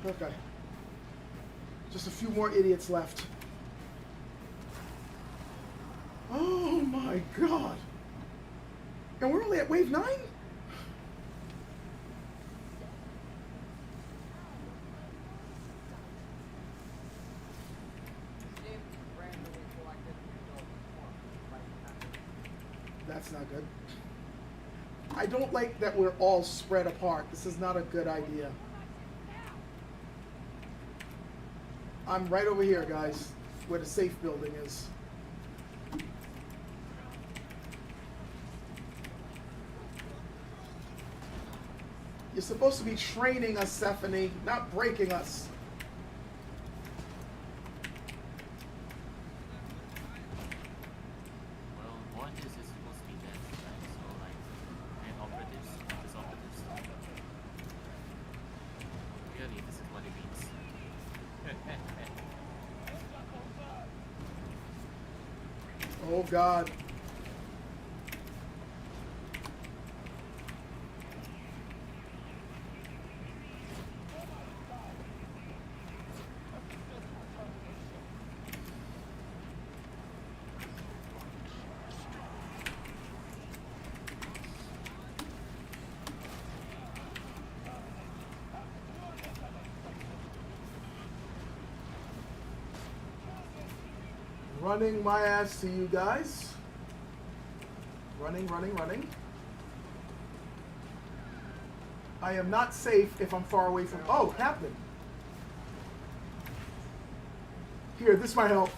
Okay. Just a few more idiots left. Oh my god. And we're only at wave 9? If randomly selected result form, like That's not good. I don't like that we're all spread apart. This is not a good idea. I'm right over here, guys, where the safe building is. You're supposed to be training us, Stephanie, not breaking us. well, one is supposed to be dead, right? So like, and operatives, is operatives. Really, this is what it means. Oh god. Running my ass to you guys. Running, running, running. I am not safe if I'm far away from... Oh, Captain. Here, this might help.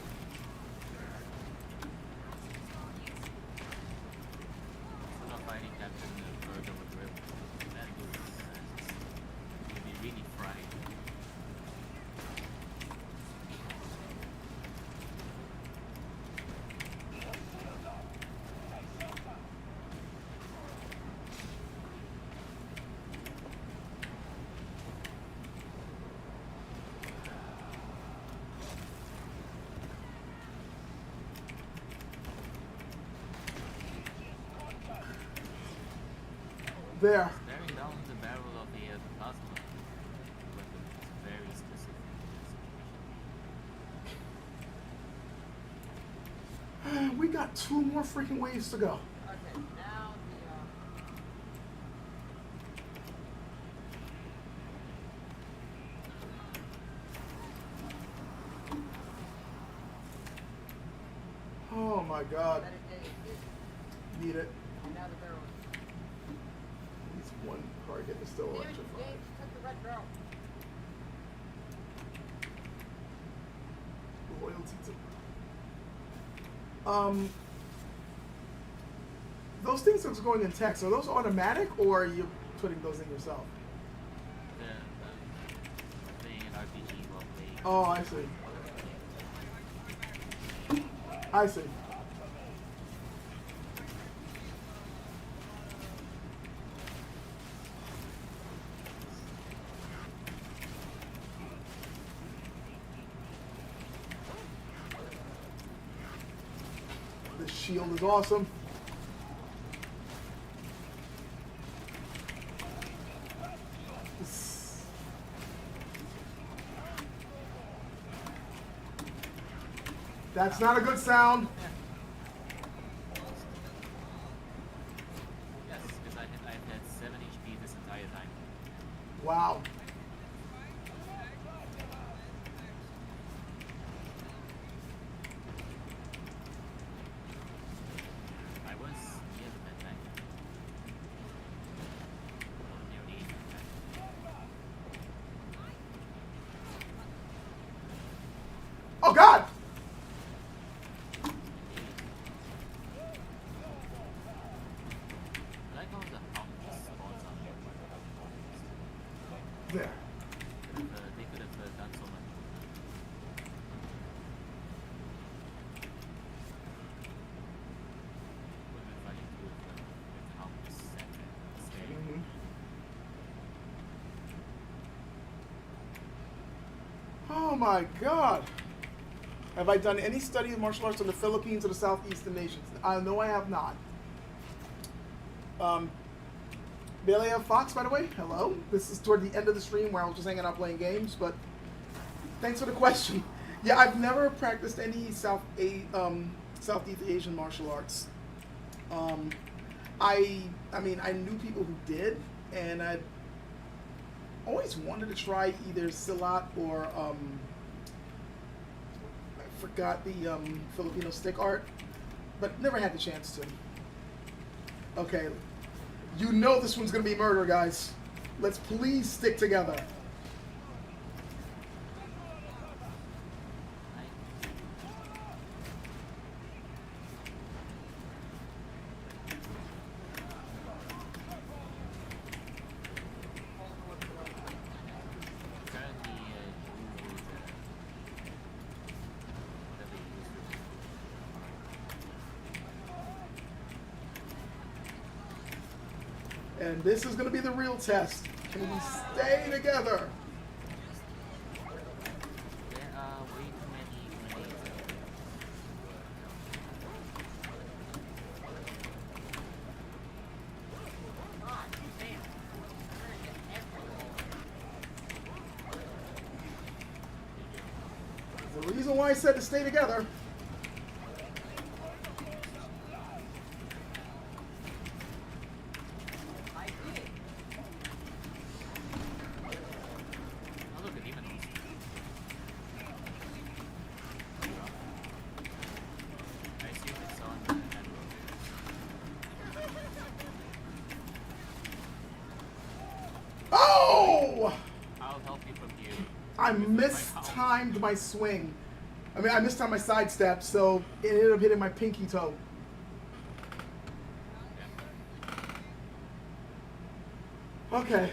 So not fighting Captain Purging with Rip. That would be really fried. There. Staring down the barrel of the plasma weapon is very specific situation. We got 2 more freaking waves to go. okay, now Oh my god. medic day is Need it. and now the barrel is At least one target is still electrified. James took the red barrel. Loyalty to... those things that's going in text, are those automatic or are you putting those in yourself? Playing an RPG while playing. Oh, I see. I see. This shield is awesome. That's not a good sound. Yes, because I've had 7 HP this entire time. Wow. I was near the med bank. Or near the med bank. Oh God! I like how the hound just spawns on here. There. They could have done so much. Would have been funny too if the hound was set and stayed. Oh my God. Have I done any study of martial arts in the Philippines or the Southeastern nations? No, I have not. Bailey F. Fox, by the way, hello. This is toward the end of the stream where I was just hanging out playing games, but thanks for the question. Yeah, I've never practiced any Southeast Asian martial arts. I mean, I knew people who did, and I always wanted to try either Silat or I forgot the Filipino stick art, but never had the chance to. Okay, you know this one's gonna be murder, guys. Let's please stick together. Currently, Drew is whatever he uses. And this is gonna be the real test. Can we stay together? There are way too many grenades. The reason why I said to stay together. I did. Oh look, a demon host. I assume it's on that road. Oh! I'll help you from here. I With my mistimed my swing. I mean, I mistimed my sidestep, so it ended up hitting my pinky toe. Okay. It's a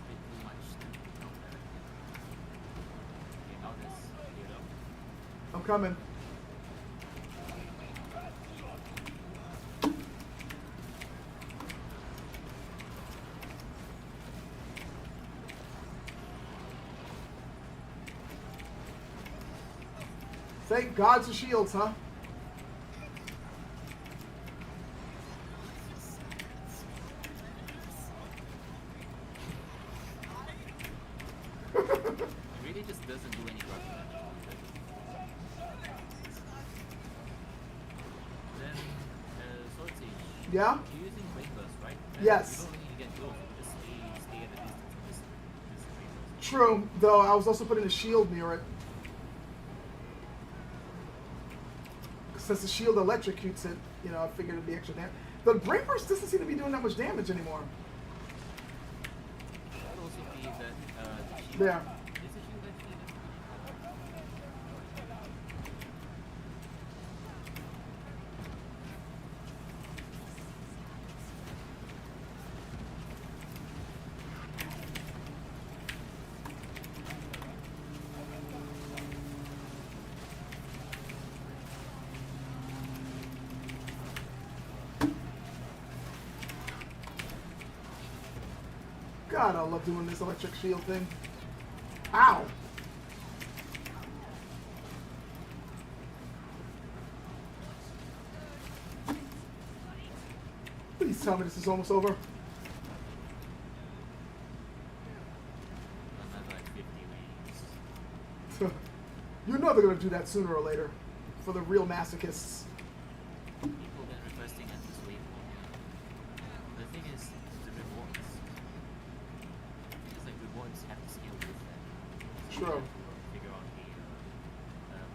bit too much to counter. Okay, now this cleared up. I'm coming. Thank God for shields, huh? It really just doesn't do any rough damage. Then, Swordsage. Yeah? You're using Blade Burst, right? Yes. You don't really need to get close. You just stay at a distance and just Blade Burst. True, though I was also putting a shield near it. Since the shield electrocutes it, you know, I figured it'd be extra damage. The brain burst doesn't seem to be doing that much damage anymore. Could also be that the shield. There. Is the shield actually God, I love doing this electric shield thing. Ow! Please tell me this is almost over. Another like 50 waves. You know they're gonna do that sooner or later. For the real masochists. People have been requesting at this wave one. The thing is, the rewards. It's like rewards have to scale with them. So True. you have to figure out the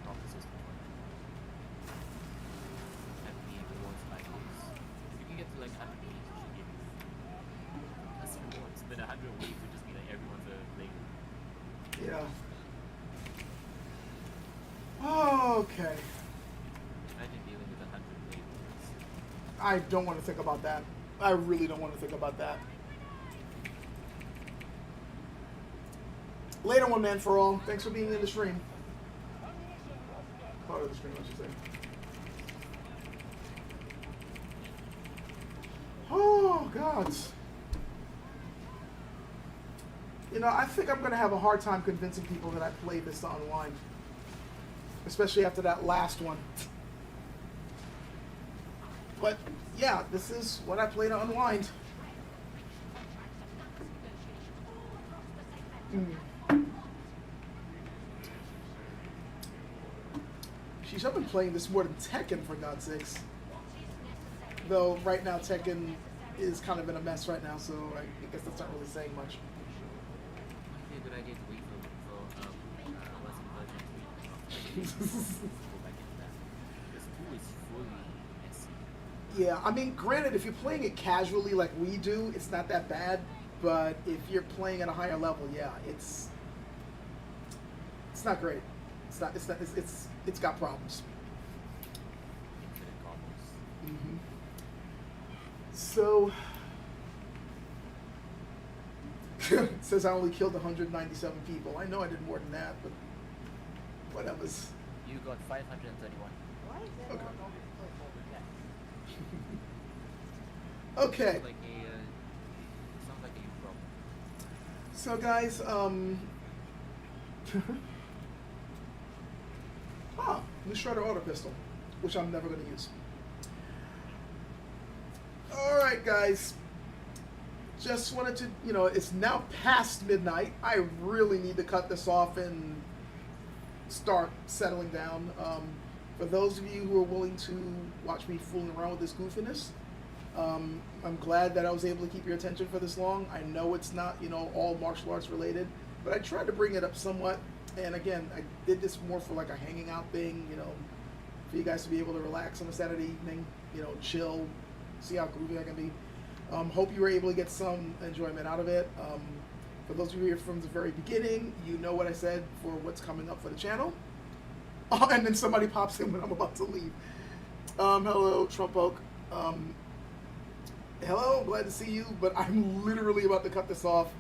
proper system for that. Have the rewards like this. If you can get to like 100 waves, it should give you less rewards. Then 100 waves would just be like everyone's a player. Yeah. Okay. Imagine dealing with 100 waves. I don't want to think about that. I really don't want to think about that. Later one, man, for all. Thanks for being in the stream. Part of the stream, I should say. Oh, God. You know, I think I'm going to have a hard time convincing people that I play this online. Especially after that last one. But, yeah, this is what I play to unwind. Sheesh, I've been playing this more than Tekken, for God's sakes. Though, right now, Tekken is kind of in a mess right now, so I guess that's not really saying much. Might be a good idea to wait for what's in version 3. Go back into that. Because 2 is fully messy. Yeah, I mean, granted, if you're playing it casually like we do, it's not that bad. But if you're playing at a higher level, yeah, it's not great. It's got problems. Infinite combos. Mm-hmm. So, it says I only killed 197 people. I know I did more than that, but whatever. You got 531. Why is that Okay. on all these places? Okay. Sounds like a you problem. So guys, new Shredder auto pistol, which I'm never going to use. Alright guys, just wanted to, you know, it's now past midnight. I really need to cut this off and start settling down. For those of you who are willing to watch me fooling around with this goofiness, I'm glad that I was able to keep your attention for this long. I know it's not, you know, all martial arts related, but I tried to bring it up somewhat. And again, I did this more for like a hanging out thing, you know, for you guys to be able to relax on a Saturday evening, you know, chill, see how groovy I can be. Hope you were able to get some enjoyment out of it. For those of you here from the very beginning, you know what I said for what's coming up for the channel. And then somebody pops in when I'm about to leave. Hello, Trump Oak. Hello, glad to see you, but I'm literally about to cut this off.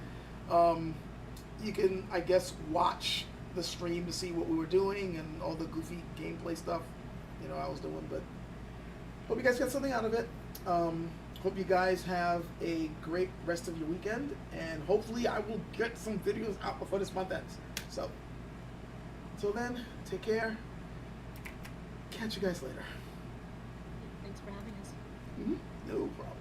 You can, I guess, watch the stream to see what we were doing and all the goofy gameplay stuff, you know, I was doing, but hope you guys got something out of it. Hope you guys have a great rest of your weekend, and hopefully I will get some videos out before this month ends. So, until then, take care. Catch you guys later. Thanks for having us. No problem.